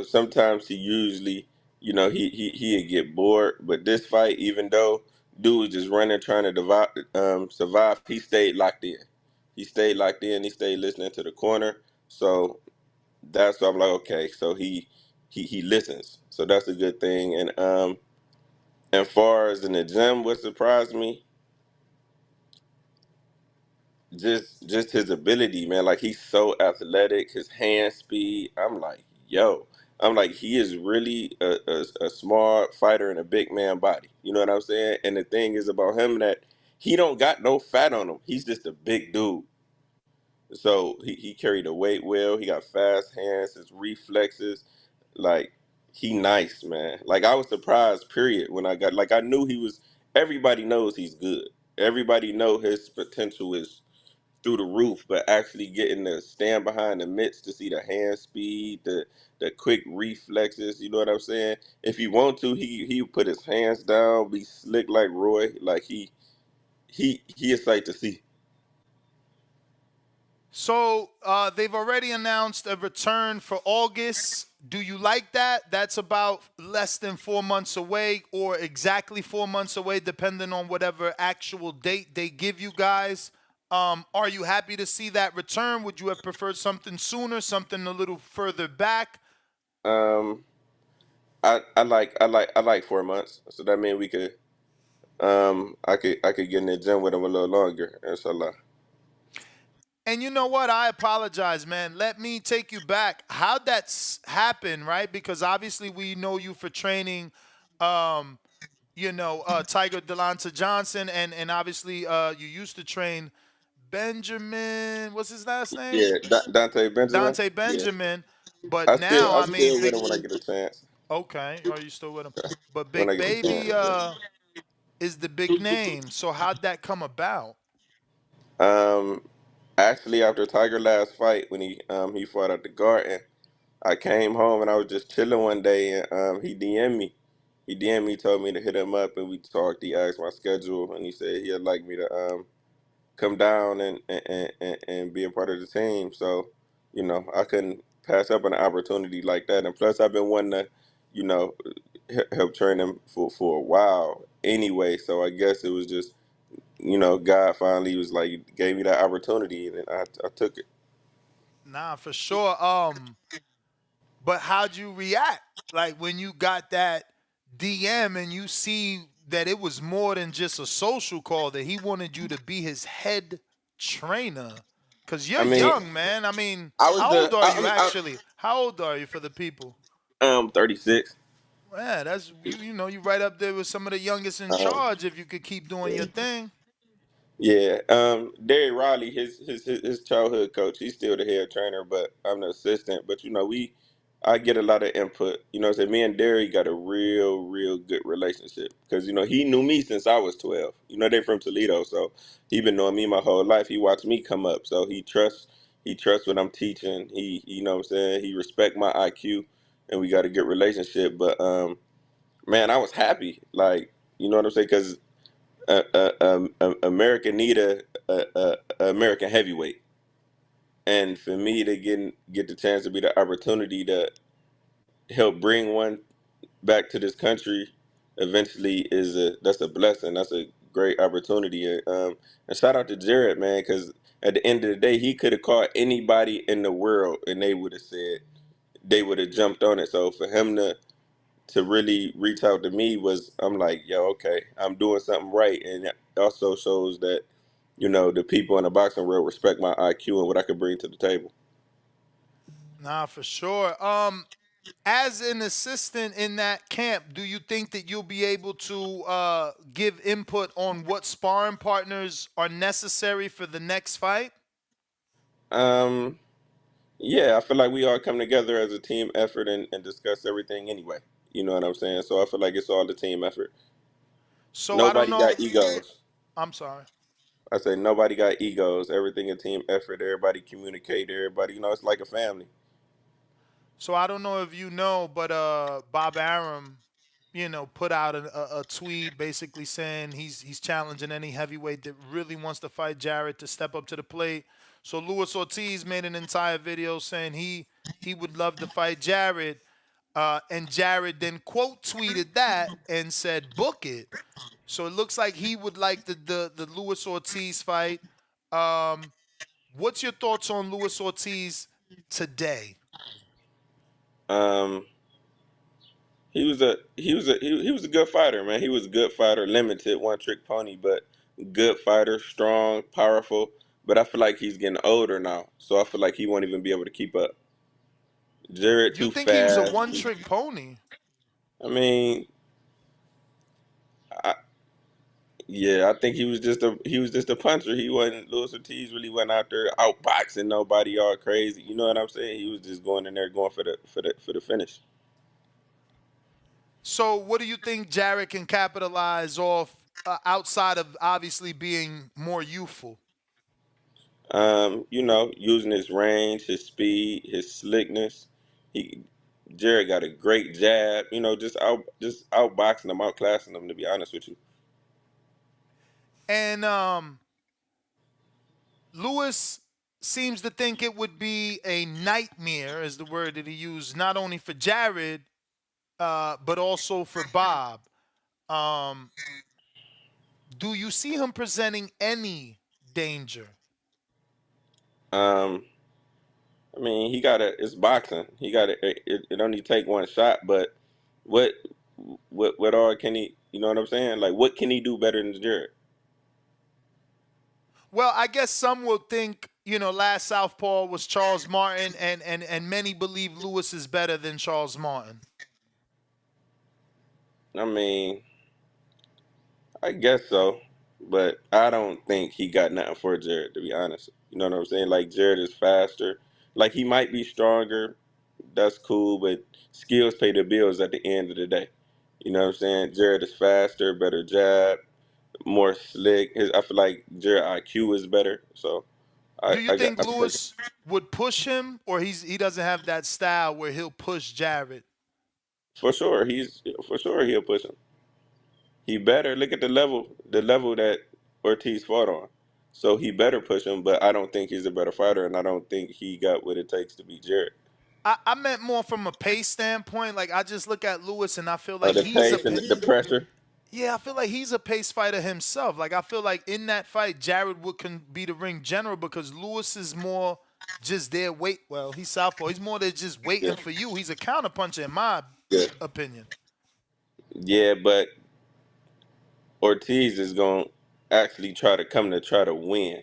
sometimes he usually, he'd get bored. But this fight, even though dude was just running trying to survive, he stayed locked in. He stayed locked in. He stayed listening to the corner. So that's why I'm like, okay, so he listens. So that's a good thing. And far as in the gym, what surprised me, just his ability, man. Like he's so athletic, his hand speed. I'm like he is really a smart fighter in a big man body. You know what I'm saying? And the thing is about him that he don't got no fat on him. He's just a big dude. So he carried the weight well. He got fast hands, his reflexes. Like he nice, man. Like I was surprised. Period. When I got I knew he was. Everybody knows he's good. Everybody know his potential is through the roof, but actually getting to stand behind the mitts to see the hand speed, the quick reflexes, you know what I'm saying? If he want to, he put his hands down, be slick like Roy, like he a sight to see. So they've already announced a return for August. Do you like that? That's about less than 4 months away, or exactly 4 months away, depending on whatever actual date they give you guys. Are you happy to see that return? Would you have preferred something sooner, something a little further back? Um, I like 4 months, so that means we could I could get in the gym with him a little longer, inshallah. And you know what? I apologize, man. Let me take you back. How'd that happen, right? Because obviously we know you for training, um, Tiger Delonta Johnson, and obviously you used to train Benjamin. What's his last name? Yeah, Dante Benjamin. Dante Yeah, Benjamin. But now, I'm I mean, still with him when I get a chance. okay, are you still with him? But When I Big get a Baby chance. is the big name. So how'd that come about? Um, Actually, after Tiger last fight, when he fought at the Garden, I came home and I was just chilling one day, and he DM'd me. He DM'd me, told me to hit him up, and we talked. He asked my schedule, and he said he'd like me to come down and be a part of the team. So, I couldn't pass up an opportunity like that. And plus, I've been wanting to, you know, help train him for a while anyway. So I guess it was just, God finally was like gave me that opportunity, and I took it. Nah, for sure. But how'd you react? Like when you got that DM and you see that it was more than just a social call, that he wanted you to be his head trainer. Cause you're I mean, young, man. I mean, I was how old the are you actually? How old are you for the people? 36. Man, that's you know, you right up there with some of the youngest in Um, charge if you could keep doing yeah. your thing. Yeah, Derry Riley, his childhood coach, he's still the head trainer, but I'm the assistant. But I get a lot of input. What I'm saying, me and Derry got a real good relationship because he knew me since I was 12. They from Toledo, so he been knowing me my whole life. He watched me come up, so he trusts what I'm teaching. What I'm saying, he respect my IQ, and we got a good relationship. But man, I was happy, like what I'm saying, because America need a American heavyweight, and for me to get the chance to be the opportunity to help bring one back to this country, eventually that's a blessing. That's a great opportunity. And shout out to Jared, man, because at the end of the day, he could have called anybody in the world, and they would have jumped on it. So for him to really reach out to me I'm like, yo, okay, I'm doing something right. And it also shows that, the people in the boxing world respect my IQ and what I could bring to the table. Nah, for sure. As an assistant in that camp, do you think that you'll be able to give input on what sparring partners are necessary for the next fight? Um, yeah, I feel like we all come together as a team effort and discuss everything anyway. You know what I'm saying? So I feel like it's all the team effort. So I don't Nobody know. got egos. I'm sorry. I say nobody got egos. Everything a team effort. Everybody communicate. Everybody, it's like a family. So I don't know if you know, but Bob Arum, put out a tweet basically saying he's challenging any heavyweight that really wants to fight Jarrett to step up to the plate. So Luis Ortiz made an entire video saying he would love to fight Jarrett, and Jarrett then quote tweeted that and said book it. So it looks like he would like the Luis Ortiz fight. Um, what's your thoughts on Luis Ortiz today? Um, he was a good fighter, man. He was a good fighter, limited, one trick pony, but good fighter, strong, powerful. But I feel like he's getting older now, so I feel like he won't even be able to keep up. Jared You too think he was a fast. one-trick pony? I mean, I, yeah, I think he was just a puncher. He wasn't Luis Ortiz really went out there outboxing nobody all crazy. You know what I'm saying? He was just going in there going for the finish. So what do you think Jarrett can capitalize off outside of obviously being more youthful? Using his range, his speed, his slickness. He Jared got a great jab. Just outboxing him, outclassing him. To be honest with you, And Lewis seems to think it would be a nightmare, is the word that he used, not only for Jared, but also for Bob. Um, do you see him presenting any danger? um, I mean, it's boxing. He got it only take one shot, but what what all can he? You know what I'm saying? Like, what can he do better than Jared? Well, I guess some will think, last Southpaw was Charles Martin, and many believe Lewis is better than Charles Martin. I mean, I guess so, but I don't think he got nothing for Jared, to be honest. You know what I'm saying? Like, Jared is faster. Like, he might be stronger. That's cool, but skills pay the bills at the end of the day. You know what I'm saying? Jared is faster, better jab, more slick. I feel like Jared IQ is better, so Do you think I'm taking. Lewis would push him, or he doesn't have that style where he'll push Jared? For sure he'll push him. He better look at the level that Ortiz fought on. So he better push him, but I don't think he's a better fighter, and I don't think he got what it takes to beat Jared. I meant more from a pace standpoint. Like, I just look at Lewis and I feel Oh, like the he's a pace and the pressure. yeah, I feel like he's a pace fighter himself. Like, I feel like in that fight, Jared can be the ring general because Lewis is more just there wait. Well, he's southpaw. He's more there just waiting Yeah, for you. He's a counterpuncher in my yeah, opinion. yeah. But Ortiz is going to actually try to win.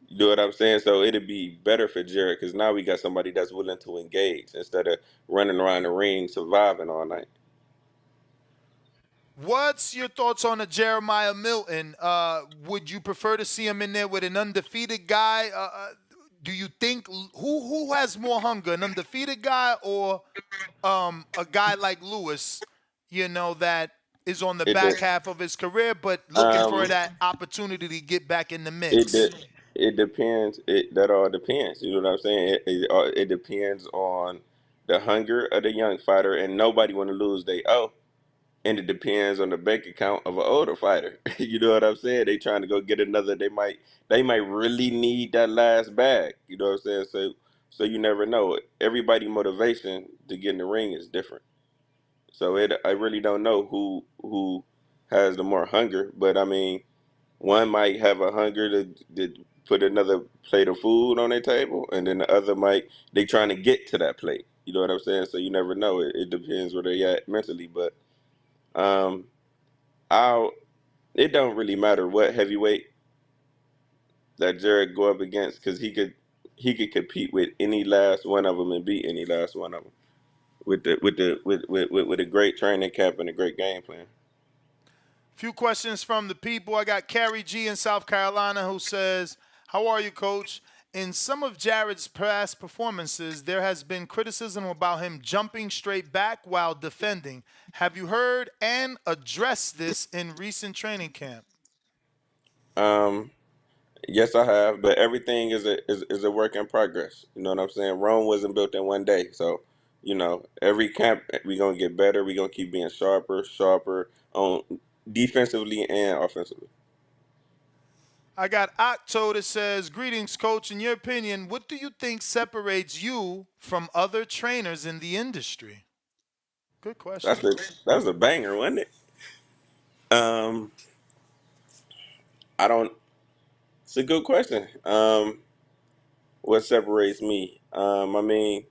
You know what I'm saying? So it'd be better for Jared because now we got somebody that's willing to engage instead of running around the ring surviving all night. What's your thoughts on a Jeremiah Milton? Would you prefer to see him in there with an undefeated guy? Do you think who has more hunger, an undefeated guy or a guy like Lewis? That is on the It back de- half of his career, but looking for um that opportunity to get back in the it mix. de- it depends. That all depends. You know what I'm saying? It depends on the hunger of the young fighter, and nobody want to lose. And it depends on the bank account of an older fighter. You know what I'm saying? They trying to go get another. They might really need that last bag. You know what I'm saying? So you never know. Everybody motivation to get in the ring is different. So I really don't know who has the more hunger. But I mean, one might have a hunger to put another plate of food on their table, and then the other they trying to get to that plate. You know what I'm saying? So you never know. It depends where they at mentally, but. Um, I It don't really matter what heavyweight that Jared go up against because he could compete with any last one of them and beat any last one of them with a great training camp and a great game plan. Few questions from the people. I got Carrie G in South Carolina who says, "How are you, Coach? In some of Jared's past performances, there has been criticism about him jumping straight back while defending. Have you heard and addressed this in recent training camp?" Um, yes, I have, but everything is a work in progress. You know what I'm saying? Rome wasn't built in one day, so every camp we gonna get better. We gonna keep being sharper on defensively and offensively. I got Octo that says, "Greetings, Coach. In your opinion, what do you think separates you from other trainers in the industry?" Good question. That was a banger, wasn't it? Um, I don't. It's a good question. What separates me? I mean,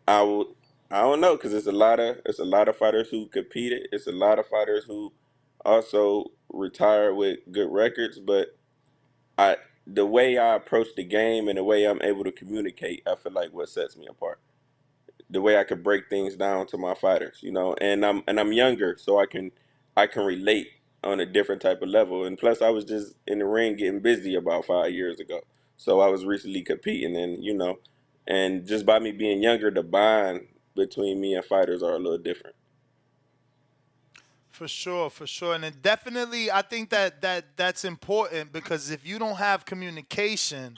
I would. I don't know because it's a lot of fighters who competed. It's a lot of fighters who also retired with good records. But I, the way I approach the game and the way I'm able to communicate, I feel like what sets me apart. The way I could break things down to my fighters, and I'm younger, so I can relate on a different type of level. And plus, I was just in the ring getting busy about 5 years ago, so I was recently competing, and just by me being younger, the bond between me and fighters are a little different. For sure, for sure. And it definitely, I think that's important because if you don't have communication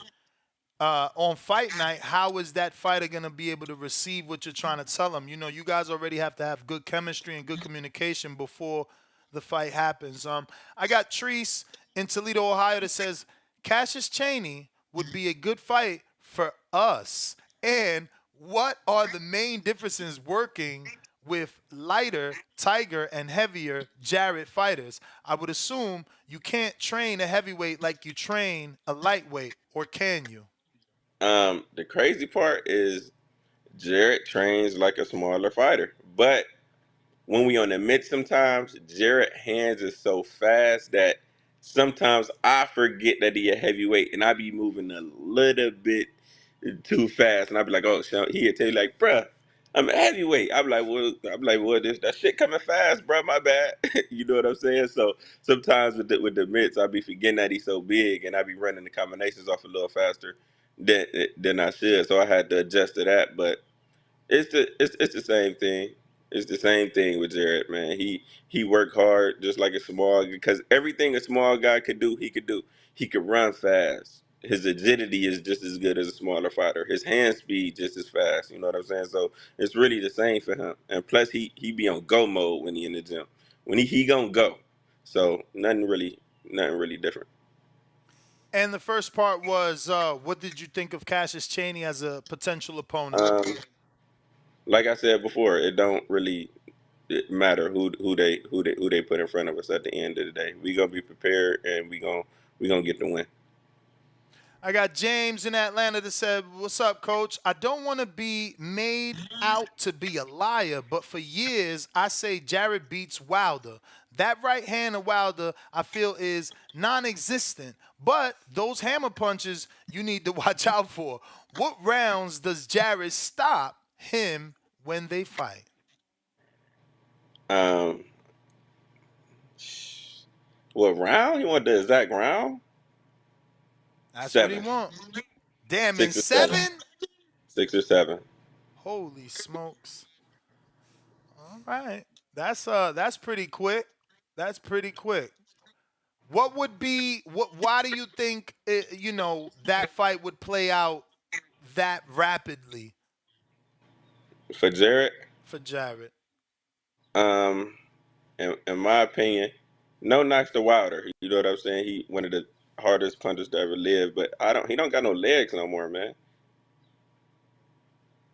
on fight night, how is that fighter going to be able to receive what you're trying to tell them? You guys already have to have good chemistry and good communication before the fight happens. I got Treese in Toledo, Ohio that says Cassius Chaney would be a good fight for us. And what are the main differences working with lighter Tiger and heavier Jarrett fighters? I would assume you can't train a heavyweight like you train a lightweight, or can you? The crazy part is Jarrett trains like a smaller fighter, but when we on the mid sometimes, Jarrett hands is so fast that sometimes I forget that he a heavyweight and I be moving a little bit too fast and I be like, oh, he'll tell you like, bruh, I'm a heavyweight. I'm like, well, this that shit coming fast, bruh, my bad. You know what I'm saying? So sometimes with the mitts, I be forgetting that he's so big and I be running the combinations off a little faster than I should. So I had to adjust to that, but it's the same thing. It's the same thing with Jared, man. He worked hard just like a small because everything a small guy could do, he could do. He could run fast. His agility is just as good as a smaller fighter. His hand speed just as fast. You know what I'm saying? So it's really the same for him. And plus he be on go mode when he in the gym. When he gonna go. So nothing really different. And the first part was, what did you think of Cassius Chaney as a potential opponent? Um, like I said before, it don't really matter who they put in front of us at the end of the day. We gonna be prepared and we gonna get the win. I got James in Atlanta that said, "What's up, Coach? I don't want to be made out to be a liar, but for years I say Jared beats Wilder. That right hand of Wilder I feel is non-existent, but those hammer punches you need to watch out for. What rounds does Jared stop him when they fight?" Um, What round? You want the exact round? That's what he 7. want. Damn, in 6 or 7. 7? 6 or 7. Holy smokes. All right. That's pretty quick. That's pretty quick. What would be why do you think that fight would play out that rapidly For Jarrett, for Jarrett? um, in my opinion, no knocks to Wilder. You know what I'm saying? He one of the hardest punchers to ever live, but he don't got no legs no more, man.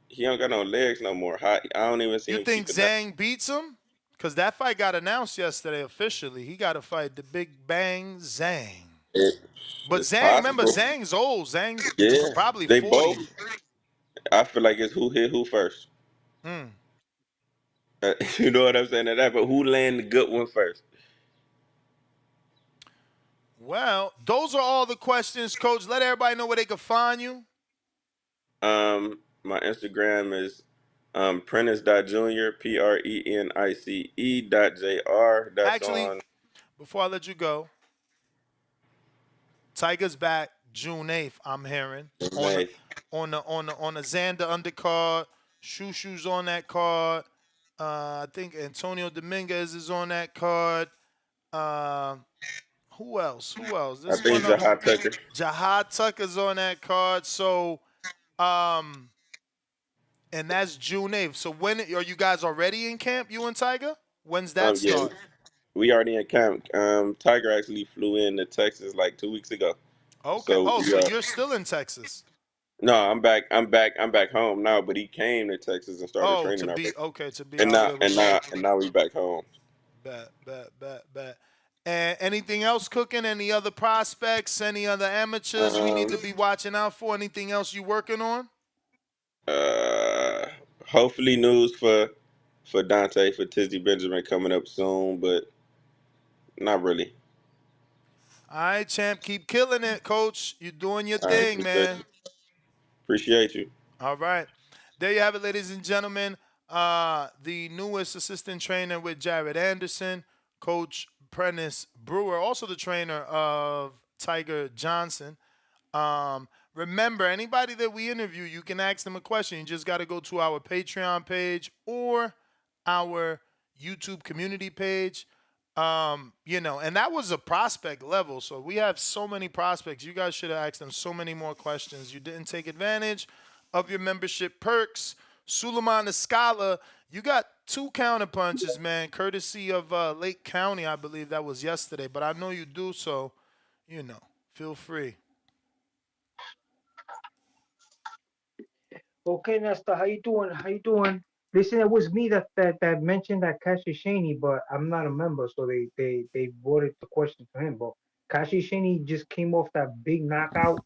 He don't got no legs no more. I don't even see You him think keeping that. Zhang beats him? Because that fight got announced yesterday officially. He got to fight the Big Bang Zhang. But It's Zhang, remember, possible. Zhang's old. Zhang's Yeah, probably they 40. both. I feel like it's who hit who first. Hmm. You know what I'm saying? But who land the good one first? Well, those are all the questions, Coach. Let everybody know where they can find you. My Instagram is Prenis.Jr. PRENICE.JR. That's Actually, on before I let you go, Tiger's back June 8th, I'm hearing. On the May. on the Xander undercard. Shushu's on that card. I think Antonio Dominguez is on that card. Uh, who else? Who else? I This think one Jahad Tucker. Jahad Tucker's on that card. So and that's June 8th. So when are you guys already in camp, you and Tiger? When's that Yeah, start? we already in camp. Tiger actually flew in to Texas like 2 weeks ago. Okay. So Oh, we so you're still in Texas. no, I'm back. I'm back home now. But he came to Texas and started Oh, to training be already. okay, to be And out now there and with you. now and now we back home. Bet. And anything else cooking? Any other prospects? Any other amateurs we need Um, to be watching out for? Anything else you working on? uh, hopefully news for Dante for Tizzy Benjamin coming up soon, but not really. All right, champ. Keep killing it, coach. You're doing your I thing, man. appreciate you. All right. There you have it, ladies and gentlemen. The newest assistant trainer with Jared Anderson, Coach Prenis Brewer, also the trainer of Tiger Johnson. Remember, anybody that we interview, you can ask them a question. You just got to go to our Patreon page or our YouTube community page. And that was a prospect level. So we have so many prospects. You guys should have asked them so many more questions. You didn't take advantage of your membership perks. Suleiman the Scholar, you got 2 counter punches, man, courtesy of Lake County, I believe that was yesterday. But I know you do, so, feel free. Okay, Nesta, how you doing? How you doing? Listen, it was me that mentioned that Kashi Shaney, but I'm not a member, so they voted the question to him. But Kashi Shaney just came off that big knockout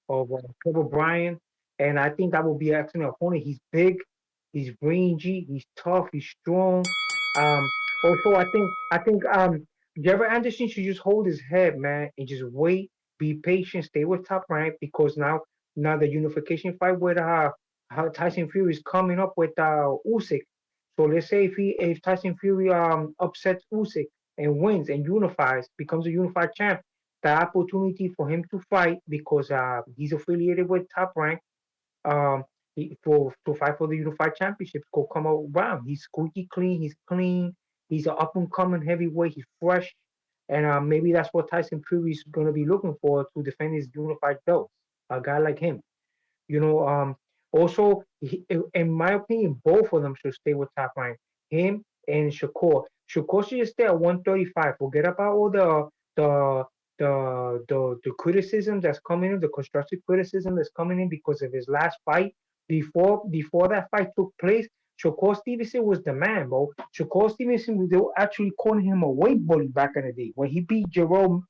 of Trevor Bryan, and I think that will be an excellent opponent. He's big, he's rangy, he's tough, he's strong. Also, I think Trevor Anderson should just hold his head, man, and just wait, be patient, stay with Top Rank because now the unification fight with how Tyson Fury is coming up with Usyk. So let's say if Tyson Fury upsets Usyk and wins and unifies, becomes a unified champ, the opportunity for him to fight because he's affiliated with Top Rank to fight for the unified championship could come around. He's squeaky clean. He's clean. He's an up and coming heavyweight. He's fresh, and maybe that's what Tyson Fury is going to be looking for to defend his unified belts. A guy like him. You know, also, in my opinion, both of them should stay with Top Rank. Him and Shakur. Shakur should stay at 135. Forget about all the the criticism that's coming in, the constructive criticism that's coming in because of his last fight. Before that fight took place, Shakur Stevenson was the man, bro. Shakur Stevenson, they were actually calling him a weight bully back in the day when he beat Gerald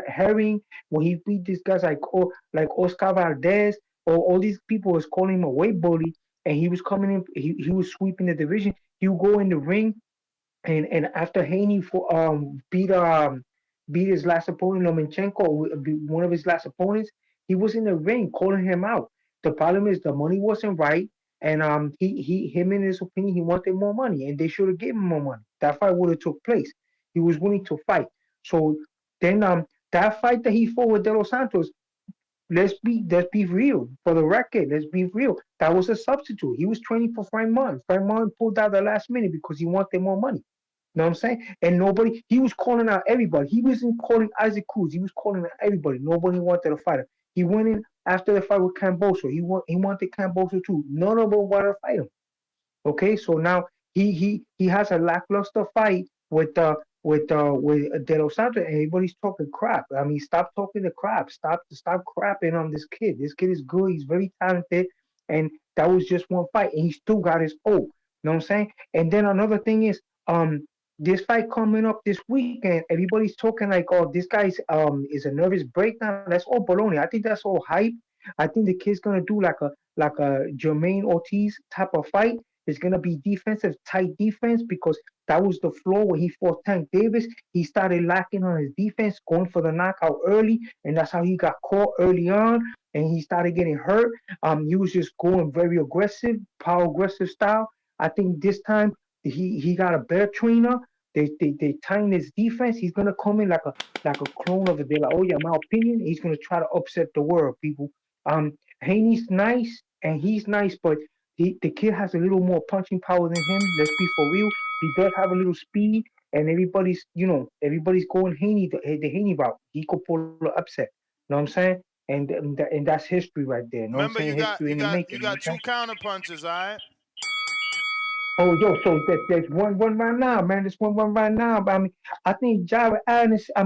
Herring, when he beat these guys like Oscar Valdez, or all these people was calling him a weight bully, and he was coming in, he was sweeping the division. He would go in the ring, and after Haney beat his last opponent, Lomachenko, one of his last opponents, he was in the ring calling him out. The problem is the money wasn't right, and him in his opinion, he wanted more money, and they should have given him more money. That fight would have took place. He was willing to fight. So then that fight that he fought with De Los Santos, let's be real. For the record, let's be real. That was a substitute. He was training for Frank Martin. Frank Martin pulled out the last minute because he wanted more money. You know what I'm saying? And nobody, he was calling out everybody. He wasn't calling Isaac Cruz. He was calling out everybody. Nobody wanted to fight him. He went in after the fight with Camboso. He wanted Camboso too. None of them wanted to fight him. Okay, so now he has a lackluster fight with De Los Santos, and everybody's talking crap. I mean, stop talking the crap. Stop crapping on this kid. This kid is good. He's very talented, and that was just one fight, and he still got his O. You know what I'm saying? And then another thing is this fight coming up this weekend. Everybody's talking like, oh, this guy's is a nervous breakdown. That's all baloney. I think that's all hype. I think the kid's gonna do like a Jermaine Ortiz type of fight. It's gonna be defensive, tight defense, because that was the flaw when he fought Tank Davis. He started lacking on his defense, going for the knockout early, and that's how he got caught early on, and he started getting hurt. He was just going very aggressive, power aggressive style. I think this time he got a better trainer. They tighten his defense. He's gonna come in like a clone of the De La Hoya, in my opinion. He's gonna try to upset the world, people. Haney's nice and he's nice, but the kid has a little more punching power than him. Let's be for real. He does have a little speed, and everybody's going Haney the Haney route. He could pull an upset. You know what I'm saying? And that's history right there. You know Remember, what I'm saying? History in the making. you got two counter punches, all right? Oh, yo, so there's one right now, man. There's one right now. But I mean, I think Jared Adams. I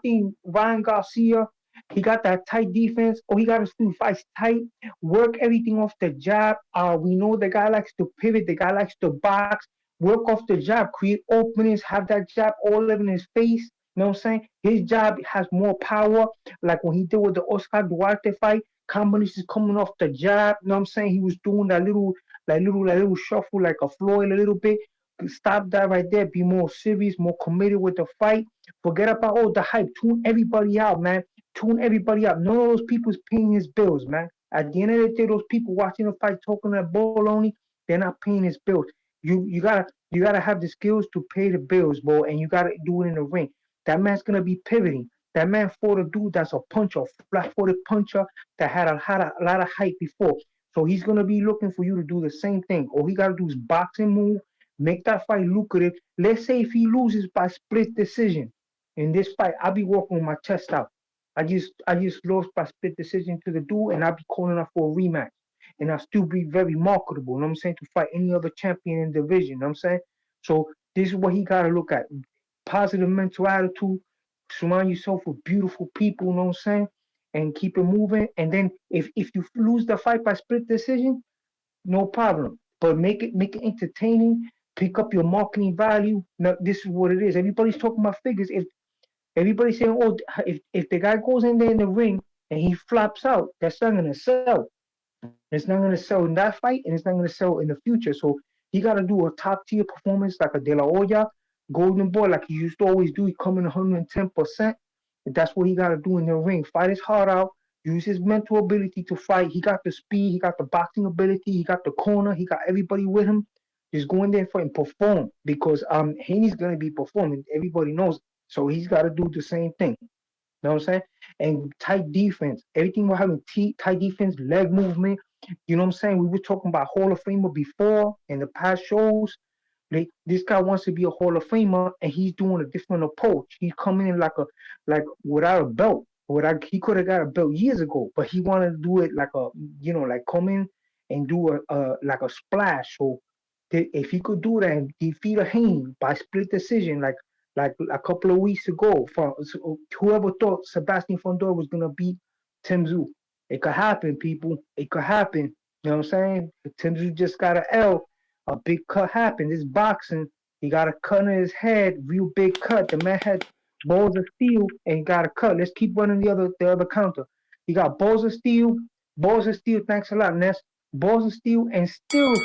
think Ryan Garcia. He got that tight defense. Oh, he got his two fights tight. Work everything off the jab. We know the guy likes to pivot. The guy likes to box. Work off the jab. Create openings. Have that jab all over in his face. You know what I'm saying? His jab has more power. Like when he did with the Oscar Duarte fight, combinations coming off the jab. You know what I'm saying? He was doing that little shuffle, like a Floyd a little bit. Stop that right there. Be more serious, more committed with the fight. Forget about all the hype. Tune everybody out, man. Tune everybody out. None of those people's paying his bills, man. At the end of the day, those people watching the fight, talking that baloney, they're not paying his bills. You gotta have the skills to pay the bills, bro, and you gotta do it in the ring. That man's gonna be pivoting. That man fought a dude that's a puncher, flat-footed puncher that had a lot of hype before. So he's gonna be looking for you to do the same thing. All he gotta do is boxing move, make that fight lucrative. Let's say if he loses by split decision in this fight, I'll be walking with my chest out. I just lost by split decision to the dude, and I'll be calling out for a rematch. And I'll still be very marketable, you know what I'm saying, to fight any other champion in the division, you know what I'm saying? So this is what he gotta look at. Positive mental attitude, surround yourself with beautiful people, you know what I'm saying? And keep it moving. And then if you lose the fight by split decision, no problem. But make it entertaining. Pick up your marketing value. Now, this is what it is. Everybody's talking about figures. If everybody's saying, oh, if the guy goes in there in the ring and he flops out, that's not gonna sell. It's not gonna sell in that fight, and it's not gonna sell in the future. So he gotta do a top tier performance like a De La Hoya, Golden Boy, like he used to always do. He come in 110%. That's what he got to do in the ring. Fight his heart out. Use his mental ability to fight. He got the speed. He got the boxing ability. He got the corner. He got everybody with him. Just go in there and perform, because Haney's gonna be performing. Everybody knows. So he's got to do the same thing. You know what I'm saying? And tight defense. Everything we're having tight defense, leg movement. You know what I'm saying? We were talking about Hall of Famer before in the past shows. This guy wants to be a Hall of Famer, and he's doing a different approach. He's coming in like without a belt. He could have got a belt years ago, but he wanted to do it like come in and do a splash. So if he could do that and defeat a Haney by split decision, like a couple of weeks ago, whoever thought Sebastian Fondor was gonna beat Tim Tszyu, it could happen, people. It could happen. You know what I'm saying? Tim Tszyu just got an L. A big cut happened. It's boxing. He got a cut in his head, real big cut. The man had balls of steel and he got a cut. Let's keep running the other counter. He got balls of steel. Thanks a lot, Ness. Balls of steel, and still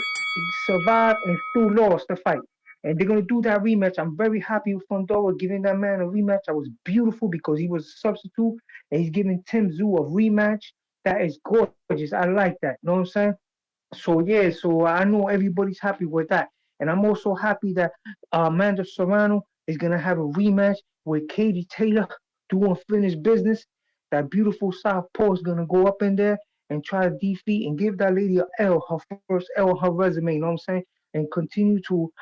survived and still lost the fight. And they're gonna do that rematch. I'm very happy with Fondora giving that man a rematch. That was beautiful because he was a substitute, and he's giving Tim Tszyu a rematch. That is gorgeous. I like that. You know what I'm saying? So yeah, so I know everybody's happy with that, and I'm also happy that Amanda Serrano is gonna have a rematch with Katie Taylor doing finished business. That beautiful southpaw is gonna go up in there and try to defeat and give that lady a L, her first L, her resume. You know what I'm saying? And continue to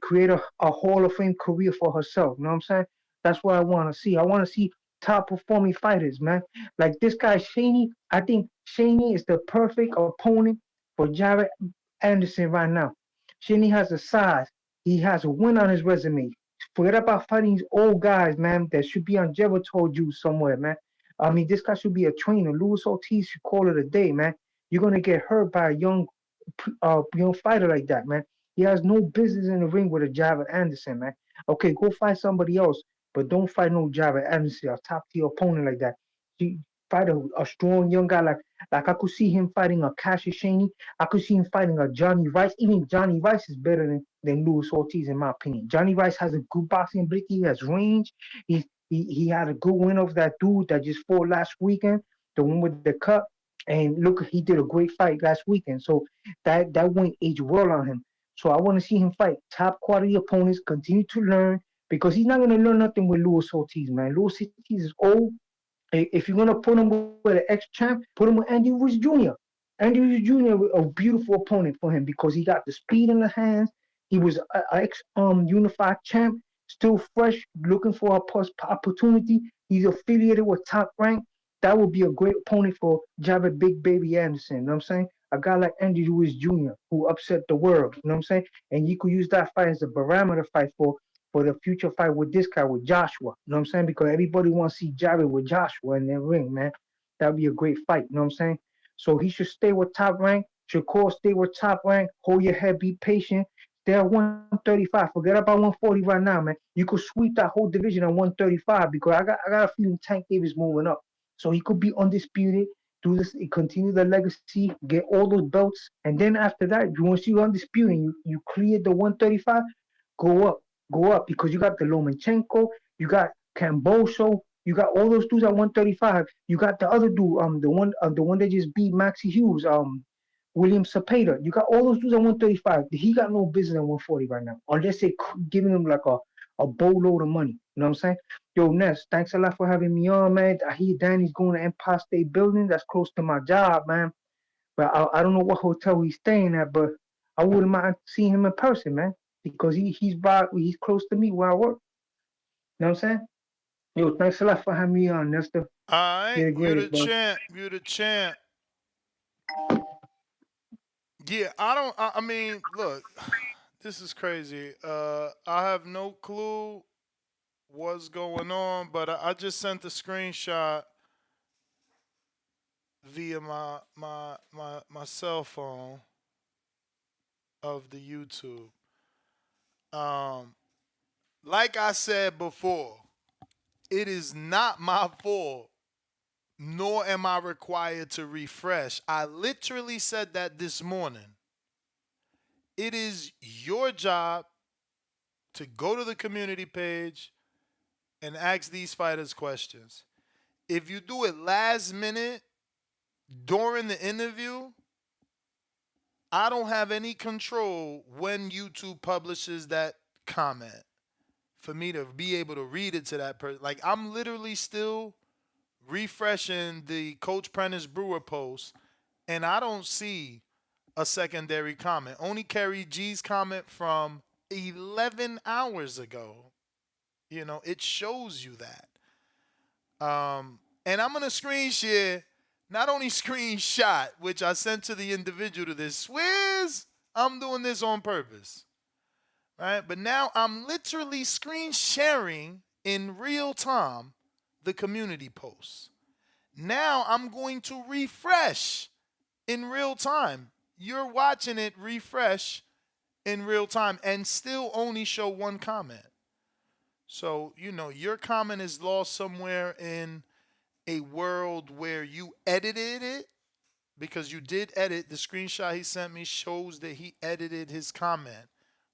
create a Hall of Fame career for herself. You know what I'm saying? That's what I want to see. I want to see top performing fighters, man. Like this guy Shaney. I think Shaney is the perfect opponent for Jared Anderson right now. Shaney has the size. He has a win on his resume. Forget about fighting these old guys, man, that should be on Jericho juice somewhere, man. I mean, this guy should be a trainer. Luis Ortiz should call it a day, man. You're gonna get hurt by a young fighter like that, man. He has no business in the ring with a Jared Anderson, man. Okay, go fight somebody else, but don't fight no Jared Anderson, a top tier opponent like that. He fight a strong young guy like I could see him fighting a Cassius Shaney. I could see him fighting a Johnny Rice. Even Johnny Rice is better than Luis Ortiz, in my opinion. Johnny Rice has a good boxing ability. He has range. He had a good win over that dude that just fought last weekend, the one with the cut. And look, he did a great fight last weekend. So that win aged well on him. So I want to see him fight top quality opponents, continue to learn, because he's not going to learn nothing with Luis Ortiz, man. Luis Ortiz is old. If you're gonna put him with an ex-champ, put him with Andy Ruiz Jr. Andy Ruiz Jr. a beautiful opponent for him because he got the speed in the hands. He was an ex unified champ, still fresh, looking for a opportunity. He's affiliated with Top Rank. That would be a great opponent for Javid Big Baby Anderson. You know what I'm saying? A guy like Andy Ruiz Jr. who upset the world. You know what I'm saying? And you could use that fight as a barometer fight for the future fight with this guy, with Joshua. You know what I'm saying? Because everybody wants to see Jared with Joshua in their ring, man. That would be a great fight. You know what I'm saying? So he should stay with Top Rank. Shakur, stay with Top Rank. Hold your head, be patient. Stay at 135. Forget about 140 right now, man. You could sweep that whole division at 135 because I got a feeling Tank Davis moving up. So he could be undisputed, do this, continue the legacy, get all those belts, and then after that, once you're undisputed, you clear the 135, go up, because you got the Lomachenko, you got Camboso, you got all those dudes at 135. You got the other dude, the one that just beat Maxie Hughes, William Cepeda. You got all those dudes at 135. He got no business at 140 right now, unless they giving him like a boatload of money. You know what I'm saying? Yo, Ness, thanks a lot for having me on, man. I hear Danny's going to Empire State Building. That's close to my job, man. But I don't know what hotel he's staying at, but I wouldn't mind seeing him in person, man, because he's close to me where I work. You know what I'm saying? Yo, thanks a lot for having me on, Nestor. All right, You're the you the greatest, bro. champ. You the champ. Yeah, I don't. I mean, look, this is crazy. I have no clue what's going on, but I just sent a screenshot via my cell phone of the YouTube. Um, like I said before, it is not my fault, nor am I required to refresh. I literally said that this morning. It is your job to go to the community page and ask these fighters questions. If you do it last minute during the interview, I don't have any control when YouTube publishes that comment for me to be able to read it to that person. Like, I'm literally still refreshing the Coach Prenis Brewer post, and I don't see a secondary comment. Only Kerry G's comment from 11 hours ago. You know, it shows you that. And I'm going to screen share, not only screenshot, which I sent to the individual to this, Swizz, I'm doing this on purpose. Right? But now I'm literally screen sharing in real time the community posts. Now I'm going to refresh in real time. You're watching it refresh in real time and still only show one comment. So, you know, your comment is lost somewhere in a world where you edited it, because you did edit. The screenshot he sent me shows that he edited his comment,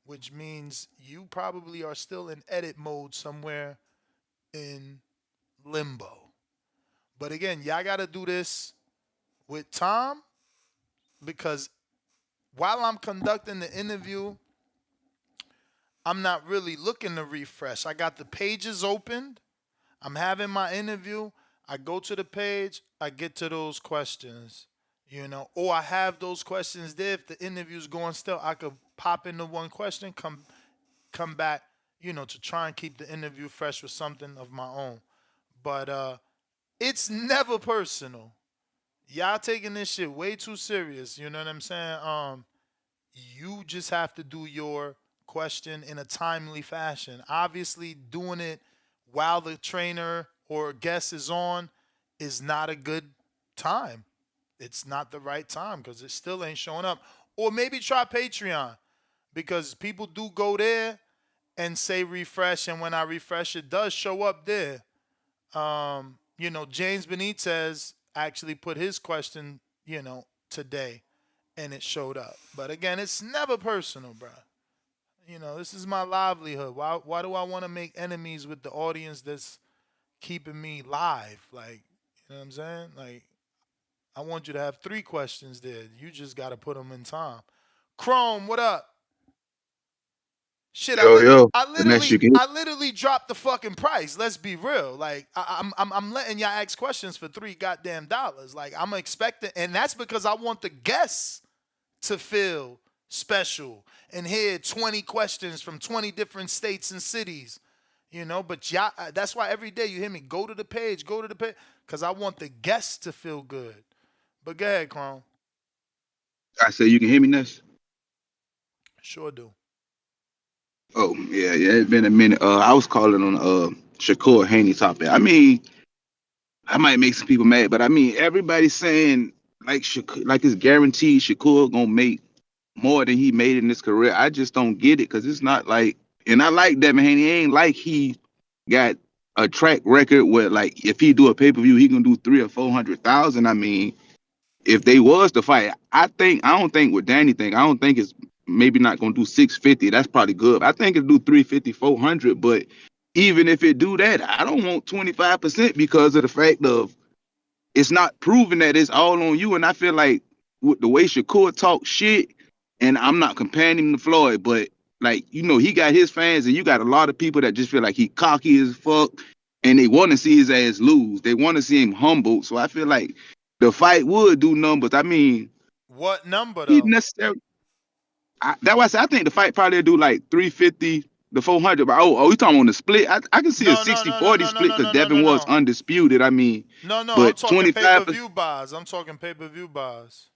which means you probably are still in edit mode somewhere in limbo. But again, y'all got to do this with Tom, because while I'm conducting the interview, I'm not really looking to refresh. I got the pages opened. I'm having my interview. I go to the page. I get to those questions, or I have those questions there. If the interview's going still, I could pop into one question, come back, to try and keep the interview fresh with something of my own. But it's never personal. Y'all taking this shit way too serious. You know what I'm saying? You just have to do your question in a timely fashion. Obviously, doing it while the trainer or guest is on is not a good time. It's not the right time because it still ain't showing up. Or maybe try Patreon because people do go there and say refresh, and when I refresh, it does show up there. James Benitez actually put his question, today, and it showed up. But again, it's never personal, bro. This is my livelihood. Why do I want to make enemies with the audience that's keeping me live? Like, you know what I'm saying? Like, I want you to have 3 questions there. You just got to put them in time. Chrome, what up? Shit, Yo, I the next you can. literally dropped the fucking price. Let's be real. Like, I'm letting y'all ask questions for $3 goddamn dollars. Like, I'm expecting, and that's because I want the guests to feel special and hear 20 questions from 20 different states and cities. But y'all, that's why every day you hear me go to the page, because I want the guests to feel good. But go ahead, Chrome. I said you can hear me, Ness? Sure do. Oh, yeah, it's been a minute. I was calling on Shakur Haney topic. I mean, I might make some people mad, but I mean, everybody's saying like it's guaranteed Shakur gonna make more than he made in his career. I just don't get it because it's not like, and I like Devin Haney. It ain't like he got a track record where like if he do a pay-per-view, he gonna do 300,000 or 400,000. I mean, if they was to fight, I don't think what Danny think. I don't think it's maybe not gonna do 650. That's probably good. I think it'll do 350, 400. But even if it do that, I don't want 25% because of the fact of it's not proving that it's all on you. And I feel like with the way Shakur talk shit, and I'm not comparing him to Floyd, but like, he got his fans and you got a lot of people that just feel like he cocky as fuck and they want to see his ass lose. They want to see him humbled. So I feel like the fight would do numbers. I mean, what number he though? necessarily. That's why I said I think the fight probably do like 350 to 400. But you talking on the split? I can see a 60-40 split because Devin was undisputed. I mean, No, I'm but talking 25. pay-per-view buys. I'm talking pay-per-view buys.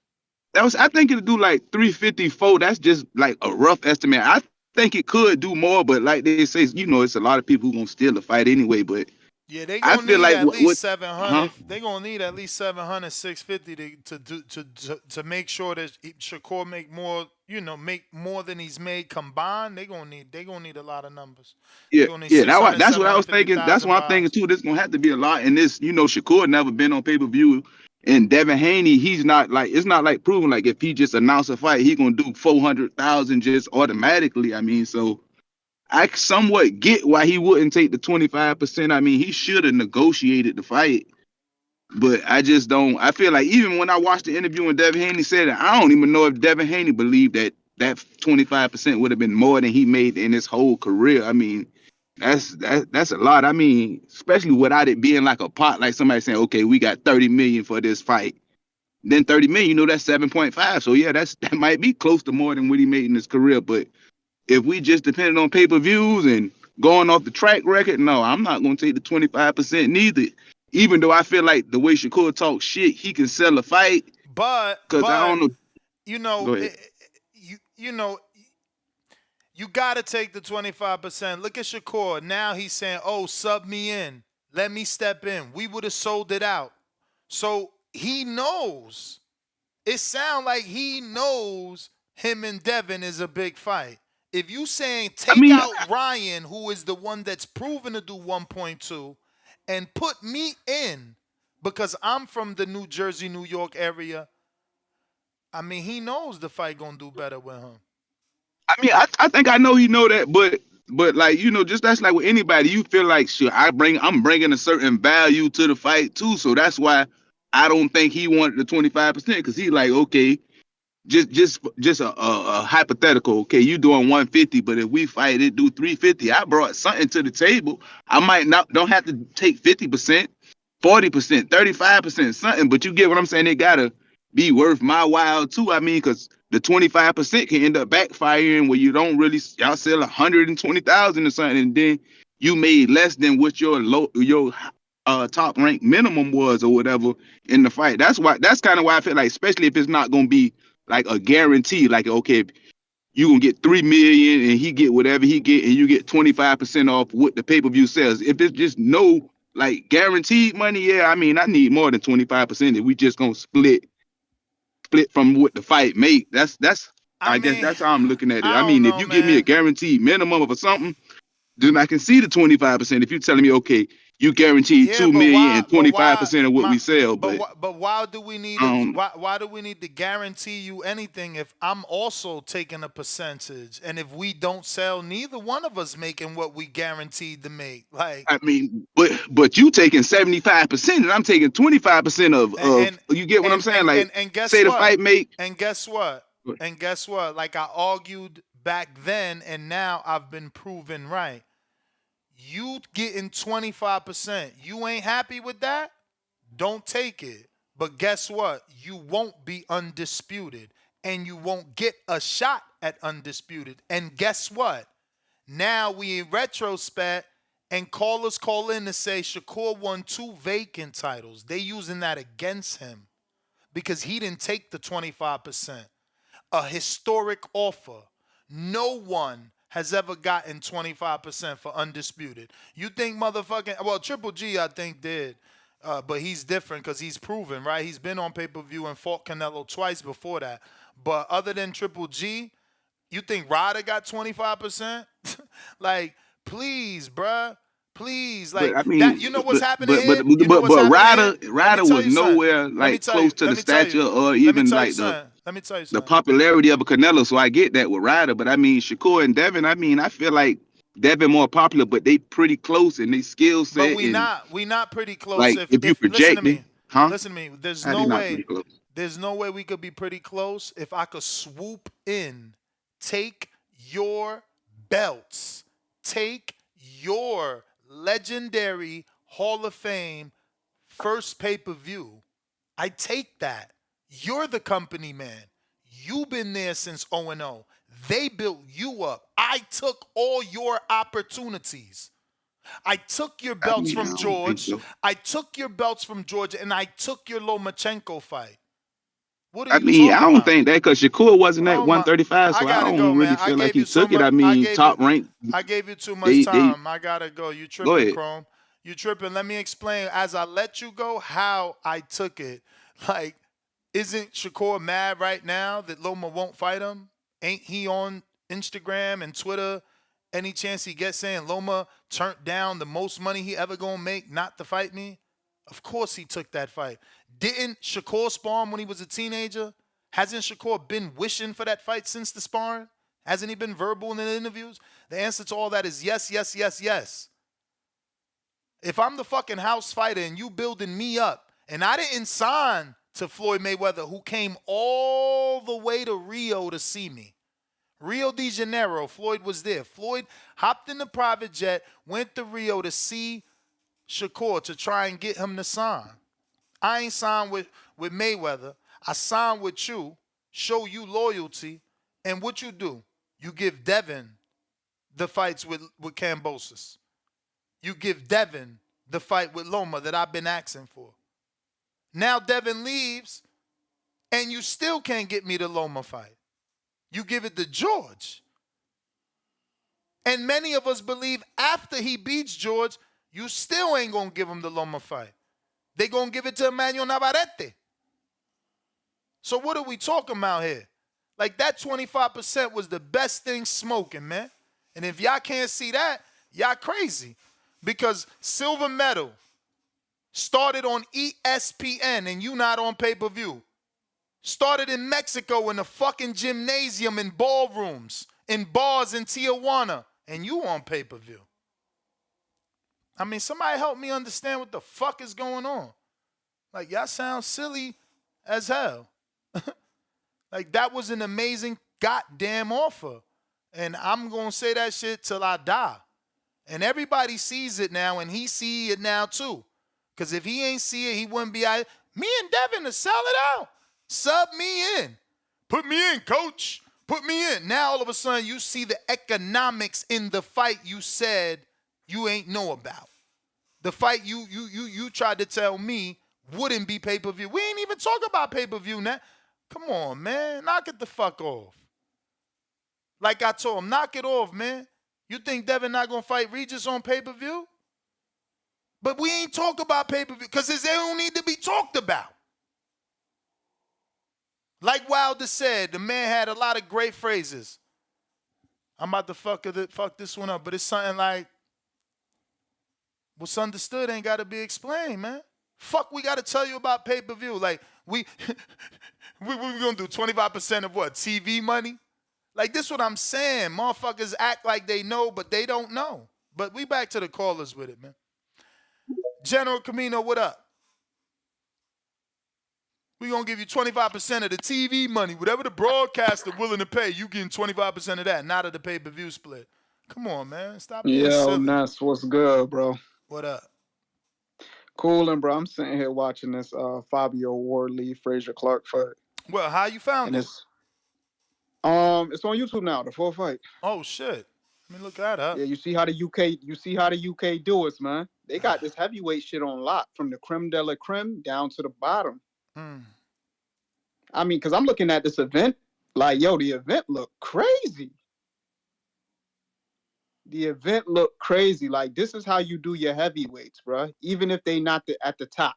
I think it'll do like 354. That's just like a rough estimate. I think it could do more, but like they say, it's a lot of people who gonna steal the fight anyway. But yeah, they I gonna feel need like at least 700. huh? They gonna need at least 700, 650 to make sure that Shakur make more. Make more than he's made combined. They gonna need a lot of numbers. Yeah, They gonna need yeah. 600, That's what I was thinking. That's 750,000 what I'm thinking buys. too. This gonna have to be a lot. And this, Shakur never been on pay-per-view. And Devin Haney, he's not like, it's not like proven like if he just announced a fight, he gonna do 400,000 just automatically. I mean, so I somewhat get why he wouldn't take the 25%. I mean, he should have negotiated the fight. But I just don't. I feel like even when I watched the interview when Devin Haney said it, I don't even know if Devin Haney believed that 25% would have been more than he made in his whole career. I mean, that's a lot. I mean, especially without it being like a pot, like somebody saying, okay, we got 30 million for this fight. Then 30 million, that's 7.5. So yeah, that might be close to more than what he made in his career. But if we just depended on pay-per-views and going off the track record, no, I'm not gonna take the 25% neither. Even though I feel like the way Shakur talks shit, he can sell a fight. But I don't know. Go ahead. You gotta take the 25%. Look at Shakur. Now he's saying, "Oh, sub me in. Let me step in." We would have sold it out. So he knows. It sounds like he knows him and Devin is a big fight. If you saying take out Ryan, who is the one that's proven to do 1.2, and put me in because I'm from the New Jersey, New York area, I mean, he knows the fight gonna do better with him. I mean, I think I know he know that, but like, just that's like with anybody, you feel like shit, I'm bringing a certain value to the fight too. So that's why I don't think he wanted the 25% because he like, okay, just a hypothetical. Okay, you doing 150, but if we fight it, do 350. I brought something to the table. I might not don't have to take 50%, 40%, 35%, something. But you get what I'm saying? It gotta be worth my while too. I mean, because the 25% can end up backfiring where you don't really y'all sell 120,000 or something, and then you made less than what your top rank minimum was or whatever in the fight. That's kind of why I feel like, especially if it's not gonna be like a guarantee, like okay, you gonna get 3 million and he get whatever he get, and you get 25% off what the pay-per-view sells. If it's just no like guaranteed money, yeah, I mean I need more than 25% if we just gonna split from what the fight make. I guess that's how I'm looking at it. I mean, if you give me a guaranteed minimum of something, then I can see the 25%. If you're telling me, okay, you guaranteed 2 million and 25% of what we sell, but why do we need why do we need to guarantee you anything if I'm also taking a percentage, and if we don't sell, neither one of us making what we guaranteed to make? Like, I mean, but you taking 75% and I'm taking 25% of you get what I'm saying? Like, and guess say what? the fight make. And guess what? And guess what? Like I argued back then, and now I've been proven right. You getting 25%. You ain't happy with that? Don't take it. But guess what? You won't be undisputed. And you won't get a shot at undisputed. And guess what? Now we in retrospect, and callers call in to say Shakur won 2 vacant titles. They using that against him because he didn't take the 25%. A historic offer. No one has ever gotten 25% for undisputed. You think motherfucking, well, Triple G I think did, but he's different because he's proven, right? He's been on pay-per-view and fought Canelo twice before that. But other than Triple G, you think Ryder got 25%? Like, please, bruh. Please, like, I mean, that, you know what's happening here? But Ryder was nowhere like close to the stature or even like the popularity of a Canelo. So I get that with Ryder, but I mean Shakur and Devin. I mean, I feel like Devin more popular, but they pretty close in their skill set. But we not pretty close. Like if you projecting, listen to me. There's no way. There's no way we could be pretty close if I could swoop in, take your belts, take your legendary Hall of Fame first pay-per-view. I take that. You're the company man. You've been there since 0-0. They built you up. I took all your opportunities. I took your belts from George. I took your belts from George, and I took your Lomachenko fight. What are you talking about? I don't think that because Shakur wasn't at 135, so I don't really feel like he took it. I mean, top rank. I gave you too much time. I gotta go. You tripping, Chrome. You tripping. Let me explain as I let you go how I took it. Like, isn't Shakur mad right now that Loma won't fight him? Ain't he on Instagram and Twitter any chance he gets saying Loma turned down the most money he ever gonna make not to fight me? Of course he took that fight. Didn't Shakur spar him when he was a teenager? Hasn't Shakur been wishing for that fight since the sparring? Hasn't he been verbal in the interviews? The answer to all that is yes, yes, yes, yes. If I'm the fucking house fighter and you building me up, and I didn't sign to Floyd Mayweather, who came all the way to Rio to see me. Rio de Janeiro, Floyd was there. Floyd hopped in the private jet, went to Rio to see Shakur to try and get him to sign. I ain't signed with Mayweather. I signed with you, show you loyalty, and what you do? You give Devin the fights with Kambosos. You give Devin the fight with Loma that I've been asking for. Now Devin leaves, and you still can't get me the Loma fight. You give it to George. And many of us believe after he beats George, you still ain't going to give him the Loma fight. They going to give it to Emmanuel Navarrete. So what are we talking about here? Like, that 25% was the best thing smoking, man. And if y'all can't see that, y'all crazy. Because silver medal started on ESPN and you not on pay-per-view. Started in Mexico in the fucking gymnasium, in ballrooms, in bars in Tijuana, and you on pay-per-view. I mean, somebody help me understand what the fuck is going on. Like, y'all sound silly as hell. Like, that was an amazing goddamn offer. And I'm going to say that shit till I die. And everybody sees it now, and he see it now too. Because if he ain't see it, he wouldn't be out. Me and Devin to sell it out. Sub me in. Put me in, coach. Put me in. Now, all of a sudden, you see the economics in the fight you said you ain't know about. The fight you tried to tell me wouldn't be pay-per-view. We ain't even talk about pay-per-view now. Come on, man. Knock it the fuck off. Like I told him, knock it off, man. You think Devin not going to fight Regis on pay-per-view? But we ain't talk about pay-per-view because they don't need to be talked about. Like Wilder said, the man had a lot of great phrases. I'm about to fuck this one up, but it's something like, what's understood ain't got to be explained, man. Fuck, we got to tell you about pay-per-view. Like, we going to do 25% of what? TV money? Like, this what I'm saying. Motherfuckers act like they know, but they don't know. But we back to the callers with it, man. General Camino, what up? We going to give you 25% of the TV money. Whatever the broadcaster willing to pay, you getting 25% of that, not of the pay-per-view split. Come on, man. Stop being silly. Ness, what's good, bro? What up? Coolin', bro. I'm sitting here watching this Fabio Wardley, Frazier Clark fight. Well, how you found it? It's on YouTube now, the full fight. Oh shit. Let me look that up. Yeah, you see how the UK do it, man. They got this heavyweight shit on lock from the creme de la creme down to the bottom. I mean, because I'm looking at this event, like, yo, the event looked crazy. The event looked crazy. Like, this is how you do your heavyweights, bro. Even if they not at the top.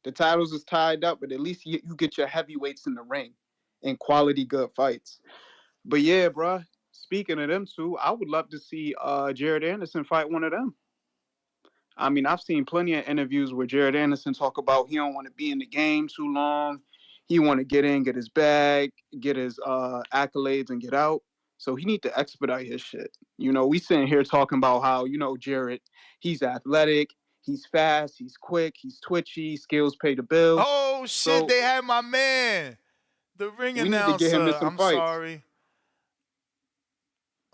The titles is tied up, but at least you get your heavyweights in the ring and quality good fights. But yeah, bro, speaking of them two, I would love to see Jared Anderson fight one of them. I mean, I've seen plenty of interviews where Jared Anderson talk about he don't want to be in the game too long. He want to get in, get his bag, get his accolades, and get out. So he need to expedite his shit. You know, we sitting here talking about how, you know, Jared, he's athletic, he's fast, he's quick, he's twitchy, skills pay the bills. Oh, shit, they had my man. The ring announcer. Need to get him in some fights. Sorry.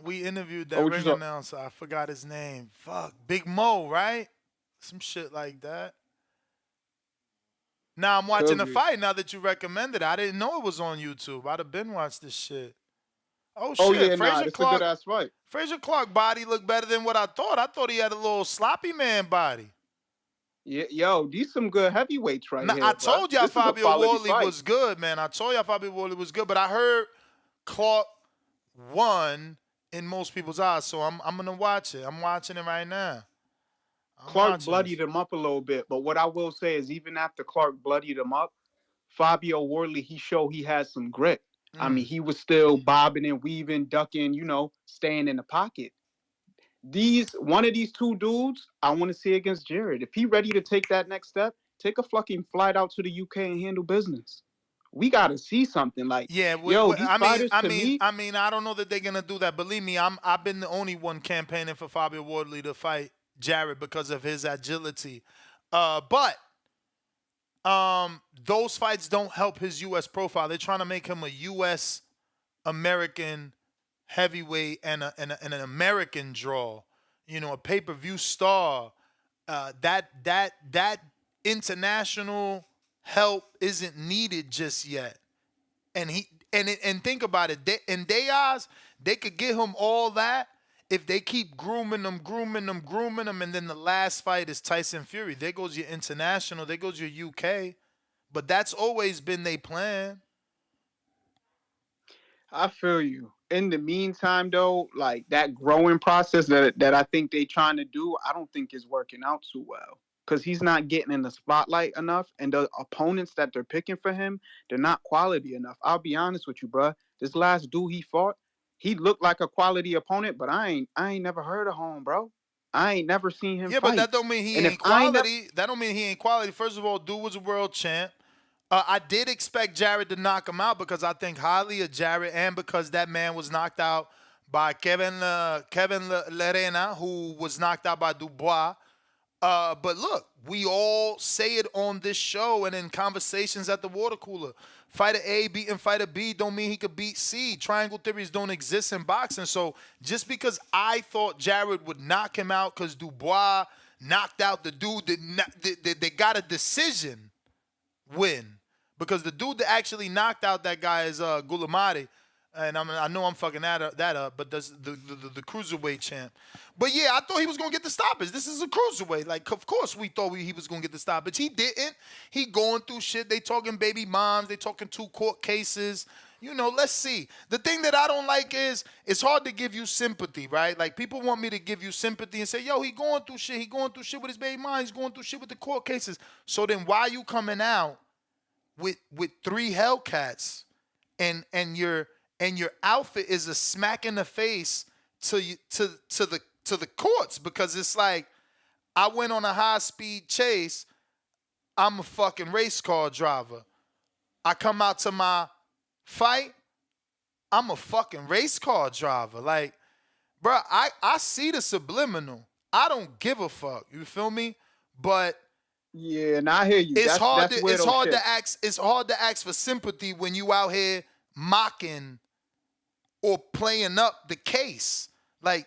We interviewed that ring announcer. I forgot his name. Fuck. Big Mo, right? Some shit like that. Now I'm watching the fight now that you recommended it. I didn't know it was on YouTube. I'd have been watched this shit. Oh, shit. Yeah, Frazier Clark, a good-ass fight. Frazier Clark body looked better than what I thought. I thought he had a little sloppy man body. Yeah, yo, these some good heavyweights right here. I told y'all Fabio Wardley was good, man. I told y'all Fabio Wardley was good, but I heard Clark won in most people's eyes, so I'm gonna watch it. I'm watching it right now. Clark bloodied him up a little bit, but what I will say is even after Clark bloodied him up, Fabio Wardley, he showed he had some grit. I mean, he was still bobbing and weaving, ducking, you know, staying in the pocket. One of these two dudes, I want to see against Jared. If he ready to take that next step, take a fucking flight out to the UK and handle business. We got to see something like, I mean, I don't know that they're gonna do that. Believe me, I've been the only one campaigning for Fabio Wardley to fight Jared because of his agility. But those fights don't help his U.S. profile. They're trying to make him a U.S. American heavyweight and an American draw. You know, a pay-per-view star. That international help isn't needed just yet. And think about it. In their eyes, they could get him all that if they keep grooming him, and then the last fight is Tyson Fury. There goes your international. There goes your UK. But that's always been their plan. I feel you. In the meantime, though, like that growing process that I think they trying to do, I don't think is working out too well. Because he's not getting in the spotlight enough, and the opponents that they're picking for him, they're not quality enough. I'll be honest with you, bro. This last dude he fought, he looked like a quality opponent, but I ain't never heard of him, bro. I ain't never seen him fight. But that don't mean he ain't quality. That don't mean he ain't quality. First of all, dude was a world champ. I did expect Jared to knock him out because I think highly of Jared, and because that man was knocked out by Kevin Lerena, who was knocked out by Dubois. But look, we all say it on this show and in conversations at the water cooler. Fighter A beating fighter B don't mean he could beat C. Triangle theories don't exist in boxing. So just because I thought Jared would knock him out because Dubois knocked out the dude that got a decision win. Because the dude that actually knocked out that guy is Gulamati. And I know I'm fucking that up, but that's the cruiserweight champ. But yeah, I thought he was going to get the stoppage. This is a cruiserweight. Like, of course we thought he was going to get the stoppage. He didn't. He going through shit. They talking baby moms. They talking 2 court cases. You know, let's see. The thing that I don't like is it's hard to give you sympathy, right? Like, people want me to give you sympathy and say, yo, he going through shit. He going through shit with his baby mom. He's going through shit with the court cases. So then why are you coming out with 3 Hellcats and your outfit is a smack in the face to the courts? Because it's like, I went on a high-speed chase. I'm a fucking race car driver. I come out to my fight. I'm a fucking race car driver. Like, bro, I see the subliminal. I don't give a fuck. You feel me? But yeah, and I hear you. It's hard shit. to ask for sympathy when you out here mocking or playing up the case. Like,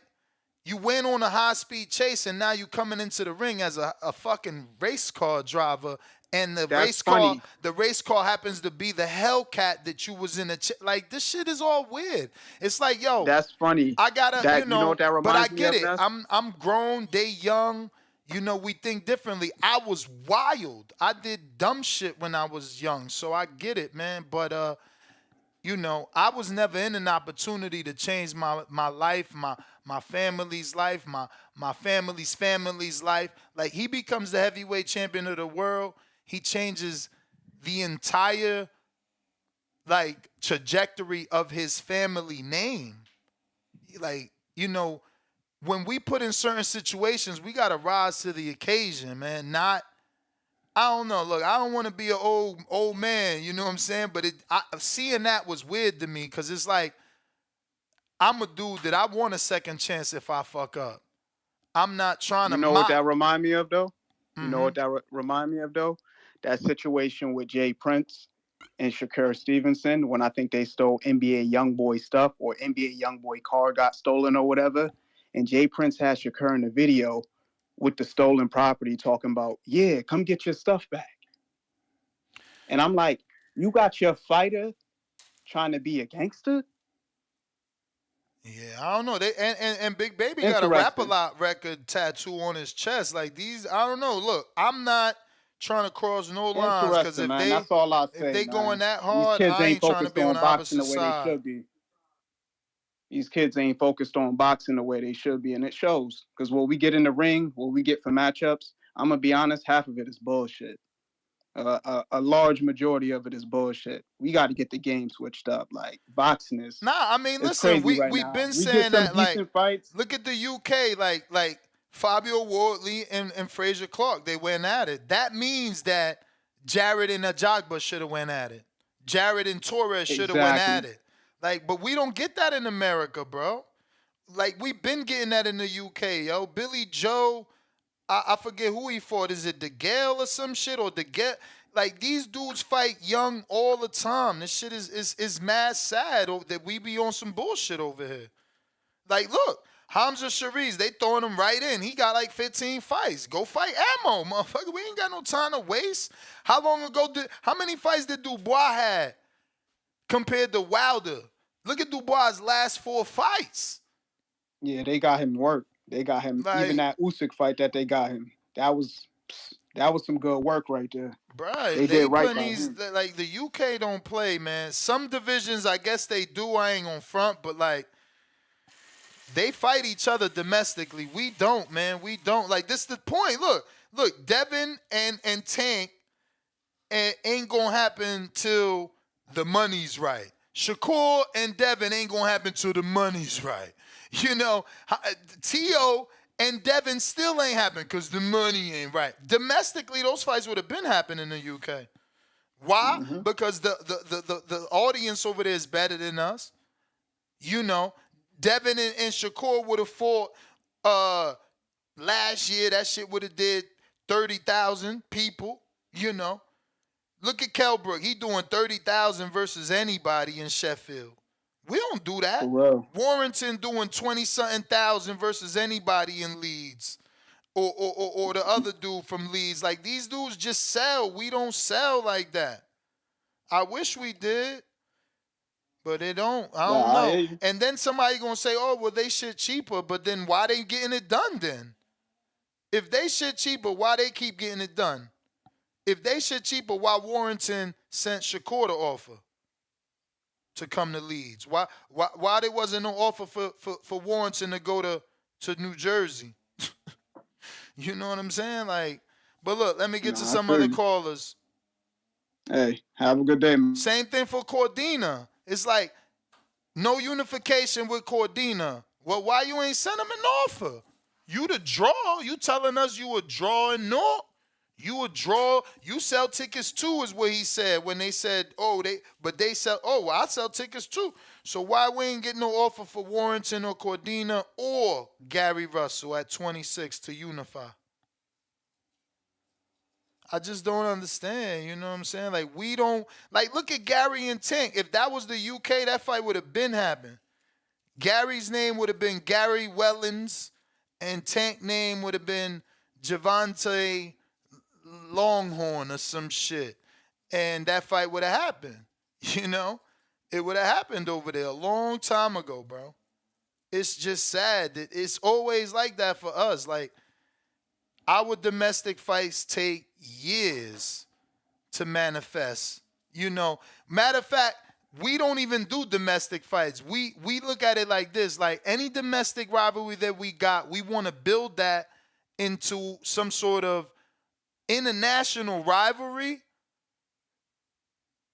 you went on a high-speed chase and now you coming into the ring as a fucking race car driver, and the race car happens to be the Hellcat that you was in like, this shit is all weird. It's like, yo, that's funny. I gotta, you know what that reminds but I me get of, it. I'm grown, they young. You know, we think differently. I was wild. I did dumb shit when I was young, so I get it, man. But you know, I was never in an opportunity to change my life, my family's life, my family's life. Like, he becomes the heavyweight champion of the world, he changes the entire, like, trajectory of his family name. Like, you know, when we put in certain situations, we gotta rise to the occasion, man. Not, I don't know. Look, I don't want to be an old man, you know what I'm saying? But seeing that was weird to me, because it's like, I'm a dude that I want a second chance if I fuck up. I'm not trying to. You know what that remind me of, though? You know what that remind me of, though? That situation with Jay Prince and Shakur Stevenson, when I think they stole NBA YoungBoy stuff, or NBA YoungBoy car got stolen or whatever. And Jay Prince had Shakur in the video with the stolen property talking about, yeah, come get your stuff back. And I'm like, you got your fighter trying to be a gangster? Yeah, I don't know. And Big Baby got a Rap-A-Lot record tattoo on his chest. Like, these, I don't know. Look, I'm not trying to cross no lines, because if that's all I say, if they man. going that hard, These kids I ain't trying to be on the opposite the way side. they should be. These kids ain't focused on boxing the way they should be, and it shows. Because what we get in the ring, what we get for matchups, I'm going to be honest, half of it is bullshit. A large majority of it is bullshit. We got to get the game switched up. Like, boxing is I mean, listen, we've been saying that, like, fights. Look at the UK, like Fabio Wardley and Fraser Clark, they went at it. That means that Jared and Ajagba should have went at it. Jared and Torres should have went at it. Like, but we don't get that in America, bro. Like, we've been getting that in the UK, yo. Billy Joe, I forget who he fought. Is it DeGale or some shit, or DeGale? Like, these dudes fight young all the time. This shit is mad sad that we be on some bullshit over here. Like, look, Hamza Shariz, they throwing him right in. He got like 15 fights. Go fight Ammo, motherfucker. We ain't got no time to waste. How many fights did Dubois have compared to Wilder? Look at Dubois' last 4 fights. Yeah, they got him work. They got him, like, even that Usyk fight that they got him. That was some good work right there. Bruh, they did right by these, him. Like, the UK don't play, man. Some divisions, I guess they do. I ain't gonna front, but, like, they fight each other domestically. We don't, man. We don't. Like, this is the point. Look, Devin and Tank ain't gonna happen till the money's right. Shakur and Devin ain't gonna happen till the money's right. You know, T.O. and Devin still ain't happening because the money ain't right. Domestically, those fights would have been happening in the UK. Why? Because the audience over there is better than us. You know, Devin and Shakur would have fought Last year, that shit would have did 30,000 people, you know. Look at Kelbrook. He doing 30,000 versus anybody in Sheffield. We don't do that. Well, Warrington doing 20-something thousand versus anybody in Leeds. Or the other dude from Leeds. Like, these dudes just sell. We don't sell like that. I wish we did, but they don't. I don't know. And then somebody going to say, oh, well, they shit cheaper, but then why they getting it done then? If they shit cheaper, why they keep getting it done? If they shit cheaper, why Warrington sent Shakur the offer to come to Leeds? Why there wasn't no offer for Warrington to go to New Jersey? You know what I'm saying? Like, but look, let me get to some other callers. Hey, have a good day, man. Same thing for Cordina. It's like no unification with Cordina. Well, why you ain't send him an offer? You the draw. You telling us you a draw and no? You a draw. You sell tickets too, is what he said when they said, oh, they sell. Oh, well, I sell tickets too. So why we ain't getting no offer for Warrington or Cordina or Gary Russell at 26 to unify? I just don't understand. You know what I'm saying? Like, we don't. Like, look at Gary and Tank. If that was the UK, that fight would have been happened. Gary's name would have been Gary Wellens, and Tank name would have been Javante Longhorn or some shit. And that fight would have happened. You know? It would have happened over there a long time ago, bro. It's just sad that it's always like that for us. Like, our domestic fights take years to manifest. You know, matter of fact, we don't even do domestic fights. We look at it like this. Like, any domestic rivalry that we got, we want to build that into some sort of international rivalry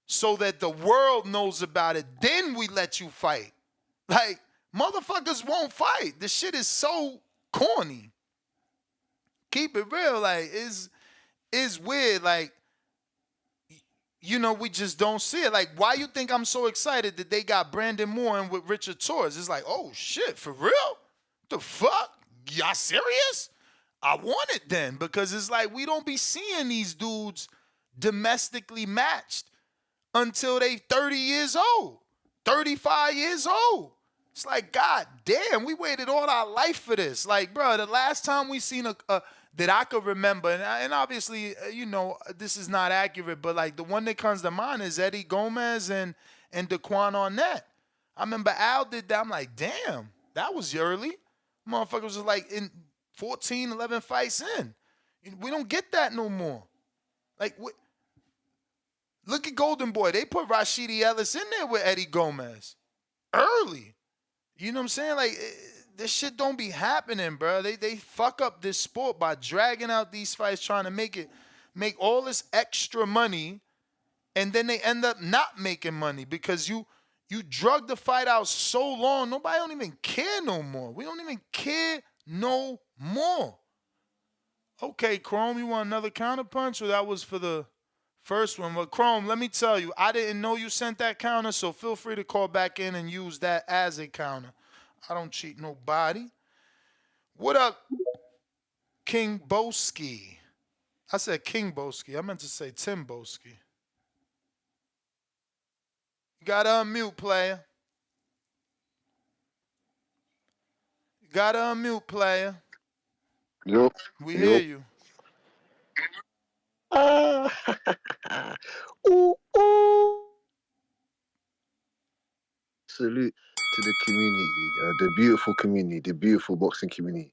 so that the world knows about it. Then we let you fight. Like, motherfuckers won't fight. This shit is so corny. Keep it real. Like, it's weird. Like, you know, we just don't see it. Like, why you think I'm so excited that they got Brandon Moore in with Richard Torres? It's like, oh, shit, for real? The fuck? Y'all serious? I want it then, because it's like we don't be seeing these dudes domestically matched until they 30 years old, 35 years old. It's like, God damn, we waited all our life for this. Like, bro, the last time we seen a that I could remember, and obviously, you know, this is not accurate, but like the one that comes to mind is Eddie Gomez and Daquan Arnett. I remember Al did that. I'm like, damn, that was early. Motherfuckers was like in 14, 11 fights in. We don't get that no more. Like, look at Golden Boy. They put Rashidi Ellis in there with Eddie Gomez early. You know what I'm saying? Like, this shit don't be happening, bro. They fuck up this sport by dragging out these fights, trying to make all this extra money, and then they end up not making money because you drug the fight out so long, nobody don't even care no more. We don't even care no more. Okay, Chrome, you want another counterpunch, or that was for the first one? But Chrome, let me tell you, I didn't know you sent that counter, so feel free to call back in and use that as a counter. I don't cheat nobody. What up, King Boski? I said King Boski. I meant to say Tim Boski. You gotta unmute, player. You gotta unmute, player. Yo. We hear you. Ooh, ooh. Salute to the community, the beautiful community, the beautiful boxing community.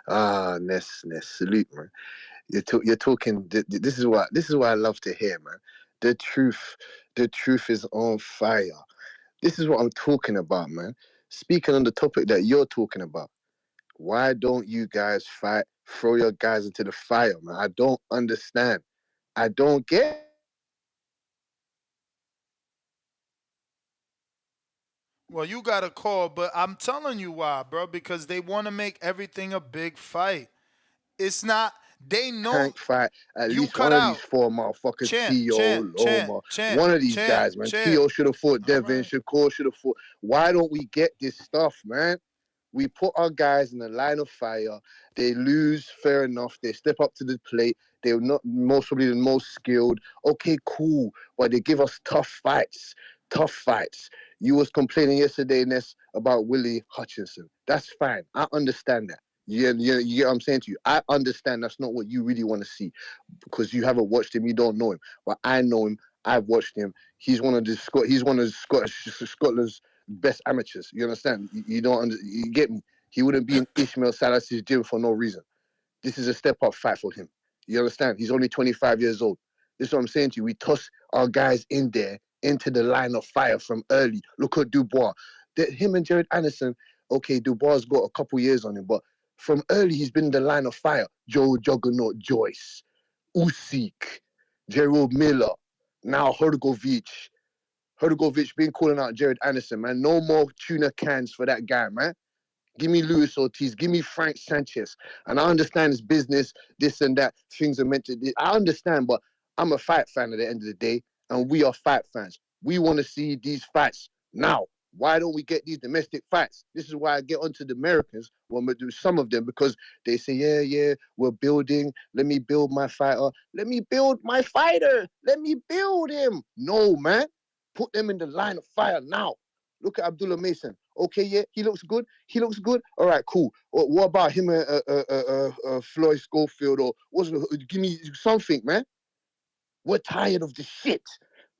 Ness, salute, man. You're talking. This is what I love to hear, man. The truth is on fire. This is what I'm talking about, man. Speaking on the topic that you're talking about, why don't you guys fight? Throw your guys into the fire, man. I don't understand. I don't get it. Well, you got a call, but I'm telling you why, bro. Because they want to make everything a big fight. It's not. They know. Tank fight at least one of these four motherfuckers. Keo, Loma, one of these guys, man. Keo should have fought Devin. Shakur should have fought. Why don't we get this stuff, man? We put our guys in the line of fire. They lose, fair enough. They step up to the plate. They're not most probably the most skilled. Okay, cool. But they give us tough fights. Tough fights. You was complaining yesterday, Ness, about Willie Hutchinson. That's fine. I understand that. You get what I'm saying to you. I understand that's not what you really want to see because you haven't watched him. You don't know him. But I know him. I've watched him. He's one of Scotland's best amateurs. You understand? You get me? He wouldn't be in Ishmael Salas's gym for no reason. This is a step-up fight for him. You understand? He's only 25 years old. This is what I'm saying to you. We toss our guys in there, into the line of fire from early. Look at Dubois. Him and Jared Anderson, okay, Dubois got a couple years on him, but from early, he's been in the line of fire. Joe Juggernaut Joyce, Usyk, Gerald Miller, now Hrgovic. Hrgovic been calling out Jared Anderson, man. No more tuna cans for that guy, man. Give me Luis Ortiz. Give me Frank Sanchez. And I understand it's business, this and that. Things are meant to... I understand, but I'm a fight fan at the end of the day, and we are fight fans. We want to see these fights now. Why don't we get these domestic fights? This is why I get onto the Americans when we do some of them, because they say, yeah, we're building. Let me build my fighter. Let me build my fighter. Let me build him. No, man. Put them in the line of fire now. Look at Abdullah Mason. Okay, yeah, he looks good. All right, cool. What about him, Floyd Schofield, or give me something, man. We're tired of this shit.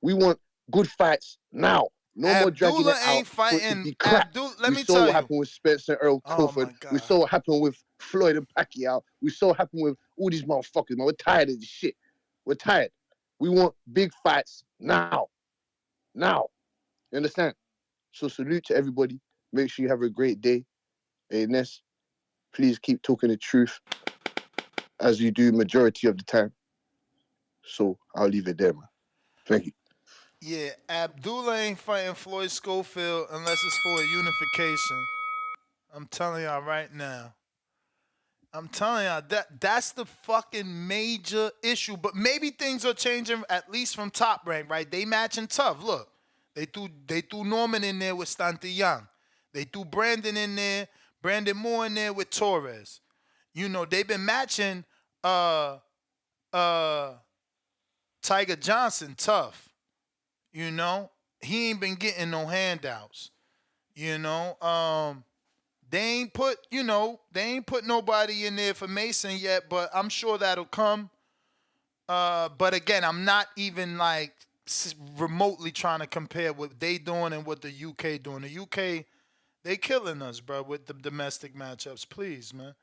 We want good fights now. No more dragging it out for it to be crap. We saw what happened with Spencer Earl Crawford. We saw what happened with Floyd and Pacquiao. We saw what happened with all these motherfuckers, man. We're tired of this shit. We're tired. We want big fights now. Now. You understand? So salute to everybody. Make sure you have a great day. Hey, Ness, please keep talking the truth as you do majority of the time. So I'll leave it there, man. Thank you. Yeah, Abdullah ain't fighting Floyd Schofield unless it's for a unification. I'm telling y'all right now. I'm telling y'all that's the fucking major issue. But maybe things are changing at least from Top Rank, right? They matching tough. Look, they threw Norman in there with Stante Young. They threw Brandon in there, Brandon Moore in there with Torres. You know, they've been matching Tiger Johnson tough. You know, he ain't been getting no handouts. You know, they ain't put nobody in there for Mason yet, but I'm sure that'll come. But again, I'm not even like remotely trying to compare what they doing and what the UK doing. The UK, they killing us, bro, with the domestic matchups. Please, man.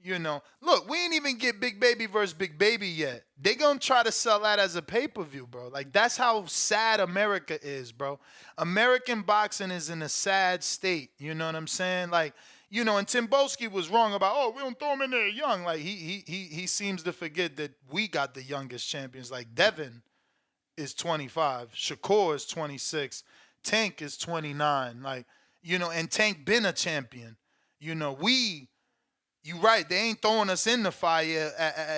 You know, look, we ain't even get Big Baby versus Big Baby yet. They gonna try to sell that as a pay-per-view, bro. Like, that's how sad America is, bro. American boxing is in a sad state. You know what I'm saying? Like, you know, and Timboski was wrong about, oh, we don't throw him in there young. Like, he seems to forget that we got the youngest champions. Like, Devin is 25. Shakur is 26. Tank is 29. Like, you know, and Tank been a champion. You know, you right, they ain't throwing us in the fire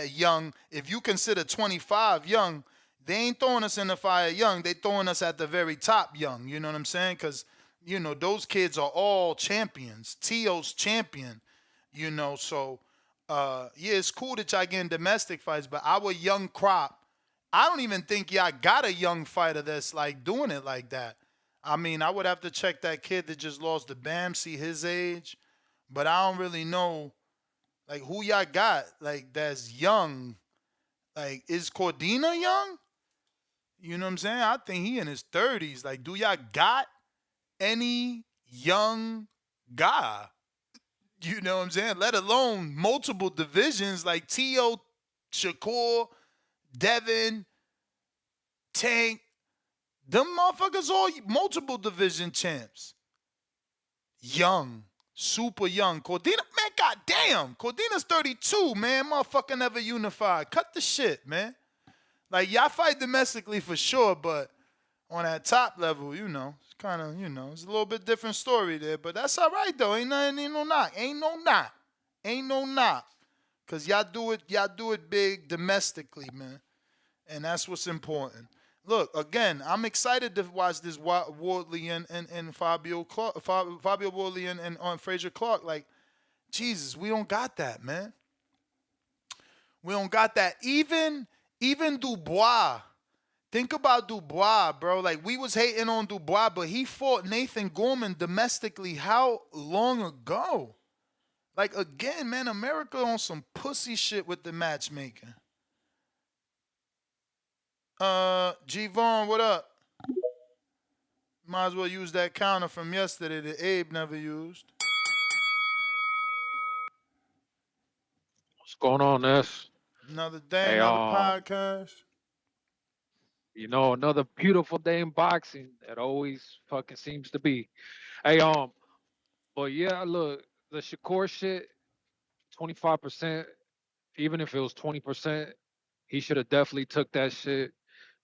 young. If you consider 25 young, they ain't throwing us in the fire young. They throwing us at the very top young. You know what I'm saying? Because, you know, those kids are all champions. Tio's champion, you know. So, yeah, it's cool that y'all getting domestic fights, but our young crop, I don't even think y'all got a young fighter that's, like, doing it like that. I mean, I would have to check that kid that just lost to Bam, see his age. But I don't really know. Like, who y'all got, like, that's young? Like, is Cordina young? You know what I'm saying? I think he in his 30s. Like, do y'all got any young guy? You know what I'm saying? Let alone multiple divisions like Tio, Shakur, Devin, Tank. Them motherfuckers all multiple division champs. Young. Super young. Cordina, man, goddamn. Cordina's 32, man. Motherfucker never unified. Cut the shit, man. Like, y'all fight domestically for sure, but on that top level, you know, it's kind of, you know, it's a little bit different story there. But that's all right, though. Ain't no knock. Because y'all do it big domestically, man. And that's what's important. Look, again, I'm excited to watch this Wardley and Fabio Clark, Fabio Wardley and on Frazier Clark. Like, Jesus, we don't got that, man. We don't got that. Even Dubois. Think about Dubois, bro. Like, we was hating on Dubois, but he fought Nathan Gorman domestically how long ago? Like, again, man, America on some pussy shit with the matchmaking. G Vaughn, what up? Might as well use that counter from yesterday that Abe never used. What's going on, Ness? Another day, Hey, another podcast. another beautiful day in boxing. It always fucking seems to be. Hey, but yeah, look, the Shakur shit, 25%, even if it was 20%, he should have definitely took that shit.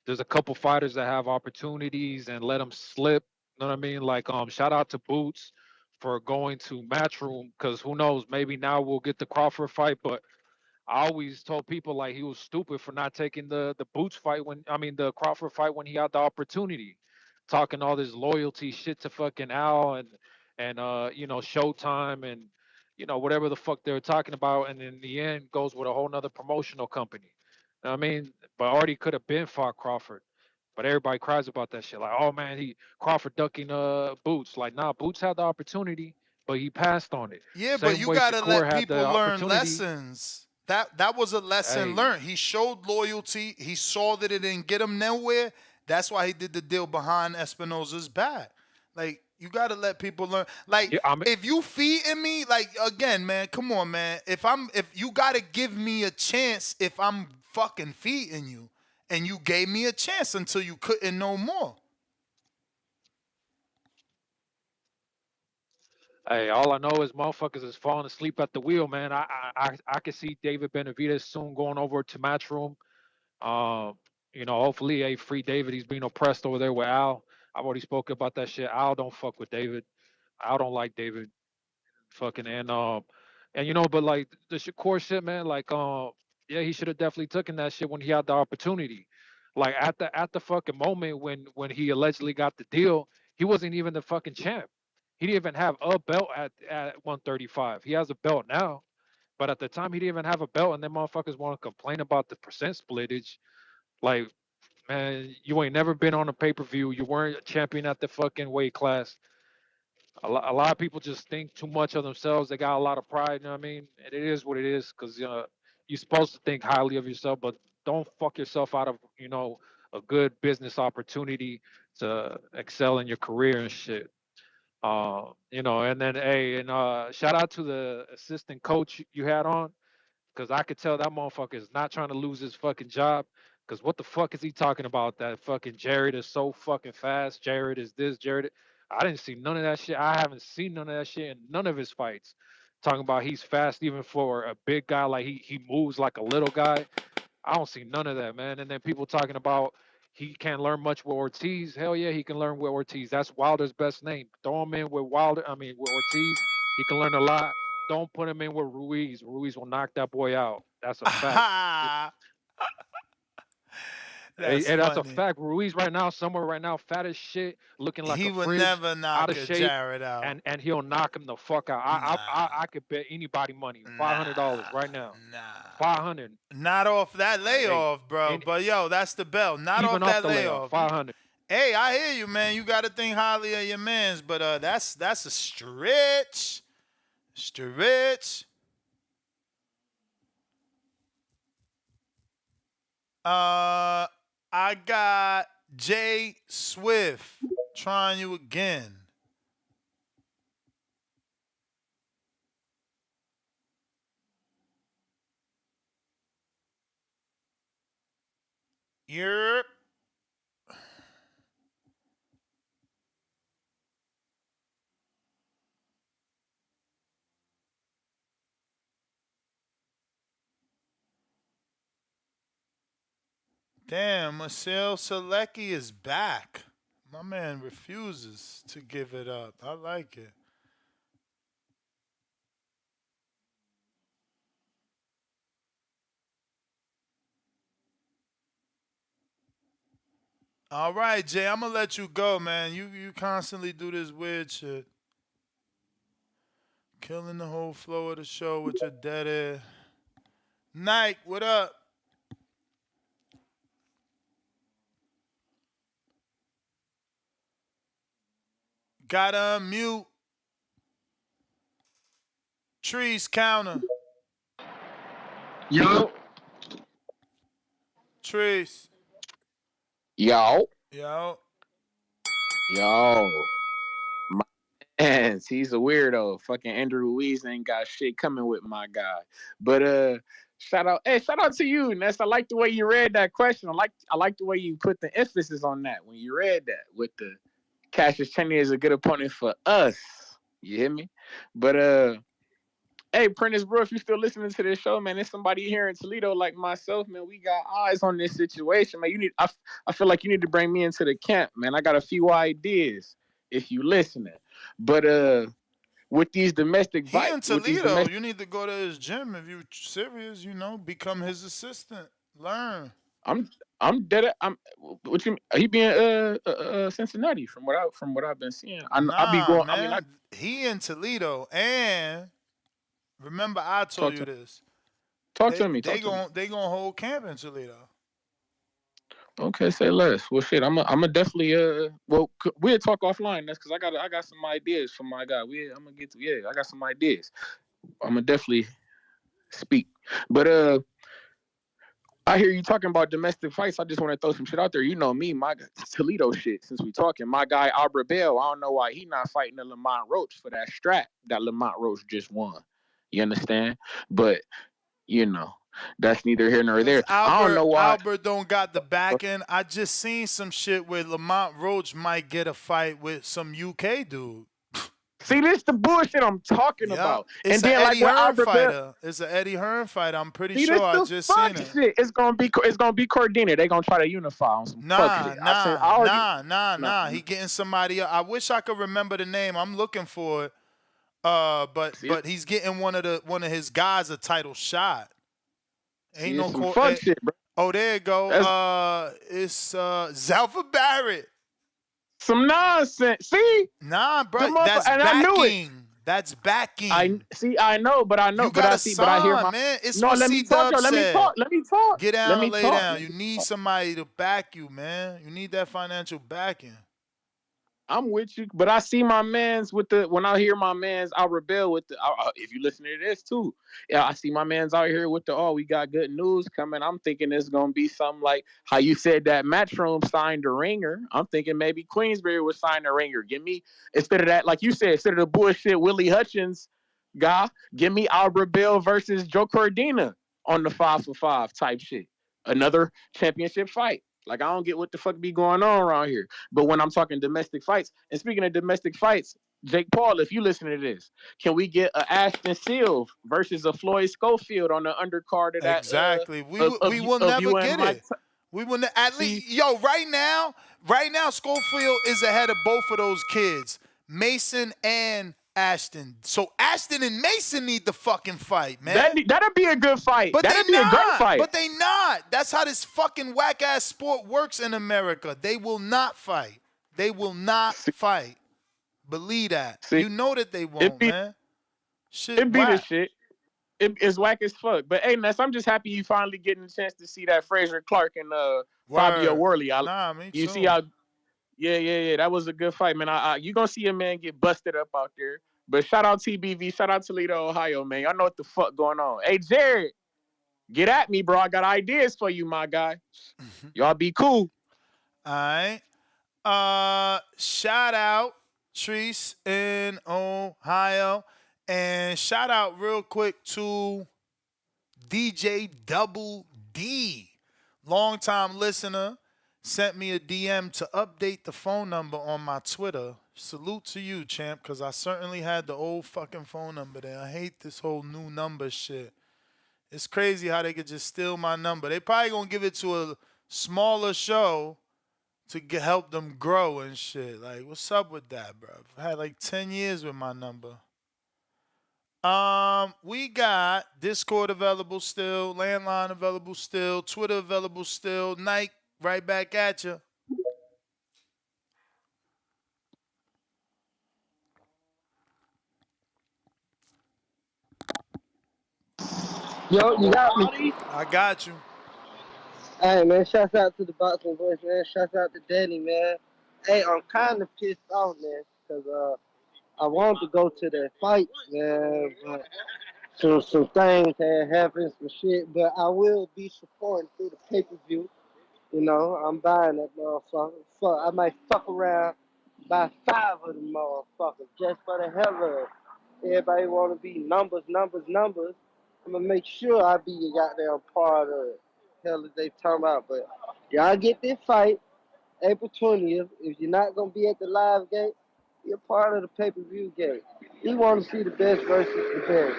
There's a couple fighters that have opportunities and let them slip. You know what I mean? Like, shout out to Boots for going to Matchroom, because who knows, maybe now we'll get the Crawford fight, but I always told people like he was stupid for not taking the Boots fight the Crawford fight when he had the opportunity, talking all this loyalty shit to fucking Al and Showtime and whatever the fuck they were talking about, and in the end goes with a whole nother promotional company. I mean, but already could have been fought Crawford, but everybody cries about that shit like, oh man, he Crawford ducking Boots. Like, nah, Boots had the opportunity, but he passed on it. Yeah, but Same you way gotta Shakur let had people the learn opportunity. lessons. That was a lesson Hey, learned. He showed loyalty. He saw that it didn't get him nowhere. That's why he did the deal behind Espinoza's back. Like, you gotta let people learn. Like, yeah, if you feeding me, like, again, man, come on, man. If you gotta give me a chance if I'm fucking feeding you. And you gave me a chance until you couldn't no more. hey, all I know is motherfuckers is falling asleep at the wheel, man. I can see David Benavidez soon going over to Matchroom. Um, hopefully, hey, free David. He's being oppressed over there with Al. I've already spoken about that shit. Al don't fuck with David. Al don't like David. Fucking but like the Shakur shit, man. Like, yeah, he should have definitely taken that shit when he had the opportunity. Like at the fucking moment when he allegedly got the deal, he wasn't even the fucking champ. He didn't even have a belt at 135. He has a belt now, but at the time he didn't even have a belt, and then motherfuckers want to complain about the percent splittage. Like, man, you ain't never been on a pay per view. You weren't a champion at the fucking weight class. A lot of people just think too much of themselves. They got a lot of pride. You know what I mean? And it is what it is, because you're supposed to think highly of yourself, but don't fuck yourself out of a good business opportunity to excel in your career and shit. And then shout out to the assistant coach you had on, because I could tell that motherfucker is not trying to lose his fucking job. Because what the fuck is he talking about? That fucking Jared is so fucking fast. Jared is this. Jared. I didn't see none of that shit. I haven't seen none of that shit in none of his fights. Talking about he's fast even for a big guy. Like he moves like a little guy. I don't see none of that, man. And then people talking about he can't learn much with Ortiz. Hell yeah, he can learn with Ortiz. That's Wilder's best name. Throw him in with with Ortiz. He can learn a lot. Don't put him in with Ruiz. Ruiz will knock that boy out. That's a fact. That's And that's a funny. fact. Ruiz right now, somewhere right now, fat as shit, looking like He a would fridge, never out knock of a shape, Jared out. and he'll knock him the fuck out. I could bet anybody money, $500 right now. 500. Not off that Hey, layoff, bro. But yo, that's the bell. Not even off off that the layoff, layoff. 500. Hey, I hear you, man. You got to think highly of your mans, but that's a stretch. Stretch. I got Jay Swift trying you again. Yep. Damn, Marcel Selecki is back. My man refuses to give it up. I like it. All right, Jay, I'm gonna let you go, man. You constantly do this weird shit. Killing the whole flow of the show with your dead air. Nike, what up? Gotta unmute. Trees counter. Yo. Trees. Yo. Yo. Yo. My man, he's a weirdo. Fucking Andrew Ruiz ain't got shit coming with my guy. But shout out to you, Ness. I like the way you read that question. I like the way you put the emphasis on that when you read that with the Cassius Chaney is a good opponent for us. You hear me? But hey, Prenis Brewer, if you're still listening to this show, man, there's somebody here in Toledo like myself, man. We got eyes on this situation, man. I feel like you need to bring me into the camp, man. I got a few ideas if you listening. But with these domestic He in Toledo. You need to go to his gym if you're serious. Become his assistant. Learn. I'm dead. What you mean? He being Cincinnati from what I've been seeing. I be going. Man. I mean, he in Toledo, and remember I told you this. Talk to me. They gonna hold camp in Toledo. Okay, say less. Well, shit, I'm a definitely Well, we'll talk offline. That's because I got some ideas for my guy. I'm gonna get to. Yeah, I got some ideas. I'm gonna definitely speak. But I hear you talking about domestic fights. I just want to throw some shit out there. You know me, my Toledo shit. Since we talking, my guy Albert Bell. I don't know why he not fighting the Lamont Roach for that strap that Lamont Roach just won. You understand? But you know. That's neither here nor there. I don't know why Albert don't got the back end. I just seen some shit where Lamont Roach might get a fight with some UK dude. See, this the bullshit I'm talking about. It's and then an Eddie Hearn fighter. It's an Eddie Hearn fighter. I'm pretty sure I just seen it. Shit. It's gonna be Cordina. They gonna try to unify on some fuck shit. Nah. He getting somebody else. I wish I could remember the name. I'm looking for it. But he's getting one of his guys a title shot. Ain't no some fuck shit, bro. Oh, there you go. It's Zalfa Barrett. Some nonsense. See? Nah, bro. That's and backing. I knew it. That's backing. I know, but I know. You but got I see. But I hear my man. It's no. what Let me talk. Let me talk. Let me talk. Get down and lay down. You need somebody to back you, man. You need that financial backing. I'm with you, but I see my man's when I hear my man's, I'll rebel with if you listen to this too. Yeah, I see my man's out here with we got good news coming. I'm thinking it's going to be something like how you said that Matchroom signed a ringer. I'm thinking maybe Queensberry would sign a ringer. Give me, instead of that, like you said, instead of the bullshit Willie Hutchins guy, give me Albert Bell versus Joe Cordina on the 5-for-5 type shit. Another championship fight. Like, I don't get what the fuck be going on around here. But when I'm talking domestic fights, and speaking of domestic fights, Jake Paul, if you listen to this, can we get a Ashton Silva versus a Floyd Schofield on the undercard of that? Exactly. We will never get it. We will at least, right now, Schofield is ahead of both of those kids, Mason and Ashton. So Ashton and Mason need the fucking fight, man. That'd be a good fight. But that'd be a great fight. But they not. That's how this fucking whack ass sport works in America. They will not fight. They will not fight. Believe that. You know that they won't, man. Shit, it be the shit. It's whack as fuck. But hey, Ness, I'm just happy you finally getting a chance to see that Fraser Clark and Fabio Worley. Me you too. See how. Yeah. That was a good fight, man. You gonna see a man get busted up out there. But shout out TBV, shout out Toledo, Ohio, man. Y'all know what the fuck going on. Hey, Jared, get at me, bro. I got ideas for you, my guy. Y'all be cool. All right. Shout out Treese in Ohio. And shout out real quick to DJ Double D. Longtime listener. Sent me a DM to update the phone number on my Twitter. Salute to you, champ, because I certainly had the old fucking phone number there. I hate this whole new number shit. It's crazy how they could just steal my number. They probably going to give it to a smaller show to help them grow and shit. Like, what's up with that, bro? I've had like 10 years with my number. We got Discord available still, landline available still, Twitter available still, Nike right back at you. Yo, you got me. I got you. Hey, man, shouts out to the Boxing Voice, man. Shouts out to Danny, man. Hey, I'm kind of pissed off, man, because I wanted to go to that fight, man, but some things had happened, some shit, but I will be supporting through the pay-per-view. You know, I'm buying that motherfucker. Fuck, I might fuck around, buy 5 of them motherfuckers just for the hell of it. Everybody want to be numbers, numbers, numbers. I'm going to make sure I be a goddamn part of it. Hell is they talking about, but y'all get this fight April 20th. If you're not going to be at the live gate, you're part of the pay-per-view gate. We want to see the best versus the best.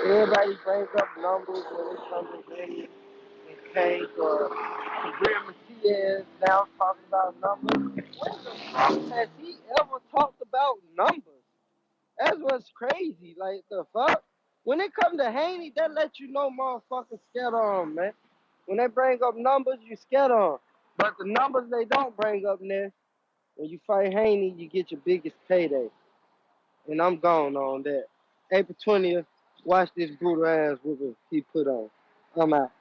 Everybody brings up numbers when it comes to Vegas and Kane or Career Matias now talking about numbers. When the fuck has he ever talked about numbers? That's what's crazy. Like, the fuck? When it comes to Haney, that lets you know motherfuckers scared on, man. When they bring up numbers, you scared on. But the numbers they don't bring up there, when you fight Haney, you get your biggest payday. And I'm gone on that. April 20th, watch this brutal ass whooping he put on. I'm out.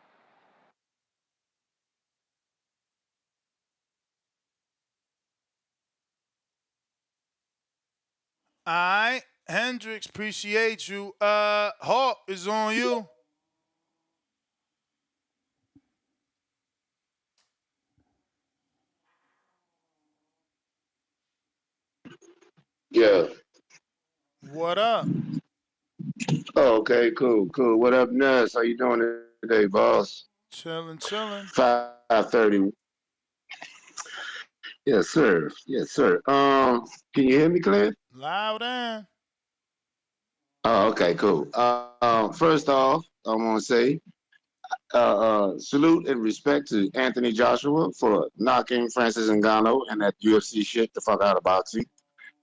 All right. Hendrix, appreciate you. Hawk is on you. Yeah. What up? Oh, okay, cool. What up, Ness? How you doing today, boss? Chilling. 5:30. Yes, sir. Yes, sir. Can you hear me, Clint? Loud and. Oh, okay, cool. First off, I want to say salute and respect to Anthony Joshua for knocking Francis Ngannou and that UFC shit the fuck out of boxing.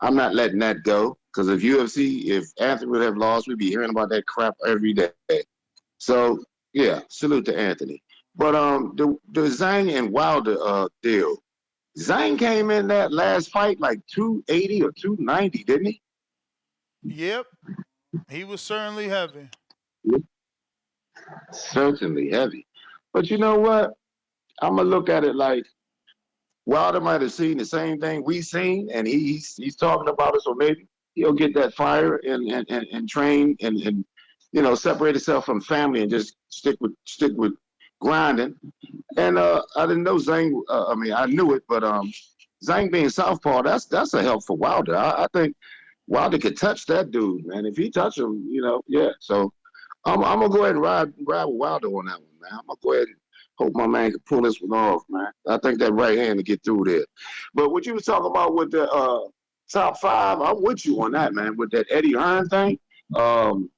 I'm not letting that go because if Anthony would have lost, we'd be hearing about that crap every day. So yeah, salute to Anthony. But the Zhang and Wilder deal. Zhang came in that last fight like 280 or 290, didn't he? Yep. He was certainly heavy. Certainly heavy. But you know what? I'm gonna look at it like Wilder might have seen the same thing we seen, and he's talking about it. So maybe he'll get that fire and train and separate himself from family and just stick with grinding. And I didn't know Zhang. I mean, I knew it, but Zhang being southpaw, that's a help for Wilder. I think Wilder could touch that dude, man. If he touch him, yeah. So I'm gonna go ahead and ride with Wilder on that one, man. I'm gonna go ahead and hope my man can pull this one off, man. I think that right hand to get through there. But what you was talking about with the top 5, I'm with you on that, man. With that Eddie Hearn thing, um,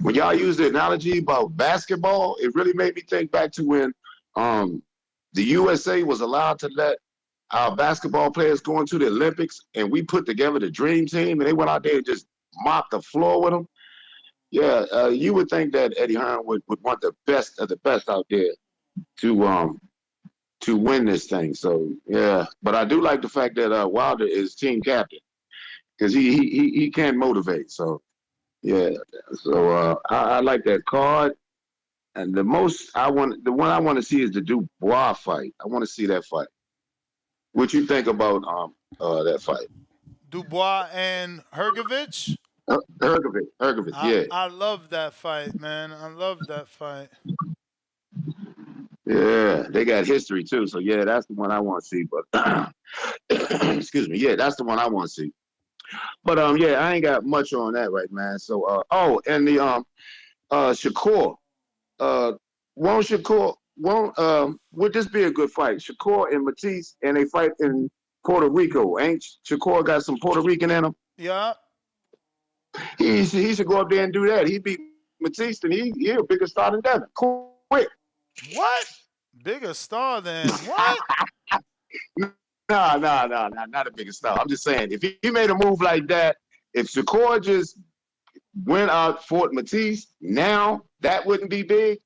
when y'all use the analogy about basketball, it really made me think back to when the USA was allowed to let our basketball players go into the Olympics, and we put together the dream team, and they went out there and just mopped the floor with them. Yeah, you would think that Eddie Hearn would want the best of the best out there to win this thing. So yeah, but I do like the fact that Wilder is team captain because he can motivate. So yeah, so I like that card. And the one I want to see is the Dubois fight. I want to see that fight. What you think about that fight? Dubois and Hergovich. Hergovich, yeah. I love that fight, man. I love that fight. Yeah, they got history too. So yeah, that's the one I want to see. But excuse me, yeah, that's the one I want to see. But yeah, I ain't got much on that right, man. So and the Shakur, would this be a good fight? Shakur and Matisse, and they fight in Puerto Rico. Ain't Shakur got some Puerto Rican in him? Yeah. He should go up there and do that. He beat Matisse, and he a bigger star than Devin. Quick. What? Bigger star than what? No, not a bigger star. I'm just saying, if he made a move like that, if Shakur just went out Fort Matisse, now that wouldn't be big.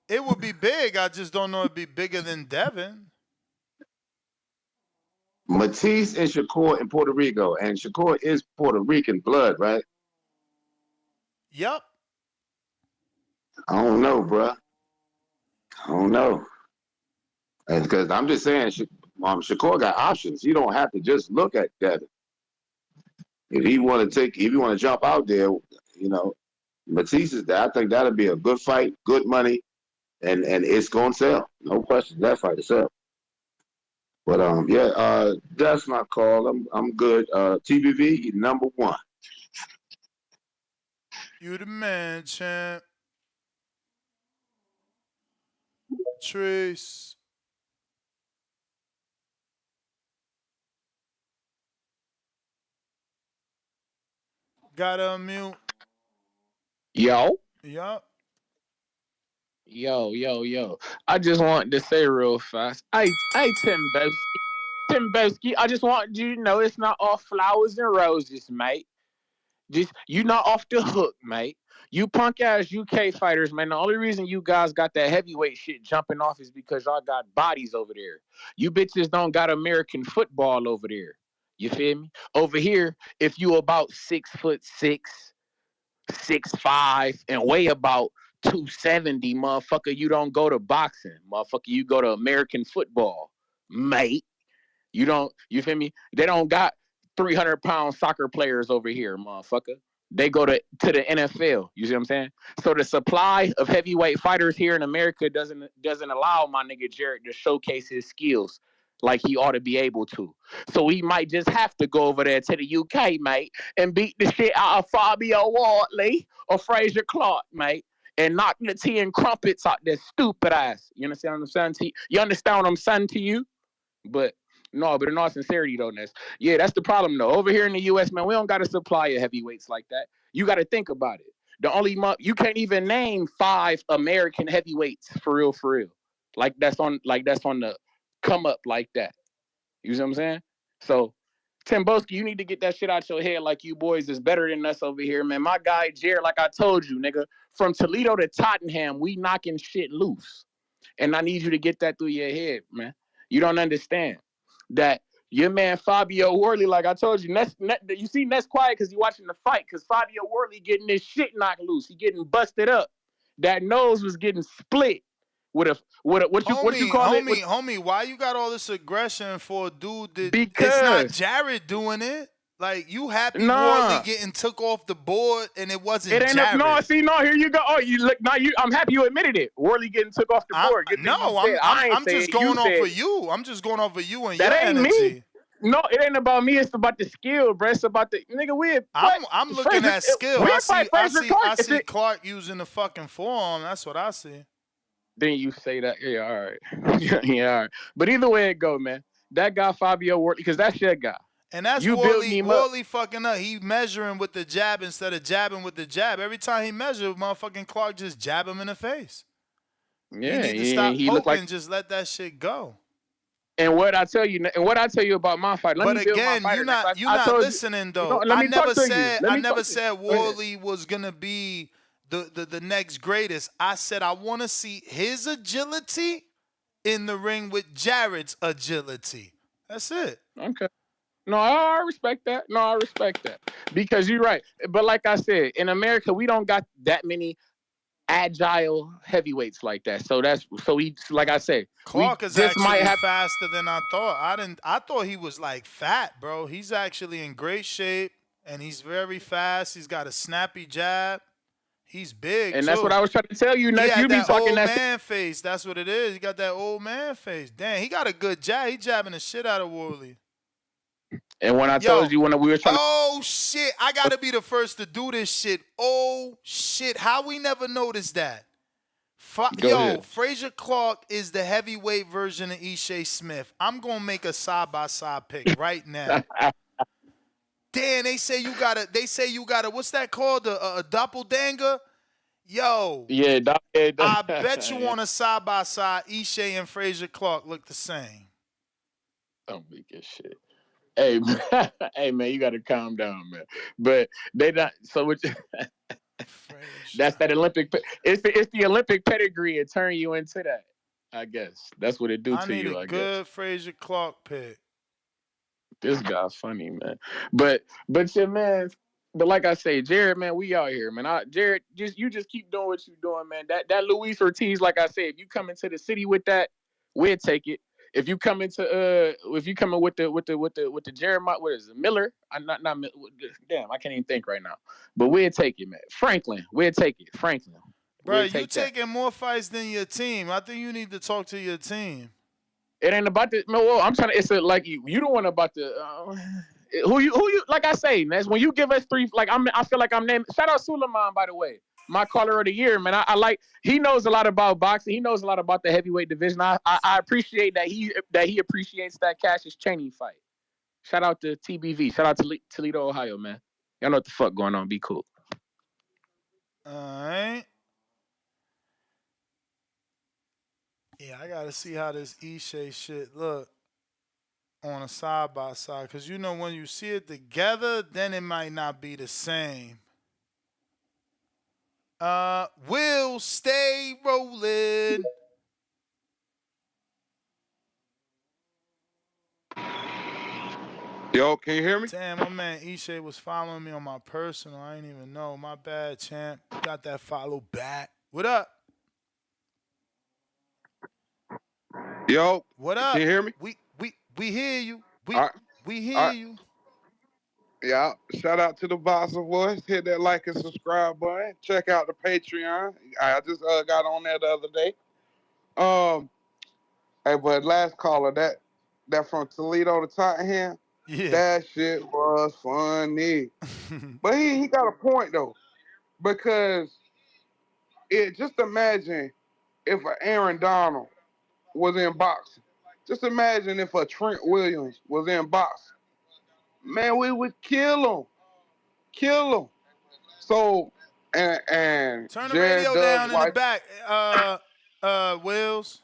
It would be big. I just don't know it'd be bigger than Devin. Matisse and Shakur in Puerto Rico, and Shakur is Puerto Rican blood, right? Yep. I don't know, bruh. I don't know. Because I'm just saying, Shakur got options. You don't have to just look at Devin. If you want to jump out there, Matisse is there. I think that'll be a good fight, good money, and it's gonna sell. No question. That fight will sell. But that's my call. I'm good. TBV number 1. You the man, champ. Trace. Gotta unmute. Yo. Yup. Yo. I just wanted to say real fast. Hey, Timbowski, I just want you to know it's not all flowers and roses, mate. Just you not off the hook, mate. You punk ass UK fighters, man. The only reason you guys got that heavyweight shit jumping off is because y'all got bodies over there. You bitches don't got American football over there. You feel me? Over here, if you about 6'6", 6'5", and weigh about 270, motherfucker, you don't go to boxing, motherfucker. You go to American football, mate. You feel me? They don't got 300-pound soccer players over here, motherfucker. They go to the NFL. You see what I'm saying? So the supply of heavyweight fighters here in America doesn't allow my nigga Jarrett to showcase his skills like he ought to be able to. So he might just have to go over there to the UK, mate, and beat the shit out of Fabio Wardley or Fraser Clark, mate, and knock the tea and crumpets out their stupid ass. You understand what I'm saying to you? You understand what I'm saying to you? But in all sincerity, though, Ness, yeah, that's the problem, though. Over here in the U.S., man, we don't got a supply of heavyweights like that. You got to think about it. You can't even name 5 American heavyweights for real. Like that's on the come up like that. You see what I'm saying? So, Timboski, you need to get that shit out your head like you boys is better than us over here, man. My guy, Jared, like I told you, nigga, from Toledo to Tottenham, we knocking shit loose. And I need you to get that through your head, man. You don't understand that your man Fabio Wardley, like I told you, you see Ness quiet because you watching the fight because Fabio Wardley getting his shit knocked loose. He getting busted up. That nose was getting split what you call it? Homie, why you got all this aggression for a dude that Because it's not Jared doing it? Like, you happy Wardley getting took off the board and it wasn't Jared? Here you go. Oh, you look now. I'm happy you admitted it. Wardley getting took off the board. I'm just going off of you. I'm just going off of you and that your ain't energy. Me. No, it ain't about me. It's about the skill, bro. It's about the nigga. I'm looking at skill. I see Clark using the fucking forearm. That's what I see. Then you say that, yeah, all right. Yeah, all right. But either way it go, man, that guy Fabio Wardley, because that's your guy. And that's Wardley fucking up. He measuring with the jab instead of jabbing with the jab. Every time he measures, motherfucking Clark just jab him in the face. Yeah, you need to stop poking and just let that shit go. And what I tell you about my fight. But again, you're not listening though. I never said Wardley was gonna be the next greatest. I said I want to see his agility in the ring with Jared's agility. That's it. Okay. No, I respect that. Because you're right. But like I said, in America, we don't got that many agile heavyweights like that. Like I said, Clark is actually faster than I thought. I thought he was like fat, bro. He's actually in great shape and he's very fast. He's got a snappy jab. He's big, and that's what I was trying to tell you. Next, you be talking old man face. That's what it is. He got that old man face. Damn, he got a good jab. He jabbing the shit out of Wardley. And when I told you when we were trying shit, I gotta be the first to do this shit. Oh shit, how we never noticed that? Fraser Clark is the heavyweight version of Ishe Smith. I'm gonna make a side-by-side pick right now. Damn, they say you gotta. What's that called? A doppelganger? Yo. Yeah. I bet you on a side by side, Ishe and Fraser Clark look the same. Don't be good shit. Hey, hey man, you gotta calm down, man. But they not. So that's that Olympic. It's the Olympic pedigree. It turn you into that. I guess that's what it do to you. I need a good Fraser Clark pick. This guy's funny, man. But yeah, man. But like I say, Jared, man, we out here, man. Jared, you just keep doing what you're doing, man. That Luis Ortiz, like I said, if you come into the city with that, we'll take it. If you come into if you come in with the Jeremiah, what is it, Miller? I'm not damn, I can't even think right now. But we'll take it, man. Franklin, we'll take it. Franklin, Bro, we'll you take that. taking more fights than your team. I think you need to talk to your team. It ain't about the. No, well, I'm trying to. It's like you don't want about the. Who you like I say, man, when you give us three, like I feel like I'm named. Shout out Suleiman, by the way, my caller of the year, man. I like, he knows a lot about boxing. He knows a lot about the heavyweight division. I appreciate that he appreciates that Cassius Chaney fight. Shout out to TBV. Shout out to Toledo, Ohio, man. Y'all know what the fuck going on. Be cool. All right. Yeah, I gotta see how this Ishe shit look on a side by side, cause you know when you see it together, then it might not be the same. Will stay rolling. Yo, can you hear me? Damn, my man Ishe was following me on my personal. I ain't even know. My bad, champ. Got that follow back. What up? Yo, What up? can you hear me? We hear you. All right, We all hear right. you. Yeah, shout out to the Boxer Voice. Hit that like and subscribe button. Check out the Patreon. I just got on there the other day. Hey, but last caller, that from Toledo to Tottenham, Yeah. that shit was funny. But he got a point though, because just imagine if an Aaron Donald was in boxing. Just imagine if a Trent Williams was in boxing. Man, we would kill him. So, and Turn the Jared radio Doug's down in the wife. back. Wills.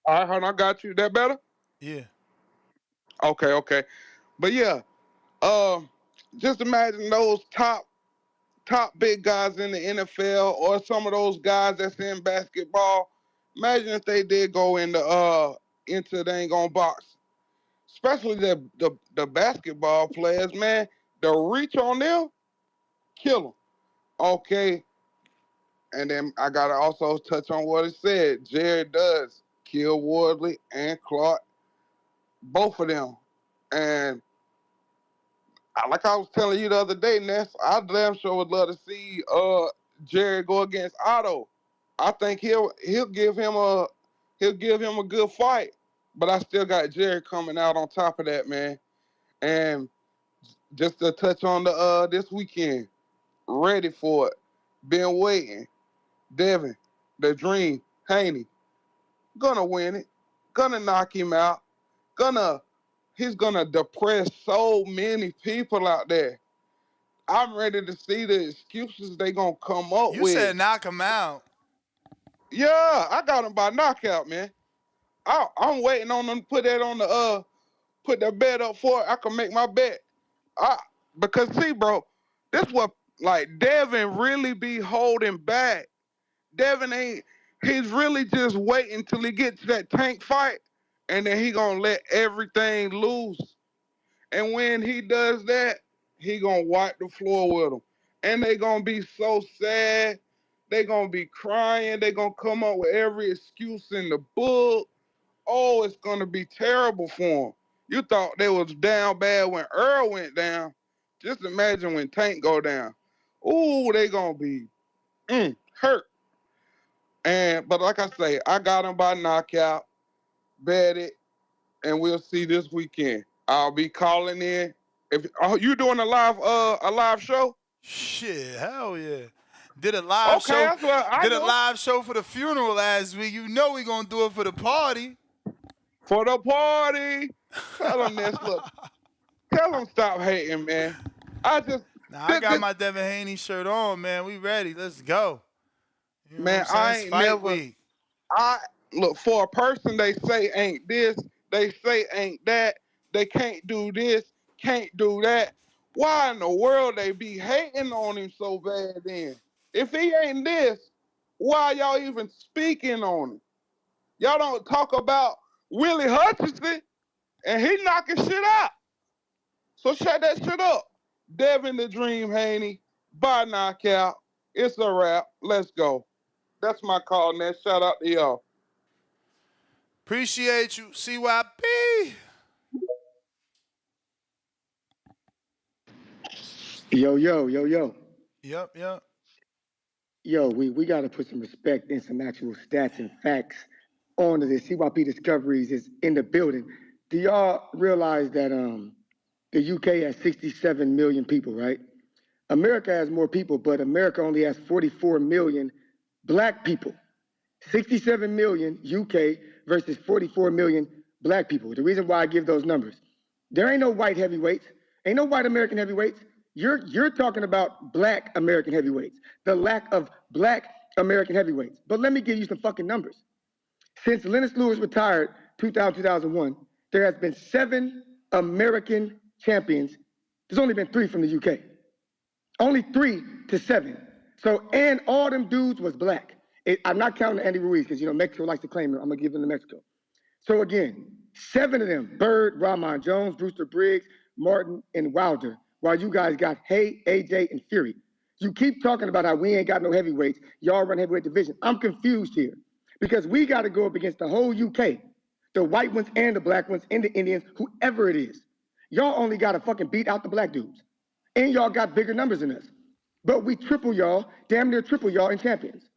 All right, hold on, I got you. That better? Yeah. Okay. But yeah, just imagine those top big guys in the NFL, or some of those guys that's in basketball. Imagine if they did go into they ain't gonna box. Especially the basketball players, man. The reach on them, kill them. Okay. And then I gotta also touch on what it said. Jared does kill Wardley and Clark, both of them. And like I was telling you the other day, Ness, I damn sure would love to see Jared go against Otto. I think he'll give him a good fight. But I still got Jared coming out on top of that, man. And just to touch on the this weekend, ready for it. Been waiting. Devin, the Dream, Haney, gonna win it. Gonna knock him out. He's gonna depress so many people out there. I'm ready to see the excuses they gonna come up You with. said knock him out. Yeah, I got him by knockout, man. I'm waiting on them to put that on the put the bet up for it. I can make my bet. Because see, bro, this what like Devin really be holding back. Devin he's really just waiting till he gets to that Tank fight, and then he gonna let everything loose. And when he does that, he gonna wipe the floor with them. And they gonna be so sad. They gonna be crying. They gonna come up with every excuse in the book. Oh, it's gonna be terrible for them. You thought they was down bad when Earl went down. Just imagine when Tank go down. Ooh, they gonna be hurt. But like I say, I got him by knockout, bet it, and we'll see this weekend. I'll be calling in. If you doing a live show? Shit, hell yeah. Did a live Okay, show. that's what I Did a do. live show for the funeral last week. You know we gonna do it for the party. For the party. Tell them this. Look, tell them stop hating, man. I got my Devin Haney shirt on, man. We ready. Let's go. You know man, what I'm saying? I It's ain't fight never. week. I look for a person. They say ain't this. They say ain't that. They can't do this. Can't do that. Why in the world they be hating on him so bad then? If he ain't this, why y'all even speaking on him? Y'all don't talk about Willie Hutchinson, and he knocking shit out. So shut that shit up. Devin the Dream Haney, by knockout. It's a wrap. Let's go. That's my call, man. Shout out to y'all. Appreciate you, CYP. Yo. Yep. Yo, we got to put some respect and some actual stats and facts onto this. CYP Discoveries is in the building. Do y'all realize that the UK has 67 million people, right? America has more people, but America only has 44 million black people. 67 million UK versus 44 million black people. The reason why I give those numbers, there ain't no white heavyweights, ain't no white American heavyweights. You're talking about black American heavyweights, the lack of black American heavyweights. But let me give you some fucking numbers. Since Lennox Lewis retired 2001, there has been 7 American champions. There's only been 3 from the UK. Only 3 to 7. So, and all them dudes was black. I'm not counting Andy Ruiz because, Mexico likes to claim him. I'm going to give them to Mexico. So again, 7 of them, Bird, Ramon Jones, Brewster Briggs, Martin, and Wilder, while you guys got Hay, AJ, and Fury. You keep talking about how we ain't got no heavyweights. Y'all run heavyweight division. I'm confused here because we got to go up against the whole UK, the white ones and the black ones and the Indians, whoever it is. Y'all only got to fucking beat out the black dudes. And y'all got bigger numbers than us. But we triple y'all, damn near triple y'all in champions.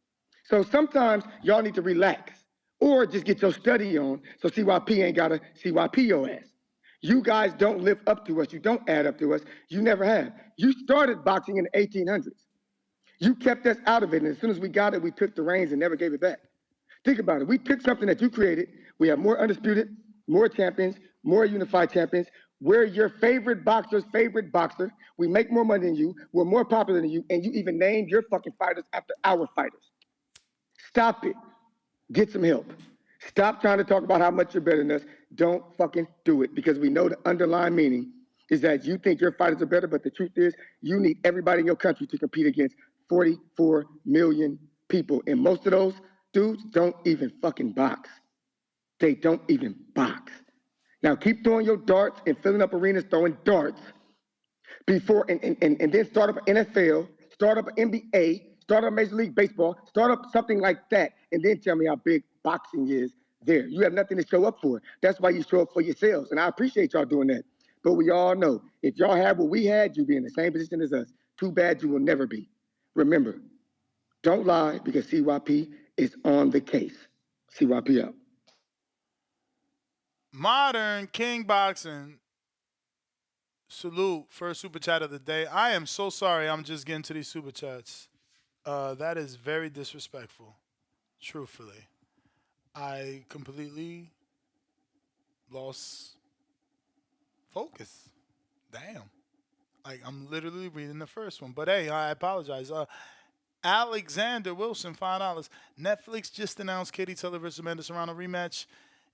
So sometimes y'all need to relax or just get your study on so CYP ain't got to CYP your ass. You guys don't live up to us. You don't add up to us. You never have. You started boxing in the 1800s. You kept us out of it. And as soon as we got it, we took the reins and never gave it back. Think about it. We took something that you created. We have more undisputed, more champions, more unified champions. We're your favorite boxer's favorite boxer. We make more money than you. We're more popular than you. And you even named your fucking fighters after our fighters. Stop it. Get some help. Stop trying to talk about how much you're better than us. Don't fucking do it because we know the underlying meaning is that you think your fighters are better, but the truth is you need everybody in your country to compete against 44 million people. And most of those dudes don't even fucking box. They don't even box. Now keep throwing your darts and filling up arenas throwing darts before and then start up an NFL, start up an NBA, start up Major League Baseball, start up something like that, and then tell me how big boxing is there. You have nothing to show up for. That's why you show up for yourselves, and I appreciate y'all doing that. But we all know, if y'all had what we had, you'd be in the same position as us. Too bad you will never be. Remember, don't lie because CYP is on the case. CYP out. Modern King Boxing. Salute. First super chat of the day. I am so sorry I'm just getting to these super chats. That is very disrespectful. Truthfully. I completely lost focus. Damn. Like, I'm literally reading the first one. But hey, I apologize. Alexander Wilson, $5. Netflix just announced Katie Taylor versus Amanda Serrano rematch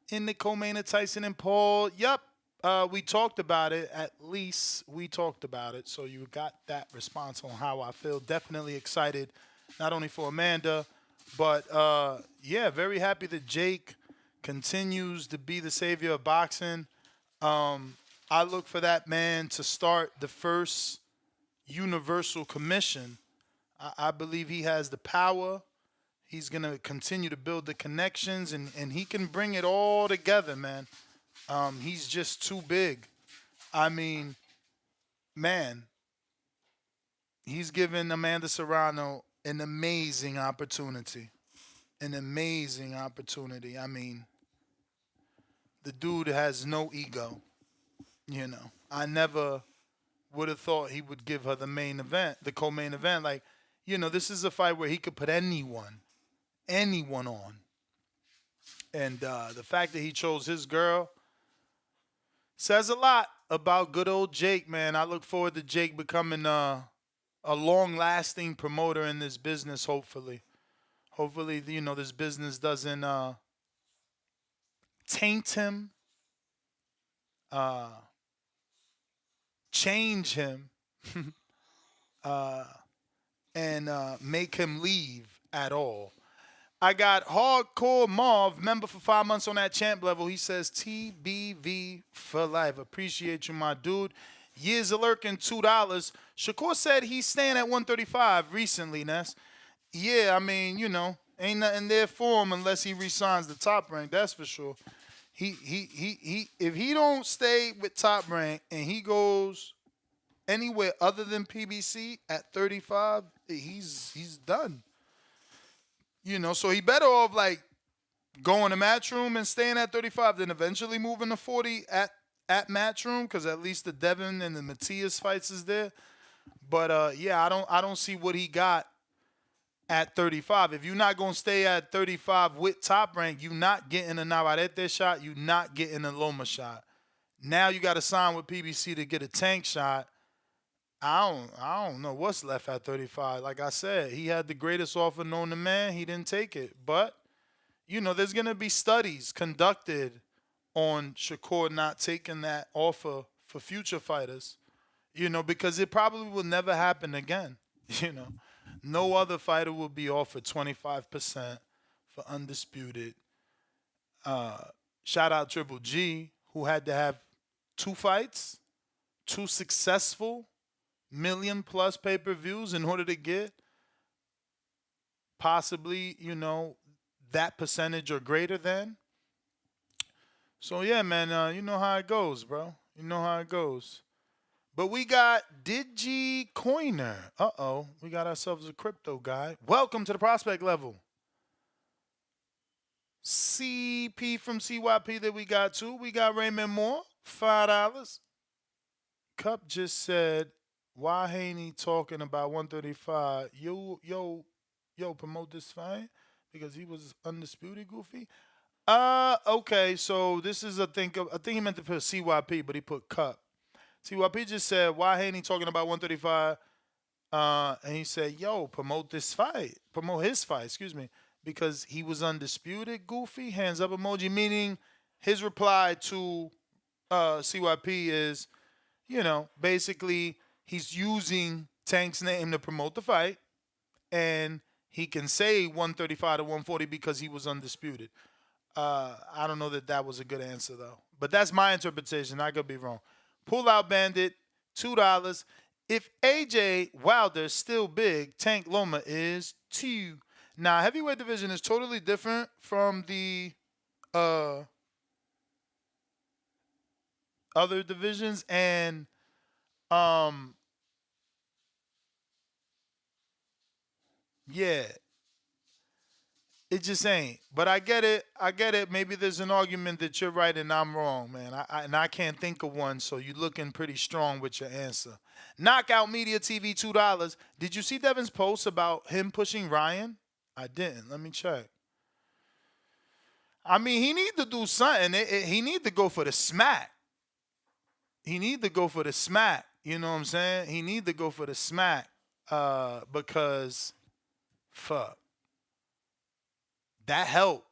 in the co-main of Tyson and Paul. Yep. We talked about it. At least we talked about it. So you got that response on how I feel. Definitely excited, not only for Amanda, but yeah, very happy that Jake continues to be the savior of boxing. I look for that man to start the first universal commission. I believe he has the power. He's going to continue to build the connections, and he can bring it all together, man. He's just too big. I mean, man, he's given Amanda Serrano an amazing opportunity. An amazing opportunity. I mean, the dude has no ego. You know, I never would have thought he would give her the main event, the co-main event. Like, this is a fight where he could put anyone on. And the fact that he chose his girl says a lot about good old Jake, man. I look forward to Jake becoming a long-lasting promoter in this business, hopefully. Hopefully, this business doesn't taint him, change him, and make him leave at all. I got Hardcore Marv, member for 5 months on that champ level. He says TBV for life. Appreciate you, my dude. Years of lurking, $2. Shakur said he's staying at 135 recently, Ness. Yeah, I mean, ain't nothing there for him unless he resigns the Top Rank. That's for sure. He if he don't stay with Top Rank and he goes anywhere other than PBC at 35, he's done. So he better off like going to Matchroom and staying at 35, then eventually moving to 40 at Matchroom, because at least the Devin and the Matias fights is there. But yeah, I don't see what he got at 35. If you're not gonna stay at 35 with Top Rank, you're not getting a Navarrete shot, you're not getting a Loma shot. Now you got to sign with PBC to get a Tank shot. I don't know what's left at 35. Like I said, he had the greatest offer known to man. He didn't take it. But, there's going to be studies conducted on Shakur not taking that offer for future fighters, because it probably will never happen again. No other fighter will be offered 25% for undisputed. Shout out Triple G, who had to have 2 fights, 2 successful million-plus pay-per-views in order to get possibly, that percentage or greater than. So, yeah, man, you know how it goes, bro. You know how it goes. But we got Digi Coiner. Uh-oh, we got ourselves a crypto guy. Welcome to the prospect level. CP from CYP that we got too. We got Raymond Moore, $5. Cup just said, why Haney talking about 135? Yo, promote this fight because he was undisputed, Goofy. Okay, so this is I think he meant to put CYP, but he put Cup. CYP just said, why Haney talking about 135? And he said, yo, promote his fight, excuse me, because he was undisputed, Goofy. Hands up emoji, meaning his reply to CYP is, basically he's using Tank's name to promote the fight, and he can say 135 to 140 because he was undisputed. I don't know that was a good answer, though. But that's my interpretation. I could be wrong. Pull Out Bandit, $2. If AJ Wilder's still big, Tank Loma is 2. Now, heavyweight division is totally different from the other divisions, and yeah, it just ain't. But I get it. Maybe there's an argument that you're right and I'm wrong, man. I can't think of one, so you're looking pretty strong with your answer. Knockout Media TV, $2. Did you see Devin's post about him pushing Ryan? I didn't. Let me check. I mean, he need to do something. He need to go for the smack. You know what I'm saying? He need to go for the smack because, fuck, that helped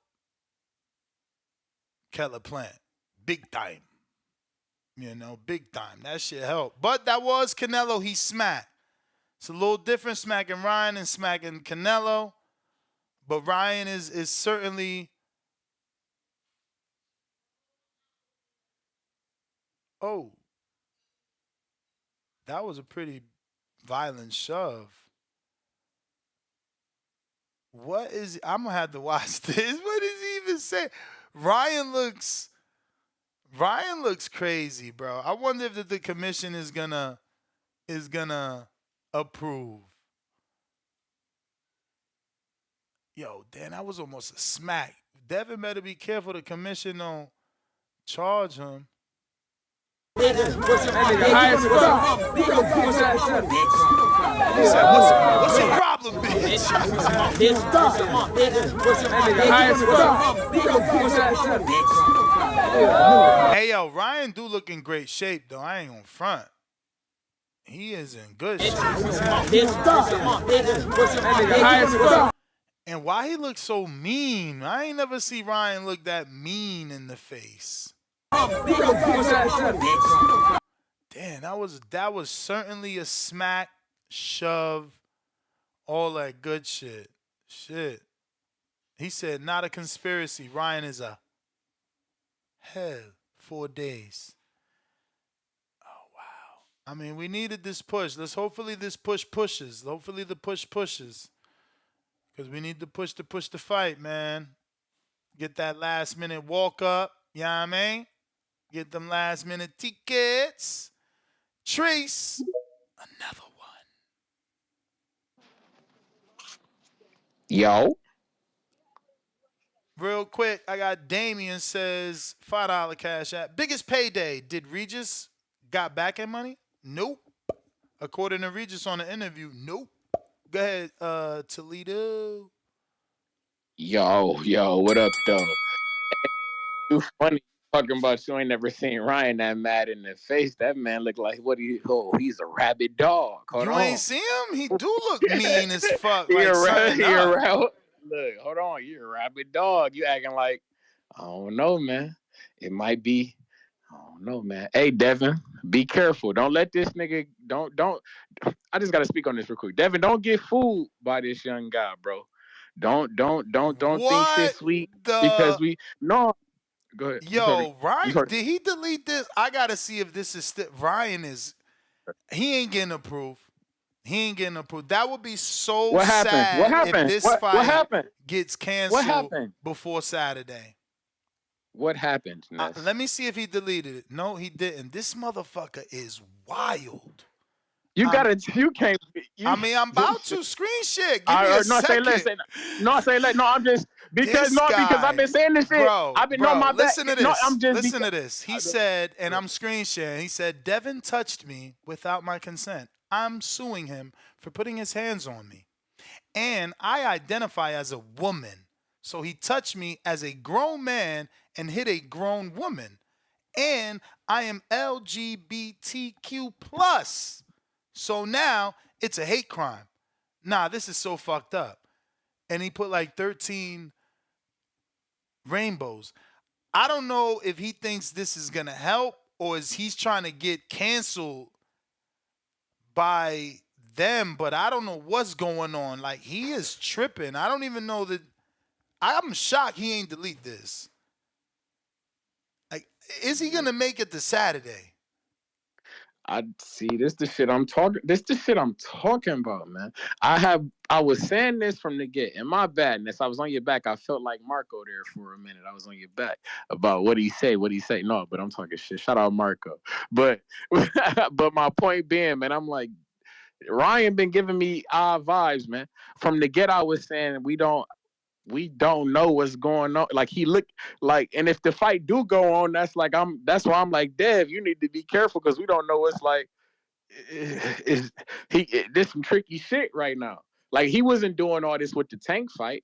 Keller Plant big time. Big time. That shit helped. But that was Canelo he smacked. It's a little different smacking Ryan and smacking Canelo. But Ryan is certainly... Oh. That was a pretty violent shove. What is... I'm going to have to watch this. What does he even say? Ryan looks crazy, bro. I wonder if the commission is gonna approve. Yo, Dan, that was almost a smack. Devin better be careful. The commission don't charge him. He said, what's your problem, bitch? Hey, yo, Ryan do look in great shape, though. I ain't gonna front. He is in good shape. And why he looks so mean? I ain't never see Ryan look that mean in the face. Damn, that was certainly a smack, shove, all that good shit. Shit. He said, not a conspiracy. Ryan is a hell 4 days. Oh, wow. I mean, we needed this push. Hopefully this push pushes. Hopefully the push pushes. Because we need to push the fight, man. Get that last minute walk up. You know what I mean? Get them last minute tickets. Trace, another one. Yo. Real quick, I got Damien says $5 cash app. Biggest payday. Did Regis got back in money? Nope. According to Regis on the interview, nope. Go ahead, Toledo. Yo, what up, though? You funny talking about you ain't never seen Ryan that mad in the face. That man look like he's a rabid dog. Hold You on. ain't see him? He do look mean as fuck. He Like around, something up. Look, hold on. You're a rabid dog. You acting like, I don't know, man. It might be, I don't know, man. Hey, Devin, be careful. Don't let this nigga, don't. I just got to speak on this real quick. Devin, don't get fooled by this young guy, bro. Don't think shit What sweet because the? no. Go ahead. Yo, You Ryan, talking. did he delete this? I gotta see if this is still. Ryan is. He ain't getting approved. He ain't getting approved. That would be so What happened? What sad if happened? this What fight happened? gets What canceled happened? before Saturday. What happened, Ness? Let me see if he deleted it. No, he didn't. This motherfucker is wild. You can't. I mean, I'm about to screen shit. Give me a No, say second. less. Say less. No, I'm just because This guy, because I've been saying this shit. I've been bro, my bad. listen to this. No, I'm just listen to this. He said, and I'm screen sharing. He said, Devin touched me without my consent. I'm suing him for putting his hands on me. And I identify as a woman. So he touched me as a grown man and hit a grown woman. And I am LGBTQ plus. So now it's a hate crime. Nah, this is so fucked up. And he put like 13 rainbows. I don't know if he thinks this is gonna help or is he's trying to get canceled by them, but I don't know what's going on. Like he is tripping. I don't even know that. I'm shocked he ain't delete this. Like, is he gonna make it to Saturday? I see. This the shit I'm talking. This the shit I'm talking about, man. I was saying this from the get. In my badness, I was on your back. I felt like Marco there for a minute. I was on your back about what he say. No, but I'm talking shit. Shout out Marco. But but my point being, man, I'm like Ryan been giving me odd vibes, man. From the get, I was saying we don't know what's going on. Like he looked like, and if the fight do go on, that's why I'm like, Dev, you need to be careful because we don't know what's like. This some tricky shit right now. Like he wasn't doing all this with the Tank fight.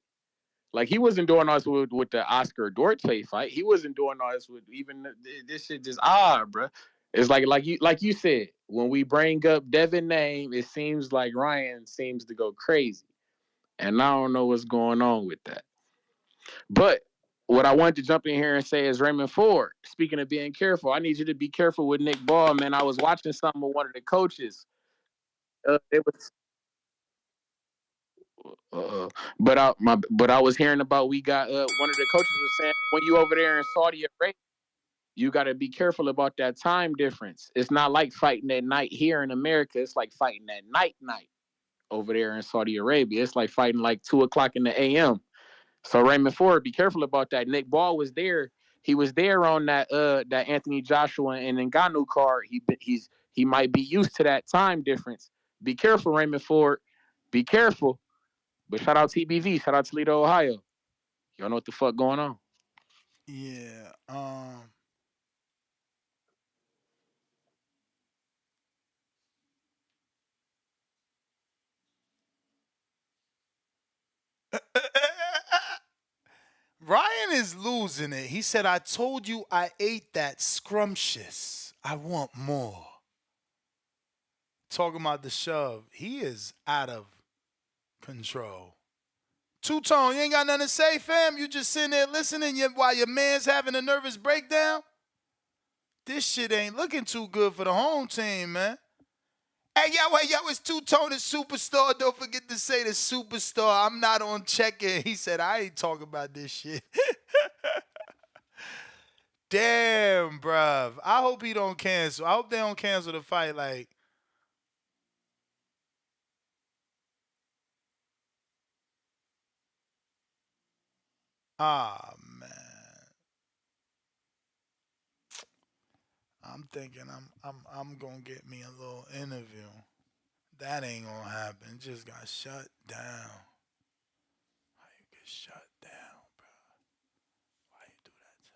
Like he wasn't doing all this with the Oscar Duarte fight. He wasn't doing all this with even this shit just bro. It's like you said, when we bring up Devin name, it seems like Ryan seems to go crazy. And I don't know what's going on with that. But what I wanted to jump in here and say is Raymond Ford, speaking of being careful, I need you to be careful with Nick Ball, man. I was watching something with one of the coaches. It was but I was hearing about we got one of the coaches was saying when you over there in Saudi Arabia, you got to be careful about that time difference. It's not like fighting at night here in America. It's like fighting at night over there in Saudi Arabia. It's like fighting like 2:00 in the a.m. So Raymond Ford, be careful about that. Nick Ball was there. He was there on that Anthony Joshua and Ngannou card. He might be used to that time difference. Be careful, Raymond Ford. Be careful. But shout out TBV. Shout out Toledo, Ohio. Y'all know what the fuck going on. Yeah. Ryan is losing it. He said, I told you I ate that scrumptious. I want more. Talking about the shove. He is out of control. Two-Tone, you ain't got nothing to say, fam? You just sitting there listening while your man's having a nervous breakdown? This shit ain't looking too good for the home team, man. Hey, yo, it's Two-Tone, the superstar. Don't forget to say the superstar. I'm not on check-in. He said, I ain't talking about this shit. Damn, bruv. I hope he don't cancel. I hope they don't cancel the fight. Like, ah, man. I'm thinking I'm gonna get me a little interview. That ain't gonna happen. Just got shut down. How you get shut down, bro? Why you do that to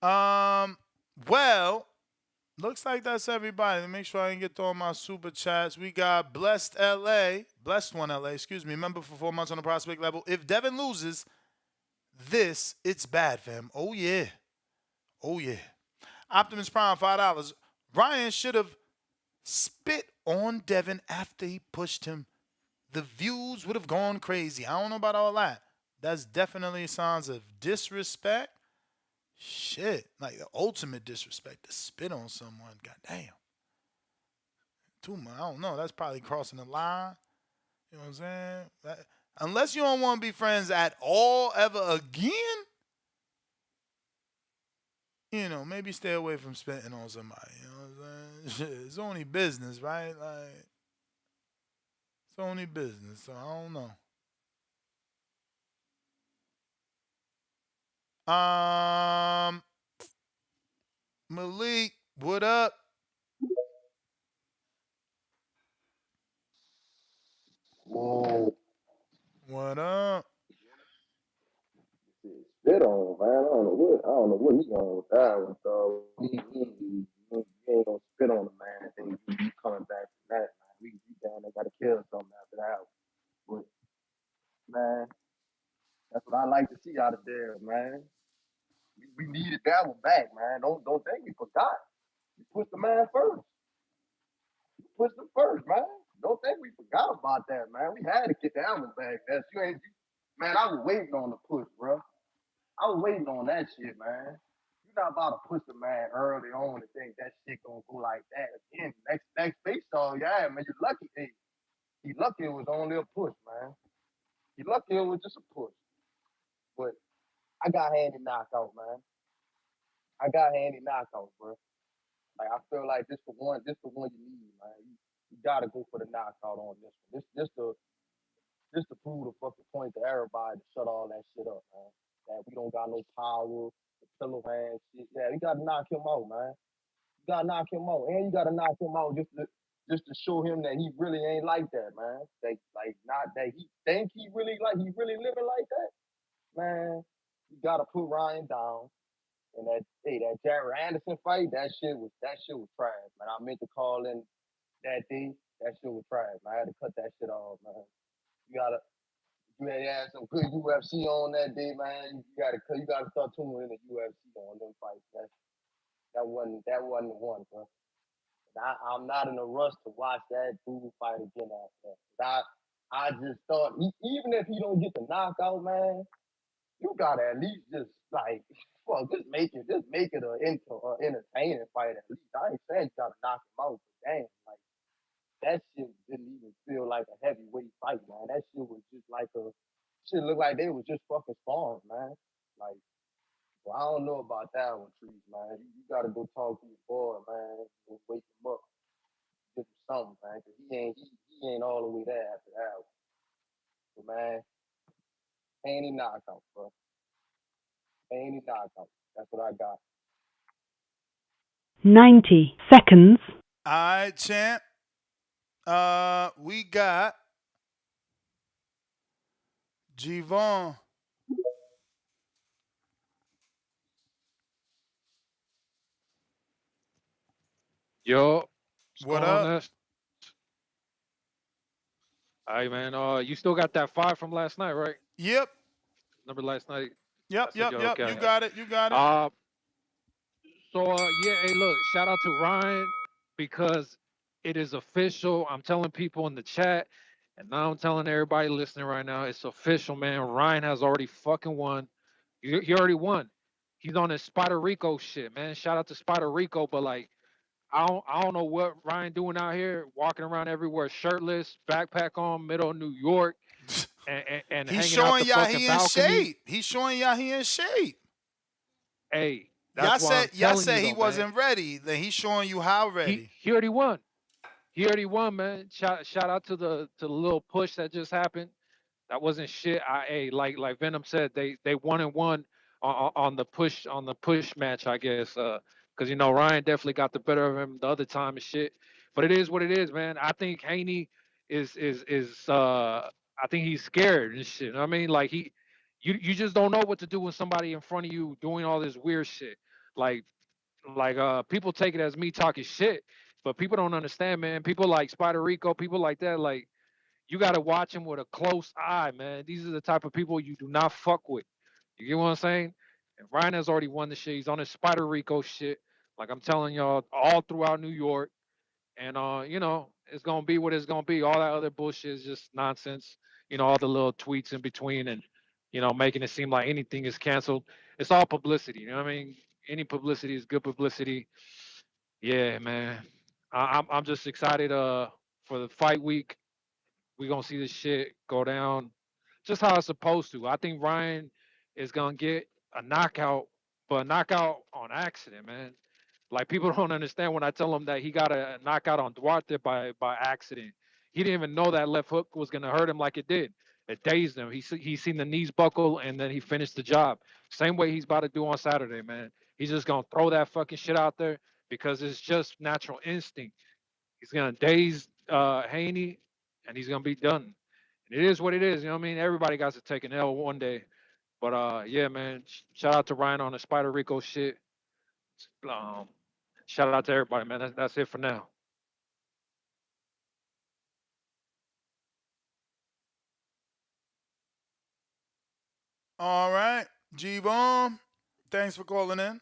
me, man? Well, looks like that's everybody. Let me make sure I can get through all my super chats. We got Blessed One LA, excuse me, member for 4 months on the prospect level. If Devin loses this, it's bad, fam. Oh yeah. Oh yeah. Optimus Prime, $5. Ryan should have spit on Devin after he pushed him. The views would have gone crazy. I don't know about all that. That's definitely signs of disrespect. Shit. Like the ultimate disrespect to spit on someone. God damn. Too much. I don't know. That's probably crossing the line. You know what I'm saying? Unless you don't want to be friends at all ever again, you know, maybe stay away from spitting on somebody. You know what I'm saying? Shit, it's only business, right? Like, it's only business. So I don't know. Malik, what up? Whoa. What up? Spit on, man. I don't know what he's going with that one. So he ain't gonna spit on the man. I think you coming back from that, man. We down there gotta kill something after that. But man, that's what I like to see out of there, man. We needed that one back, man. Don't think we forgot. You pushed the man first. You pushed him first, man. Don't think we forgot about that, man. We had to get that one back. Man. I was waiting on the push, bro. I was waiting on that shit, man. You're not about to push the man early on and think that shit gonna go like that again. Next face off, yeah, man. You're lucky. Hey, you lucky it was only a push, man. You lucky it was just a push. But I got Handy knockout, man. I got Handy knockout, bro. Like I feel like this the one you need, man. You gotta go for the knockout on this one. This to prove the fucking point to everybody to shut all that shit up, man. That we don't got no power, the pillow hand shit. Yeah, you gotta knock him out, man. You gotta knock him out, and you gotta knock him out just to show him that he really ain't like that, man. That like not that he think he really living like that, man. You gotta put Ryan down. And that Jared Anderson fight, that shit was trash, man. I meant to call in that day. That shit was trash, man. I had to cut that shit off, man. You had some good UFC on that day, man. You gotta start tuning in the UFC on them fights. That wasn't the one, bro. I'm not in a rush to watch that dude fight again after that. I just thought even if he don't get the knockout, man, you gotta at least just like, well, just make it an entertaining fight at least. I ain't saying you gotta knock him out, but damn, like that shit didn't even feel like a heavyweight fight, man. That shit was just like shit looked like they was just fucking sparring, man. Like, well, I don't know about that one, Trees, man. You gotta go talk to your boy, man. Go wake him up, give him something, man, cause he ain't all the way there after that one. But man, ain't he knockout, bro. Ain't he knockout. That's what I got. 90 seconds. All right, champ. We got G-Von. Yo, what's What going on, up? Ness? All right, man. You still got that 5 from last night, right? Yep. Number last night. Yep. Okay. You got it. Yeah, hey, look, shout out to Ryan because it is official. I'm telling people in the chat, and now I'm telling everybody listening right now, it's official, man. Ryan has already fucking won. He already won. He's on his Spider Rico shit, man. Shout out to Spider Rico, but like, I don't know what Ryan doing out here, walking around everywhere shirtless, backpack on, middle of New York. and He's hanging out the showing y'all fucking he in balcony. shape. He's showing y'all he in shape. Hey, that's why I'm Y'all telling you said he though, man. wasn't ready. Then he's showing you how ready. He already won. He already won, man. Shout out to the little push that just happened. That wasn't shit. Like Venom said, they won and won on the push match, I guess. Because Ryan definitely got the better of him the other time and shit. But it is what it is, man. I think Haney is I think he's scared and shit. I mean, like you just don't know what to do when somebody in front of you doing all this weird shit. Like people take it as me talking shit, but people don't understand, man. People like Spider Rico, people like that, like you got to watch him with a close eye, man. These are the type of people you do not fuck with. You get what I'm saying? And Ryan has already won the shit. He's on his Spider Rico shit. Like I'm telling y'all, all throughout New York. And it's gonna be what it's gonna be. All that other bullshit is just nonsense. All the little tweets in between and making it seem like anything is canceled. It's all publicity. You know what I mean? Any publicity is good publicity. Yeah, man. I'm just excited for the fight week. We're gonna see this shit go down just how it's supposed to. I think Ryan is gonna get a knockout, but a knockout on accident, man. Like people don't understand when I tell them that he got a knockout on Duarte by accident. He didn't even know that left hook was gonna hurt him like it did. It dazed him. He seen the knees buckle and then he finished the job. Same way he's about to do on Saturday, man. He's just gonna throw that fucking shit out there because it's just natural instinct. He's gonna daze Haney, and he's gonna be done. And it is what it is. You know what I mean? Everybody got to take an L one day. But yeah, man. Shout out to Ryan on the Spider Rico shit. Um, Shout out to everybody, man. That's it for now. All right, G-Bone, thanks for calling in.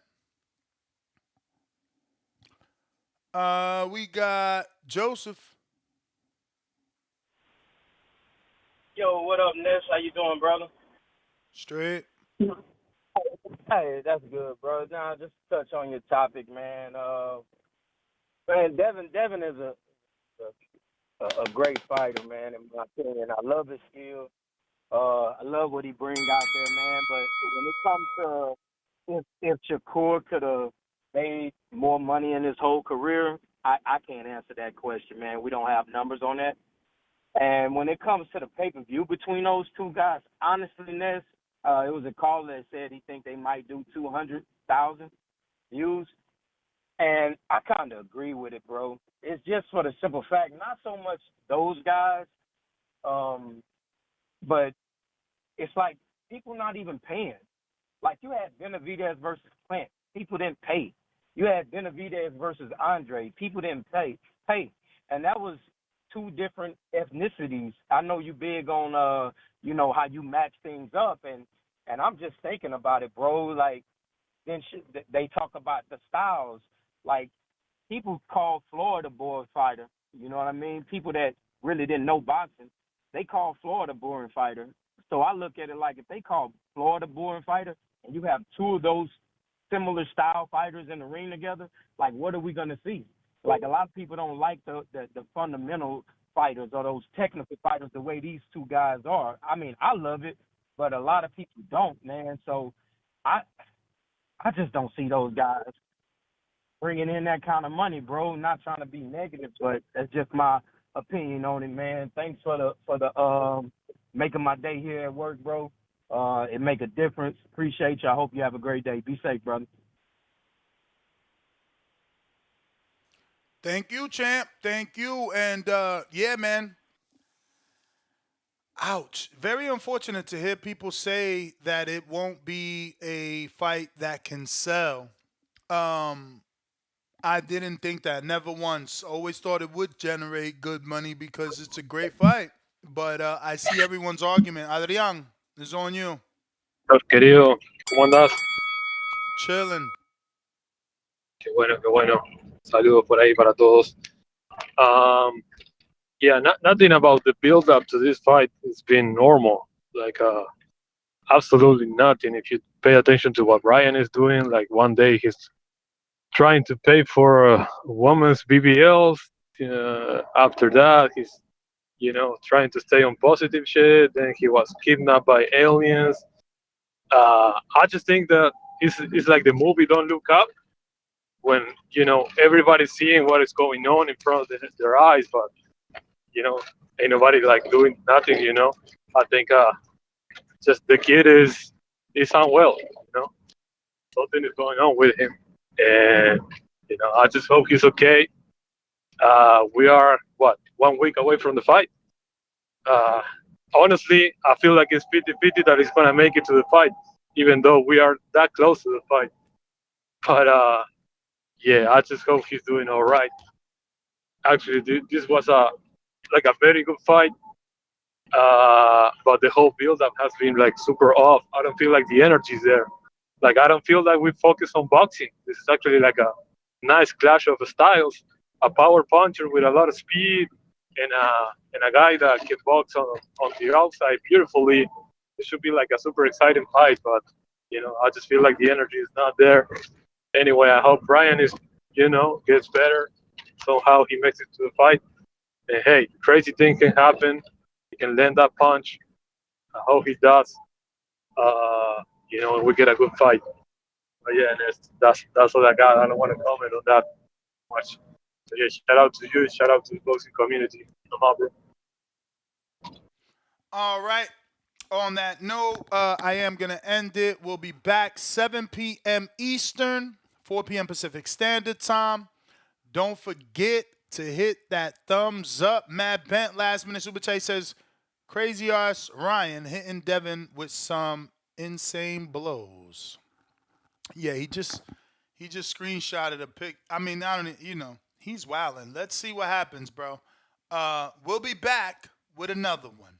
We got Joseph. Yo, what up, Ness? How you doing, brother? Straight. Hey, that's good, bro. Now, just touch on your topic, man. Man, Devin is a great fighter, man. In my opinion, I love his skill. I love what he brings out there, man. But when it comes to if Shakur could have made more money in his whole career, I can't answer that question, man. We don't have numbers on that. And when it comes to the pay-per-view between those two guys, honestly, Ness, it was a caller that said he think they might do 200,000 views. And I kind of agree with it, bro. It's just for the simple fact, not so much those guys, but it's like people not even paying. Like you had Benavidez versus Clint. People didn't pay. You had Benavidez versus Andre. People didn't pay. And that was two different ethnicities. I know you big on how you match things up, and I'm just thinking about it, bro. Like then they talk about the styles. Like people call Florida boy fighter. You know what I mean? People that really didn't know boxing, they call Florida boring fighter. So I look at it like if they call Florida boring fighter, and you have two of those similar style fighters in the ring together, like what are we gonna see? Like a lot of people don't like the fundamental fighters or those technical fighters the way these two guys are. I mean, I love it, but a lot of people don't, man. So I just don't see those guys bringing in that kind of money, bro. Not trying to be negative, but that's just my opinion on it, man. Thanks for the making my day here at work, bro. It make a difference. Appreciate you. I hope you have a great day. Be safe, brother. Thank you, champ. Thank you. And yeah, man. Ouch. Very unfortunate to hear people say that it won't be a fight that can sell. I didn't think that. Never once. Always thought it would generate good money because it's a great fight. But I see everyone's argument. Adrián, it's on you. Querido, ¿cómo andás? Chilling. Qué bueno, qué bueno. Saludos por ahí para todos. Yeah, nothing about the build-up to this fight has been normal. Like, absolutely nothing. If you pay attention to what Ryan is doing, like one day he's trying to pay for women's BBLs. After that, he's trying to stay on positive shit. Then he was kidnapped by aliens. I just think that it's like the movie Don't Look Up, when everybody's seeing what is going on in front of their eyes, but ain't nobody like doing nothing. I think just the kid is unwell. Something is going on with him, and I just hope he's okay. We are 1 week away from the fight. Honestly, I feel like it's 50-50 that he's gonna make it to the fight, even though we are that close to the fight. But yeah, I just hope he's doing all right. Actually, this was a very good fight. But the whole build-up has been like super off. I don't feel like the energy's there. Like, I don't feel like we focus on boxing. This is actually like a nice clash of styles. A power puncher with a lot of speed, and a guy that can box on the outside beautifully. It should be like a super exciting fight, but I just feel like the energy is not there. Anyway, I hope Brian gets better. Somehow he makes it to the fight. And hey, crazy thing can happen. He can land that punch. I hope he does. And we get a good fight. But yeah, that's all I got. I don't want to comment on that much. So yeah, shout out to you. Shout out to the boxing community. Bro. All right. On that note, I am going to end it. We'll be back 7 p.m. Eastern, 4 p.m. Pacific Standard Time. Don't forget to hit that thumbs up. Matt Bent, last minute super chat, says, crazy ass Ryan hitting Devin with some insane blows. Yeah, he just screenshotted a pic. I mean, I don't, he's wilding. Let's see what happens, bro. We'll be back with another one.